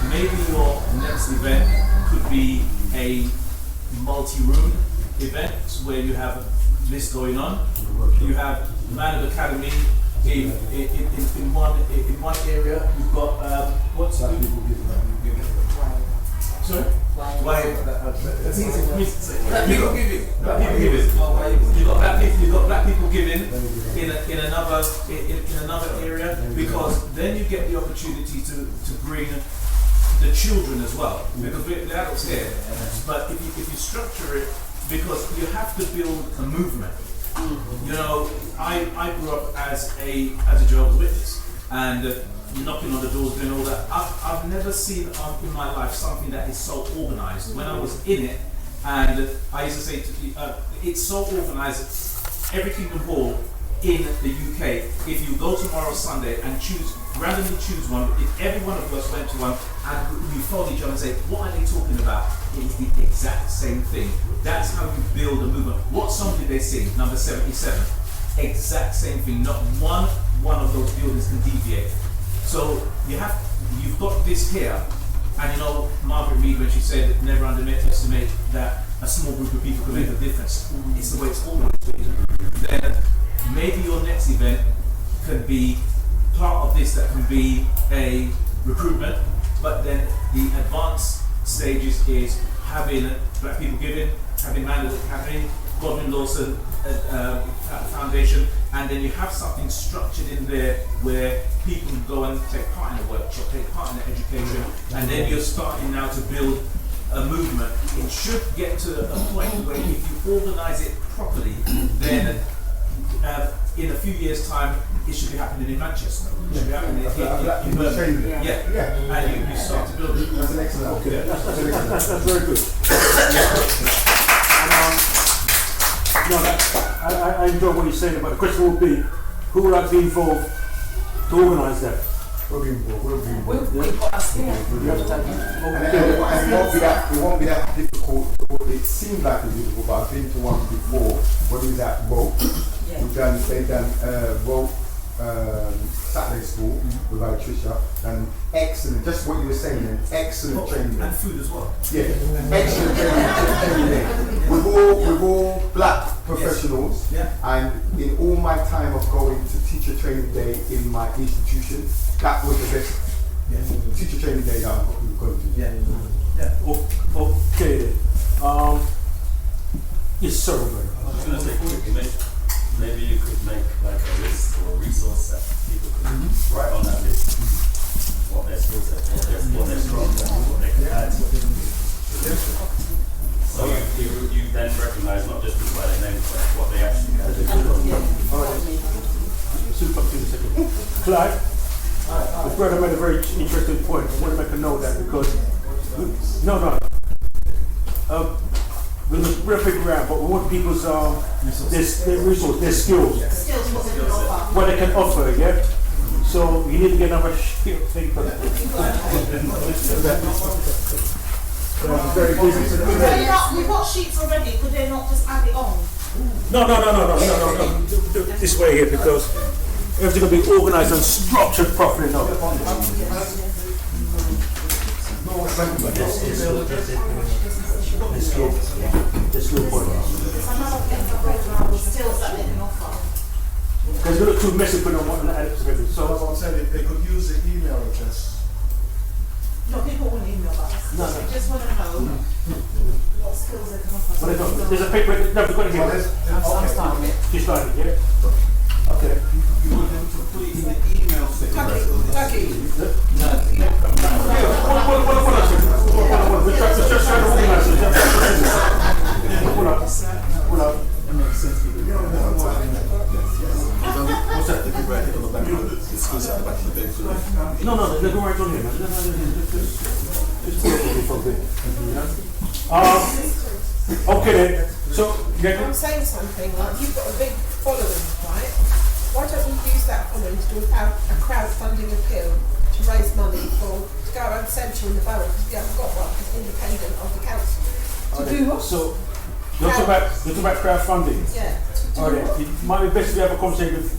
Maybe your next event could be a multi-room event where you have this going on. You have Man of Academy in one area. You've got what's that people give? Sorry? Why? That's easy for me to say. Black people giving. Black people giving. You've got black people giving in another area, because then you get the opportunity to bring the children as well, because we're the adults here. But if you structure it, because you have to build a movement. You know, I grew up as a Jehovah's Witness, and knocking on the doors, doing all that. I've never seen in my life something that is so organised. When I was in it, and I used to say it's so organised, every Kingdom Hall in the UK, if you go tomorrow Sunday and randomly choose one, if every one of us went to one and we followed each other and say, what are they talking about? It is the exact same thing. That's how you build a movement. What song did they sing? Number 77. Exact same thing. Not one of those buildings can deviate. So you've got this here, and you know Margaret Mead, when she said never underestimate that a small group of people can make a difference. It's the way it's always been. Then maybe your next event can be part of this, that can be a recruitment, but then the advanced stages is having black people giving, having Man of the Academy, Lawson Foundation, and then you have something structured in there where people go and take part in the workshop, take part in the education, and then you're starting now to build a movement. It should get to a point where if you organise it properly, then in a few years' time, it should be happening in Manchester. It should be happening in Birmingham. Yeah, and you start to build it. That's an excellent. Okay, that's very good. I enjoy what you're saying, but the question will be, who would like to be involved to organise that? We'll be involved. We've got us here. It won't be that difficult. It seemed like it's difficult, but I've been to one before when we was at Rope. They've done Rope Saturday school with Trisha, and excellent, just what you were saying, and excellent training. And food as well. Yeah, excellent training. With all black professionals. Yeah. And in all my time of going to teacher training day in my institution, that was the best teacher training day that I've gone to. Yeah. Yeah. Okay then. Yes, sir. I was going to say quickly, maybe you could make like a list or a resource that people could write on that list what their skill set, what they're strong at, what they can add. So you then recognise not just by their names, but what they actually can do. Super to the second. Clyde, the brother made a very interesting point. I want to make a note of that because we're going to bring people around, but we want people's their resource, their skills, what they can offer, yeah? So you need to get another thing for that. Very busy. We've got sheets already, could they not just add it on? No. Do it this way here because everything will be organised and structured properly now. This little point. Because you look too messy putting on one add it. So that's what I'm saying, they could use the email address. No, people won't email us. No. They just want to know what skills they can offer. But there's a paper, no, we've got it here. I'm starting it. She's starting, yeah? Okay. You want them to put it in the email section. Tucky. We're just trying to organize it. Hold up. That makes sense. What's that? They can write it on the back of the skills at the back of the page. No, they go right on here, man. Just put it for a bit. Okay then. So, I'm saying something like you've got a big following, right? Why don't you use that following to do a crowdfunding appeal to raise money to go around central in the borough because we haven't got one because independent of the council. To do what? So, you're talking about crowdfunding? Yeah. Alright, it might be best to have a conversation with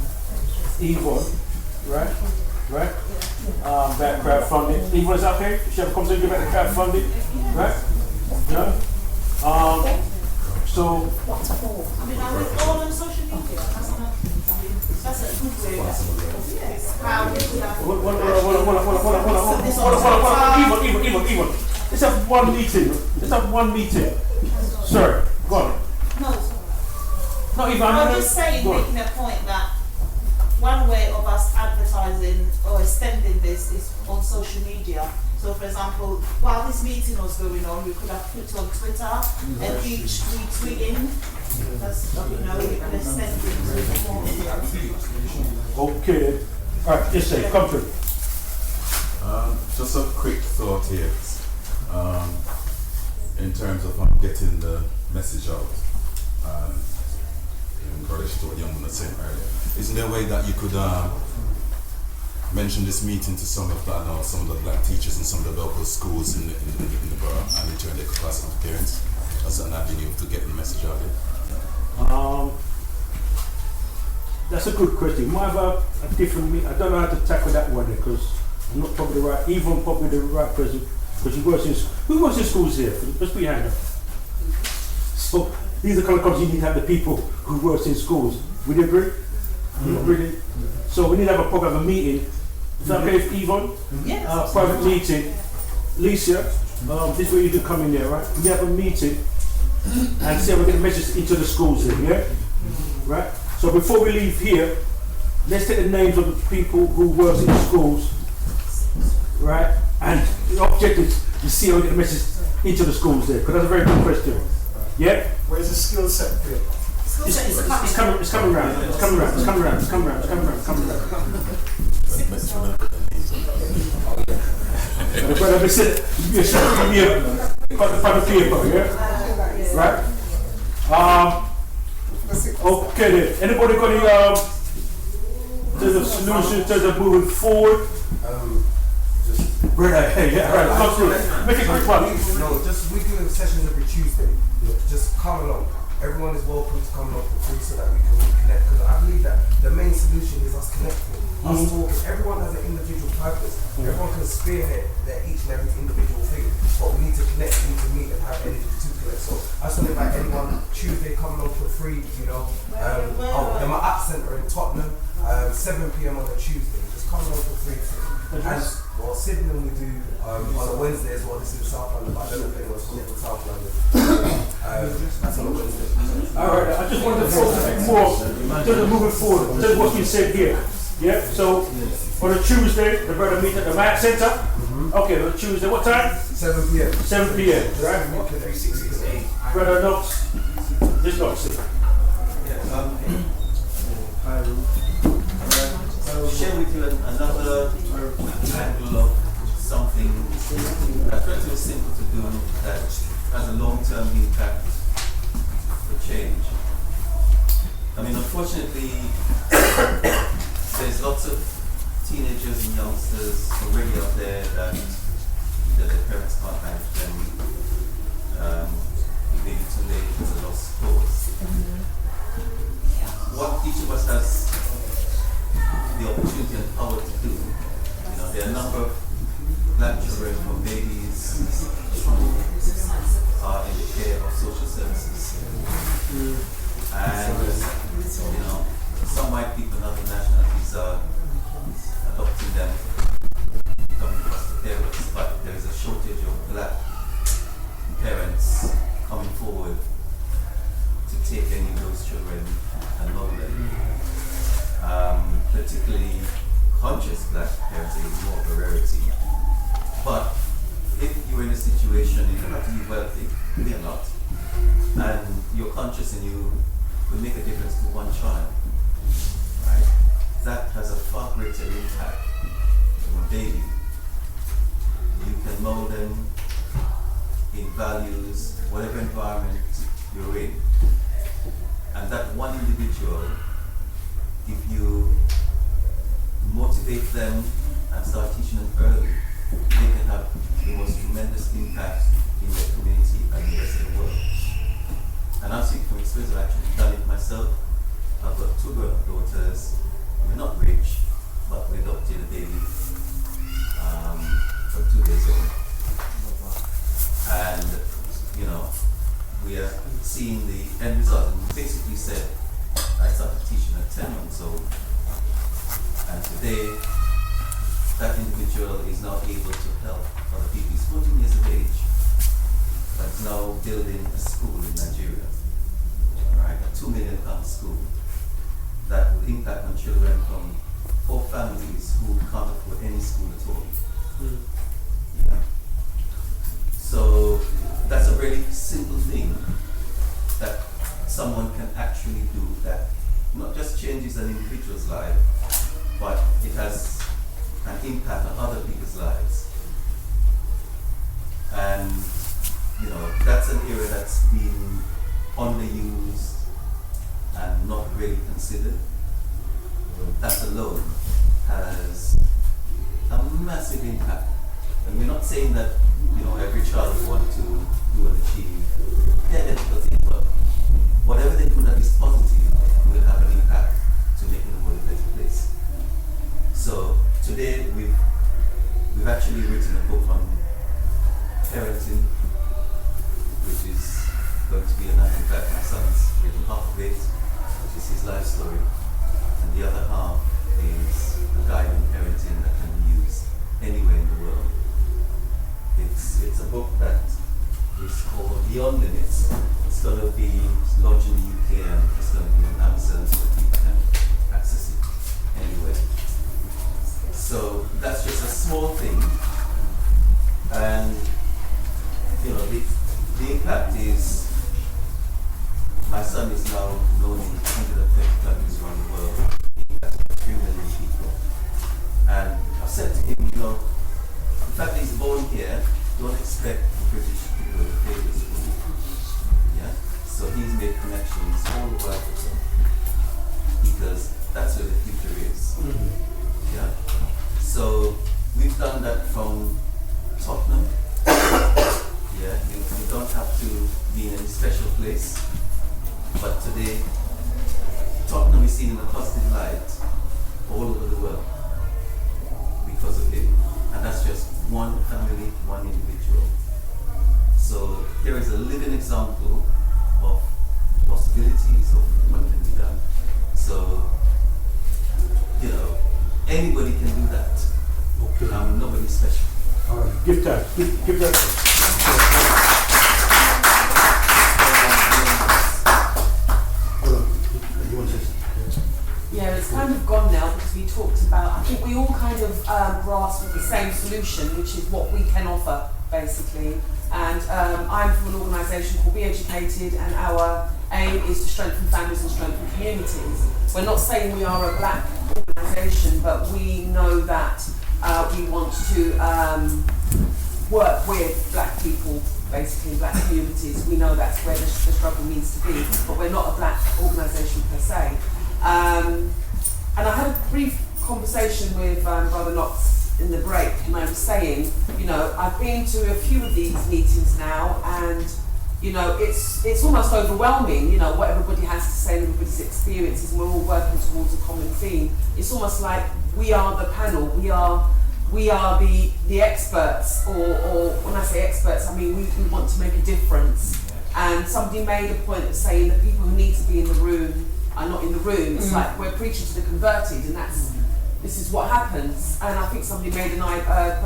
Yvonne, right? Right? About crowdfunding. Yvonne, is that okay? You should have a conversation about the crowdfunding, right? Yeah? So. I mean, are we all on social media? That's a good way. Yes. Yvonne. Let's have one meeting. Sorry, go on. No, I'm just saying, making a point that one way of us advertising or extending this is on social media. So, for example, while this meeting was going on, we could have put it on Twitter and each retweeting. That's, we can extend it more. Okay. All right, just say, come through. Just a quick thought here. In terms of getting the message out. In relation to what young was saying earlier, isn't there a way that you could mention this meeting to some of the black teachers in some of the local schools in the borough, and in turn they could pass it on to parents as an avenue to get the message out there? That's a good question. You might have a different meeting. I don't know how to tackle that one because I'm not probably the right, even probably the right person, because who works in schools here? Let's put your hand up. So these are the kind of questions you need to have the people who work in schools. Would you agree? Really? So we need to have a program, a meeting. Is that okay with Yvonne? Yes. Private meeting. Lisa, this is where you do come in there, right? We have a meeting and see how we get the message into the schools then, yeah? Right? So before we leave here, let's take the names of the people who work in schools, right? And the objective is to see how we get the message into the schools there, because that's a very good question. Yeah? Where's the skill set bit? It's coming around. It's coming around. But I said, you should be a paper, yeah? Right? Okay then. Anybody got any there's a solution in terms of moving forward? Brother, hey, yeah, right, come through. Make it quick one. No, we do sessions every Tuesday. Just come along. Everyone is welcome to come along for free so that we can connect. Because I believe that the main solution is us connecting, us talking. Everyone has an individual purpose. Everyone can spearhead their each and every individual thing, but we need to connect, we need to meet and have energy to connect. So I just want to invite anyone Tuesday coming on for free, you know. In my app centre in Tottenham, 7 p.m. on a Tuesday. Just come on for free. And well, Sydney we do on a Wednesday as well. This is South London, but I don't know if anyone's coming from South London. That's on a Wednesday. Alright, I just wanted to focus a bit more in terms of moving forward, in terms of what you said here. Yeah, so on a Tuesday, the brother meet at the Mac Centre. Okay, on a Tuesday, what time? 7 p.m. 7 p.m. Right? Brother Knox, this Knox. I'll share with you another angle of something that's relatively simple to do that has a long-term impact for change. I mean, unfortunately, there's lots of teenagers and youngsters already out there that either their parents can't manage them, maybe too late, it's a lost cause. What each of us has the opportunity and power to do. You know, there are a number of black children from babies who are in the care of social services. And, you know, some white people and other nationalities are adopting them, coming across the parents, but there is a shortage of black parents coming forward to take any of those children and mold them. Particularly conscious black parents is more of a rarity. But if you're in a situation, you don't have to be wealthy, we are not, and you're conscious and you will make a difference to one child, right? That has a far greater impact on a baby. You can mold them in values, whatever environment you're in. And that one individual, if you motivate them and start teaching them early, they can have the most tremendous impact in their community and the rest of the world. And I'm speaking from experience, I've actually done it myself. I've got 2 grown-up daughters. We're not rich, but we adopted a baby from 2 days old. And, you know, we are seeing the end result. And we basically said, I started teaching at 10 months old, and today that individual is now able to help other people. He's 14 years of age, but is now building a school in Nigeria, right? A £2 million school that will impact on children from poor families who can't afford any school at all. Yeah. So that's a really simple thing that someone can actually do that not just changes an individual's life, but it has an impact on other people's lives. And, you know, that's an area that's been underused and not really considered. That alone has a massive impact. And we're not saying that, you know, every child will want to do and achieve their difficulties, but whatever they do that is positive will have an impact to making the world a better place. So today we've actually written a book on parenting, which is going to be another. In fact, my son's written half of it, which is his life story, and the other half is a guide on parenting that can be used anywhere in the world. It's a book that is called Beyond Limits. It's going to be launched in the UK and it's going to be on Amazon so that people can access it anywhere. So that's just a small thing, and you know the impact is my son is now known in 130 countries around the world. He has 3 million people, and I've said to him, you know, the fact that he's born here, don't expect the British people to pay this school. Yeah, so he's made connections all over Africa because that's where the future is. Yeah. So we've done that from Tottenham. Yeah, you don't have to be in any special place. But today, Tottenham is seen in a positive light all over the world because of it. Nobody's special. All right. Give that. Give that. Yeah, it's kind of gone now because we talked about, I think we all kind of grasped the same solution, which is what we can offer, basically. And I'm from an organisation called Be Educated, and our aim is to strengthen families and strengthen communities. We're not saying we are a black organisation, but we know that we want to work with black people, basically black communities. We know that's where the struggle needs to be, but we're not a black organisation per se. And I had a brief conversation with Brother Knox in the break, and I was saying, you know, I've been to a few of these meetings now, and you know, it's almost overwhelming, you know, what everybody has to say and everybody's experiences, and we're all working towards a common theme. It's almost like we are the panel, we are the experts, or when I say experts, I mean we want to make a difference. And somebody made a point of saying that people who need to be in the room are not in the room. It's like we're preaching to the converted, and this is what happens. And I think somebody made a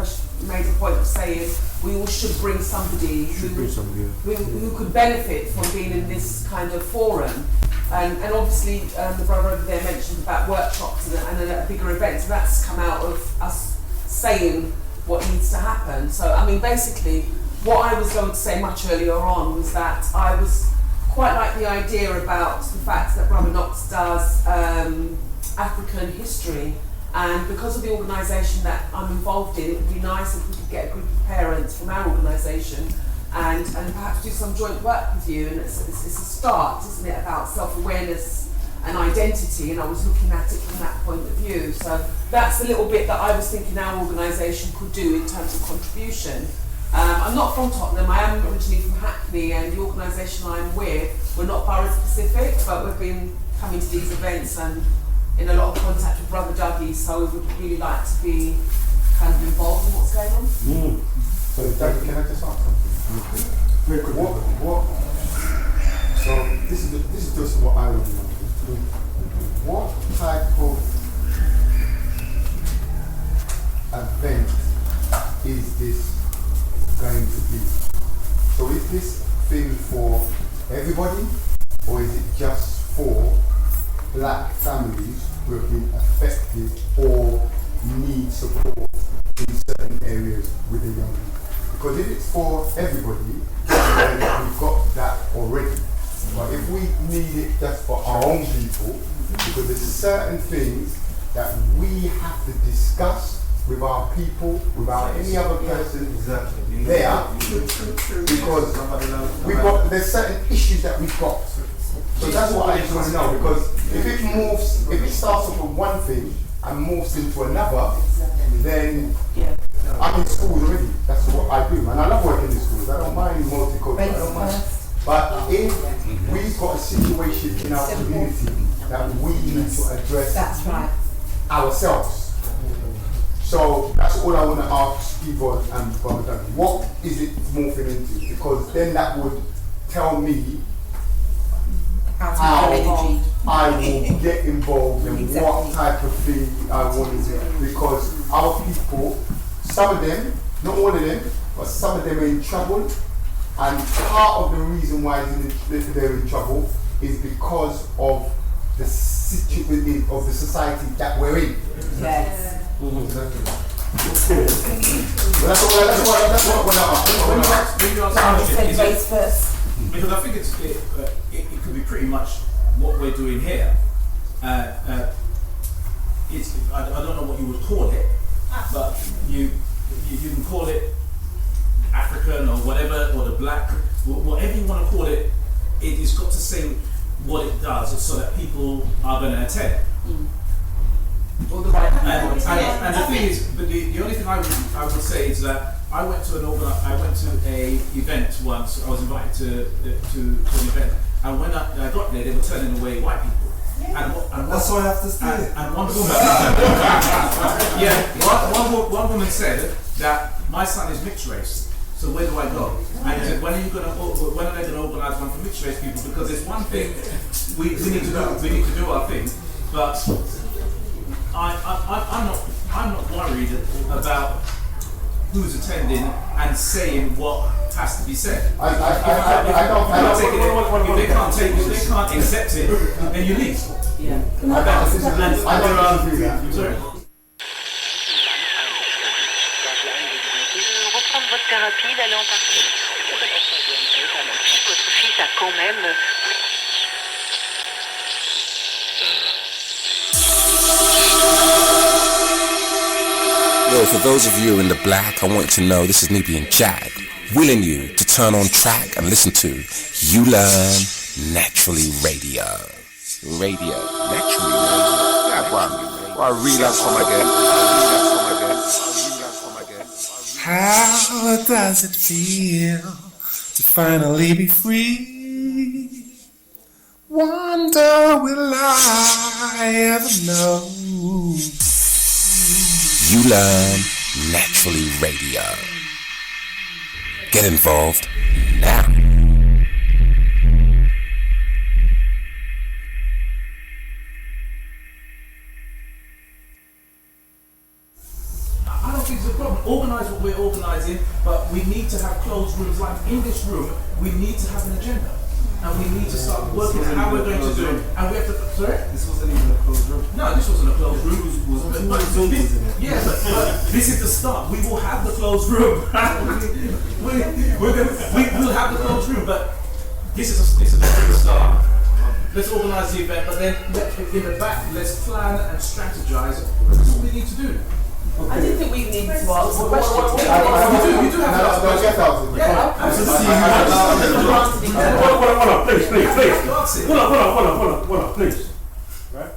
point of saying we all should bring somebody who could benefit from being in this kind of forum. And obviously the brother over there mentioned about workshops and a bigger event, so that's come out of us saying what needs to happen. So I mean, basically what I was going to say much earlier on was that I was quite like the idea about the fact that Brother Knox does African history, and because of the organisation that I'm involved in, it would be nice if we could get a group of parents from our organisation and perhaps do some joint work with you. And it's a start, isn't it, about self-awareness and identity, and I was looking at it from that point of view. So that's a little bit that I was thinking our organisation could do in terms of contribution. I'm not from Tottenham, I am originally from Hackney, and the organisation I'm with, we're not borough specific, but we've been coming to these events and in a lot of contact with Brother Dougie, so we would really like to be kind of involved in what's going on. So Dougie, can I just ask something? Very quick. So this is just what I want to know. What type of event is this going to be? So is this thing for everybody, or is it just for black families who have been affected or need support in certain areas with the young people? Because if it's for everybody, then we've got that already. But if we need it just for our own people, because there's certain things that we have to discuss with our people, without any other person there, because there's certain issues that we've got. So that's what I just want to know, because if it starts off with one thing and morphs into another, then I'm in schools already. That's what I do, and I love working in schools. I don't mind multicultural. I don't mind. But if we've got a situation in our community that we need to address ourselves. So that's all I want to ask Yvonne and Brother Dougie. What is it morphing into? Because then that would tell me how I will get involved and what type of thing I want to do. Because our people, some of them, not all of them, but some of them are in trouble. And part of the reason why they're in trouble is because of the situation of the society that we're in. Yes. That's what because I think it could be pretty much what we're doing here. It's I don't know what you would call it, but you can call it African or whatever, or the black, whatever you want to call it. It's got to say what it does, so that people are going to attend. And the thing is, but the only thing I would say is that I went to a event once. I was invited to an event, and when I got there, they were turning away white people. And that's why I have to stay. And one woman, one woman said that my son is mixed race. So where do I go? And he said, when are they going to organise one for mixed race people? Because it's one thing we need to do our thing, but I'm not worried about who's attending and saying what has to be said. If they can't accept it, then you leave. Yeah. Reprendre votre thérapie, d'aller en partie. Votre fils a quand même... Yo, for those of you in the black, I want you to know this is Nippy and Jag, willing you to turn on track and listen to You Learn Naturally Radio. Naturally Radio. Yeah, bro. I relapse from again. How does it feel to finally be free? Wonder will I ever know? You Learn Naturally Radio. Get involved now. I don't think it's a problem. Organise what we're organising, but we need to have closed rooms. Like in this room, we need to have an agenda. And we need to start working out how we're going to do it. And we have to. Sorry? This wasn't even a closed room. No, this wasn't a closed room. But this is the start. We will have the closed room. We'll have the closed room, but this is a start. Let's organise the event, but then in the back, let's plan and strategize. That's what we need to do. I didn't think we needed to ask a question. You do have to ask a question. Yeah, Hold on, please. Hold on, please. Right?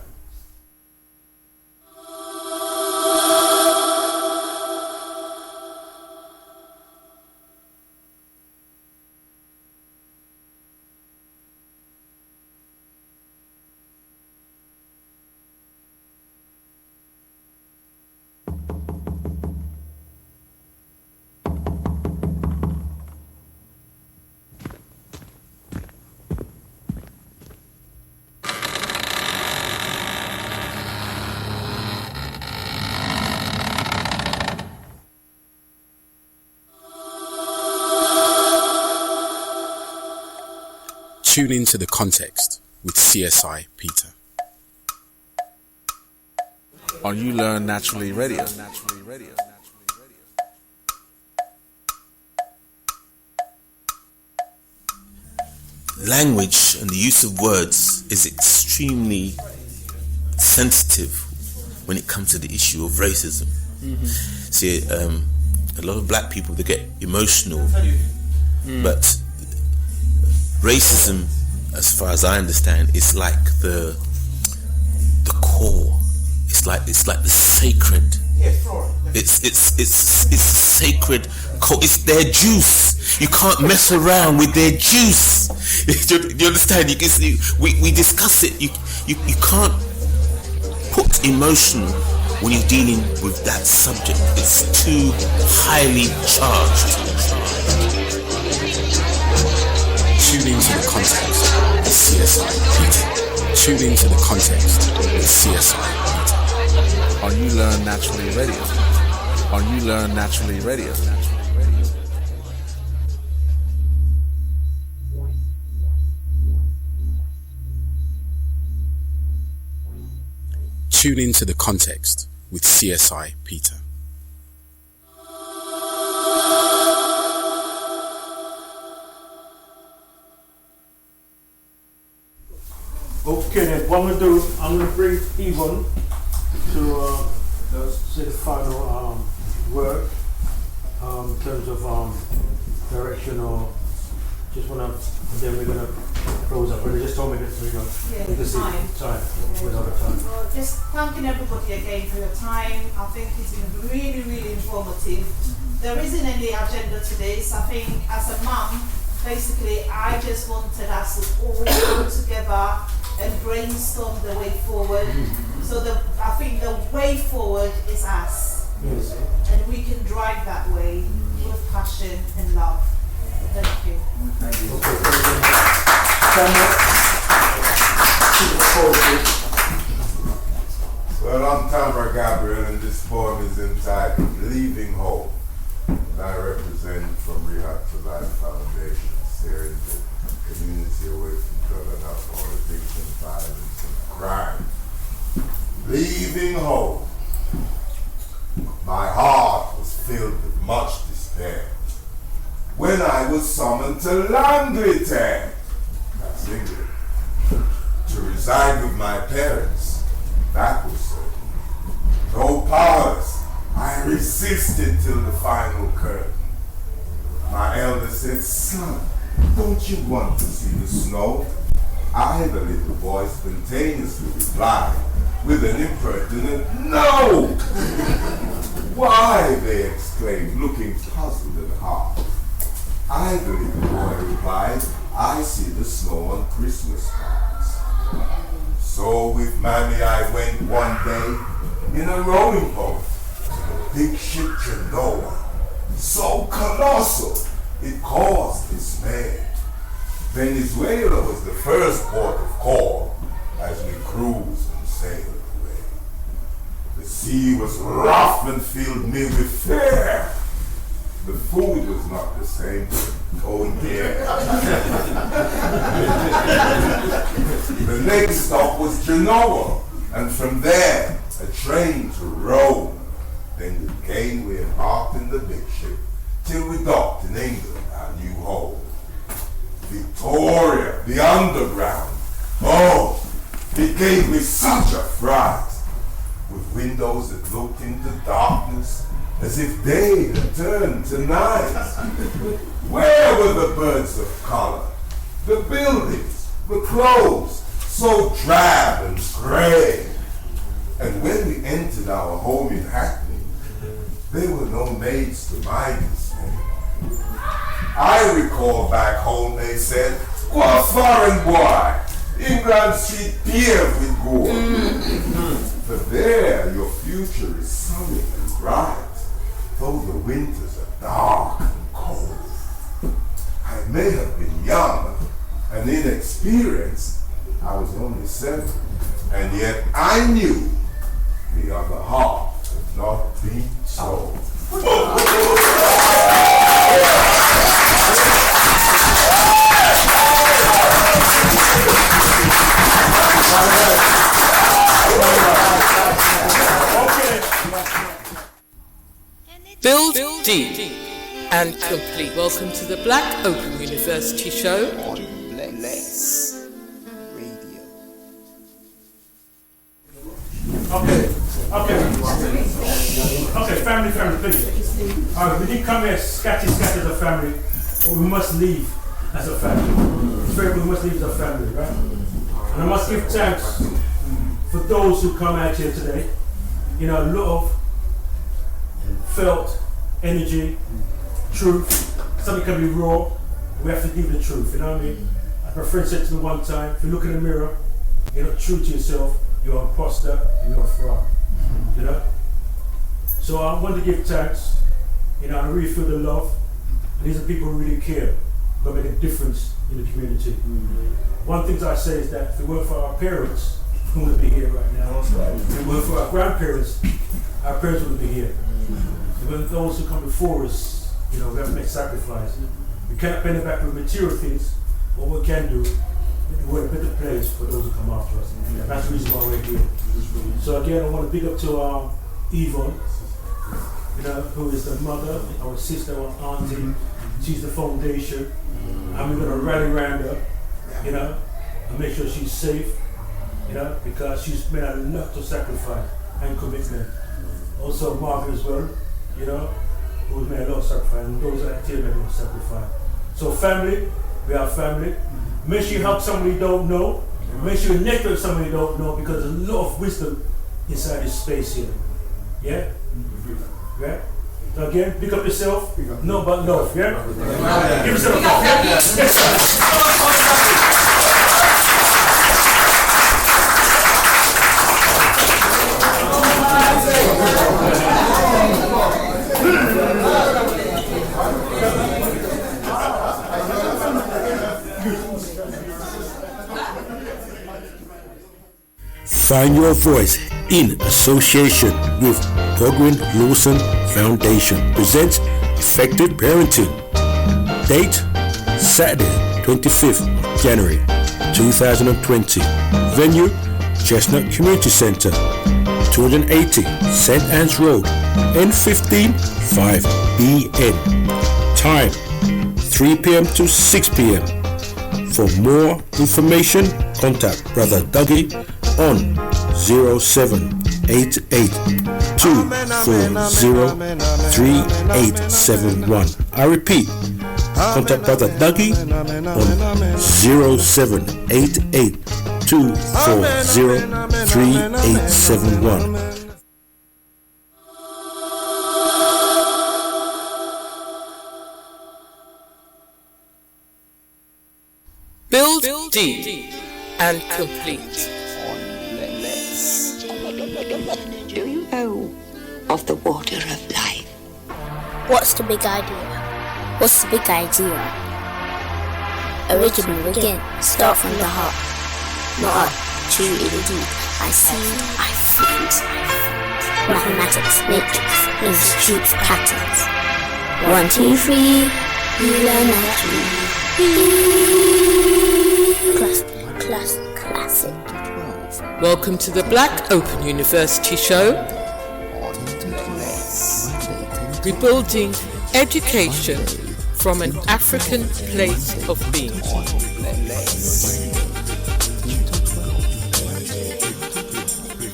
Tune into The Context with CSI Peter. On You Learn Naturally Radio. Language and the use of words is extremely sensitive when it comes to the issue of racism. See, a lot of black people, they get emotional, but racism, as far as I understand, is like the core. It's like the sacred. It's sacred. It's their juice. You can't mess around with their juice. Do you understand? You can see we discuss it. You can't put emotional when you're dealing with that subject. It's too highly charged. Tune into The Context with CSI Peter. Tune into The Context with CSI Peter. On You Learn Naturally Radio. On You Learn Naturally Radio. Tune into The Context with CSI Peter. Okay, then what I'm gonna do, I'm gonna bring Yvonne to say the final word in terms of direction, or just wanna, and then we're gonna close up. But they just told me that we're gonna time without time. Well, just thanking everybody again for your time. I think it's been really, really informative. There isn't any agenda to this. I think as a mum, basically, I just wanted us to all come together and brainstorm the way forward. So I think the way forward is us. Yes. And we can drive that way with passion and love. Thank you. Thank you. Well, I'm Tamara Gabriel, and this poem is entitled Leaving Home. And I represent from Rehab to Life Foundation, steering the community away from drug and alcohol addiction, violence, and crime. Leaving home, my heart was filled with much despair when I was summoned to Laundry Town, that's England, to reside with my parents. That was certain. Though powerless, I resisted till the final curtain. My elder said, "Son, don't you want to see the snow?" I, the little boy, spontaneously replied with an impertinent "No!" "Why?" they exclaimed, looking puzzled and hard. I, the little boy, replied, "I see the snow on Christmas cards." So with Mammy I went one day in a rowing boat to the big ship Genoa, so colossal it caused dismay. Venezuela was the first port of call as we cruised and sailed away. The sea was rough and filled me with fear. The food was not the same. Oh dear. The next stop was Genoa, and from there a train to Rome. Then again we embarked in the big ship till we docked in England, our new home. Victoria, the underground. Oh, it gave me such a fright. With windows that looked into darkness as if day had turned to night. Where were the birds of color? The buildings, the clothes, so drab and gray. And when we entered our home in Hackney, there were no maids to my dismay. I recall back home they said, "What foreign boy, England Street paved with gold." But there your future is sunny and bright, though the winters are dark and cold. I may have been young and inexperienced, I was only 7, and yet I knew the other half had not been so. Build deep and complete. Welcome to the Black Open University Show on Bless Radio. Okay, family, please. We didn't come here scatty as a family, but we must leave as a family. We must leave as a family, right? And I must give thanks for those who come out here today. You know, a lot of felt energy, truth. Something can be raw. We have to give the truth. You know what I mean? Like my friend said to me one time, if you look in the mirror, you're not true to yourself, you're an imposter and you're a fraud. You know? So I want to give thanks. You know, I really feel the love. And these are people who really care. Going to make a difference in the community. One thing I say is that if it weren't for our parents, we wouldn't be here right now. If it weren't for our grandparents, our parents wouldn't be here. Even those who come before us, you know, we have to make sacrifice. We cannot pay them back with material things. What we can do, we're in a better place for those who come after us. And that's the reason why we're here. So again, I want to big up to Yvonne, you know, who is the mother, our sister, our auntie. She's the foundation. And we're going to rally around her, you know, and make sure she's safe, you know, because she's made a lot of sacrifice and commitment. Also Marvin as well, you know, who's made a lot of sacrifice, and those that here made a lot of sacrifice. So family, we are family. Make sure you help somebody you don't know. Make sure you connect with somebody you don't know, because there's a lot of wisdom inside this space here. Yeah? Yeah? So again, pick up yourself. No but love, yeah? Give yourself a clap. Yes, Find your voice in association with Godwin Lawson Foundation presents Effective Parenting. Date Saturday, 25th of January 2020. Venue Chestnut Community Center, 280 St. Anne's Road, N15 5BN. Time 3 p.m. to 6 p.m. For more information, contact Brother Dougie on 0788-240-3871. I repeat, contact Brother Dougie on 0788-240-3871. Build deep and complete. Do you know of the water of life? What's the big idea? What's the big idea? Original again, start from the heart. Not too in deep. I see, I feel. Mathematics, matrix, institutes, patterns. 1, 2, 3, you learn naturally. Classic. Welcome to the Black Open University Show. Rebuilding education from an African place of being.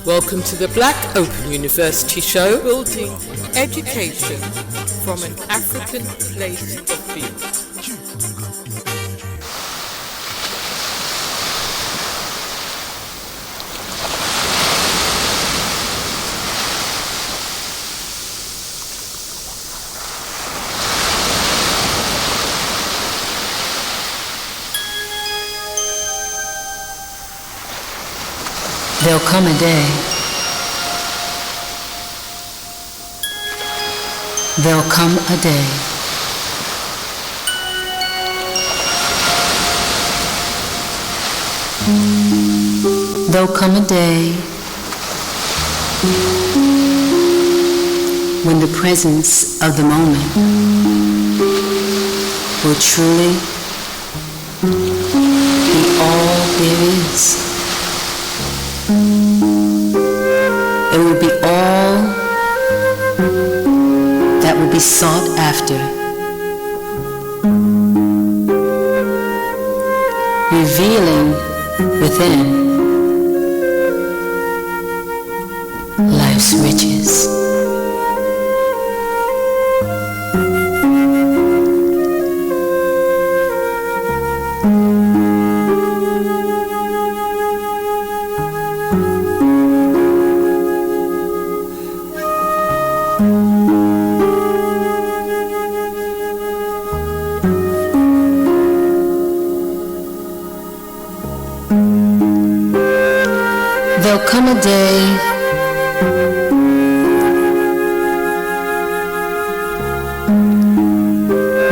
Welcome to the Black Open University Show. Building education from an African place of being. There'll come a day. There'll come a day. There'll come a day when the presence of the moment will truly be all there is. It will be all that will be sought after, revealing within life's riches. There'll come a day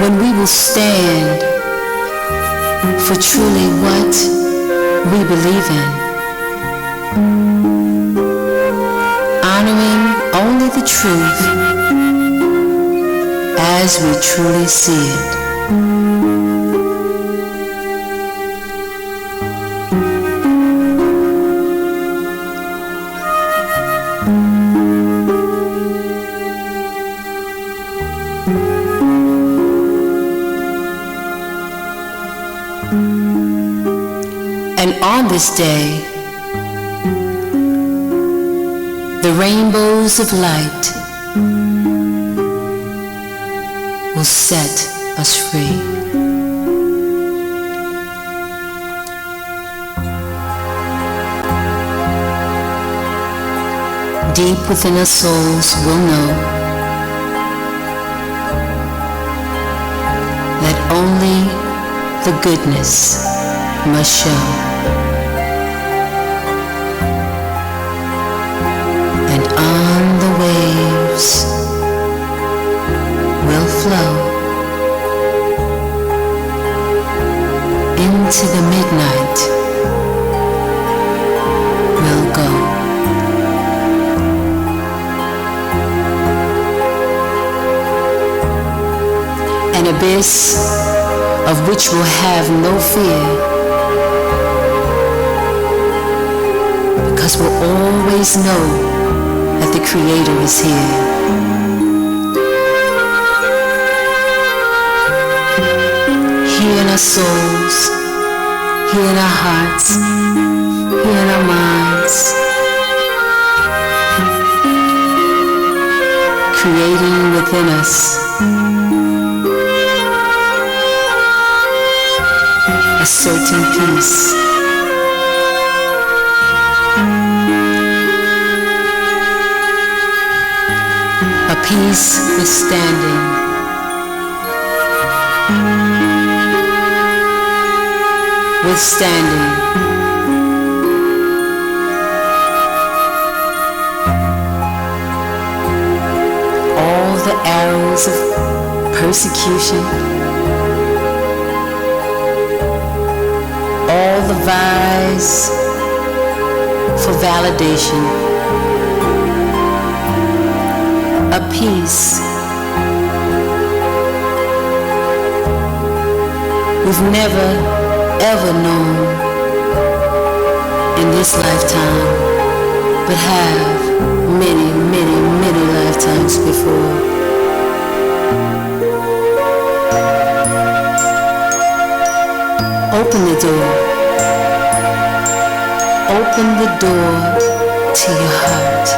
when we will stand for truly what we believe in, honoring only the truth as we truly see it. And on this day, the rainbows of light will set us free. Deep within our souls we'll know that only the goodness must show. And on the waves will flow into the midnight we'll go. an abyss of which we'll have no fear, because we'll always know that the Creator is here. Here in our souls, here in our hearts, here in our minds, creating within us a certain peace. A peace withstanding. Withstanding. All the arrows of persecution, all the vies for validation, a peace we've never ever known in this lifetime, but have many, many, many lifetimes before. Open the door. Open the door to your heart.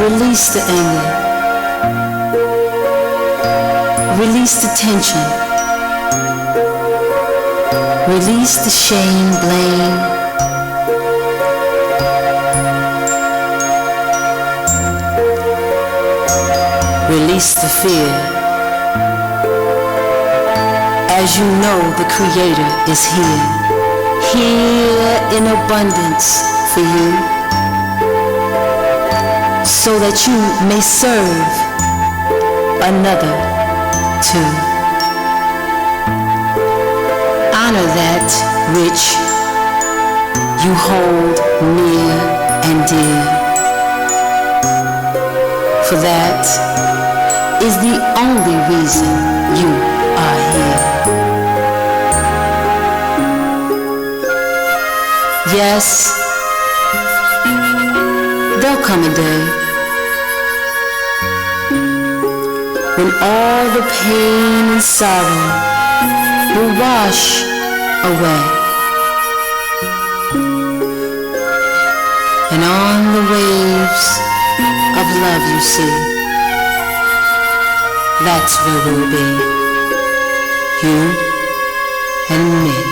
Release the anger. Release the tension. Release the shame, blame. Release the fear. As you know, the Creator is here. Here in abundance for you, so that you may serve another too. Honor that which you hold near and dear, for that is the only reason you are here. Yes, there'll come a day when all the pain and sorrow will wash away, and on the waves of love you see, that's where we'll be, you and me.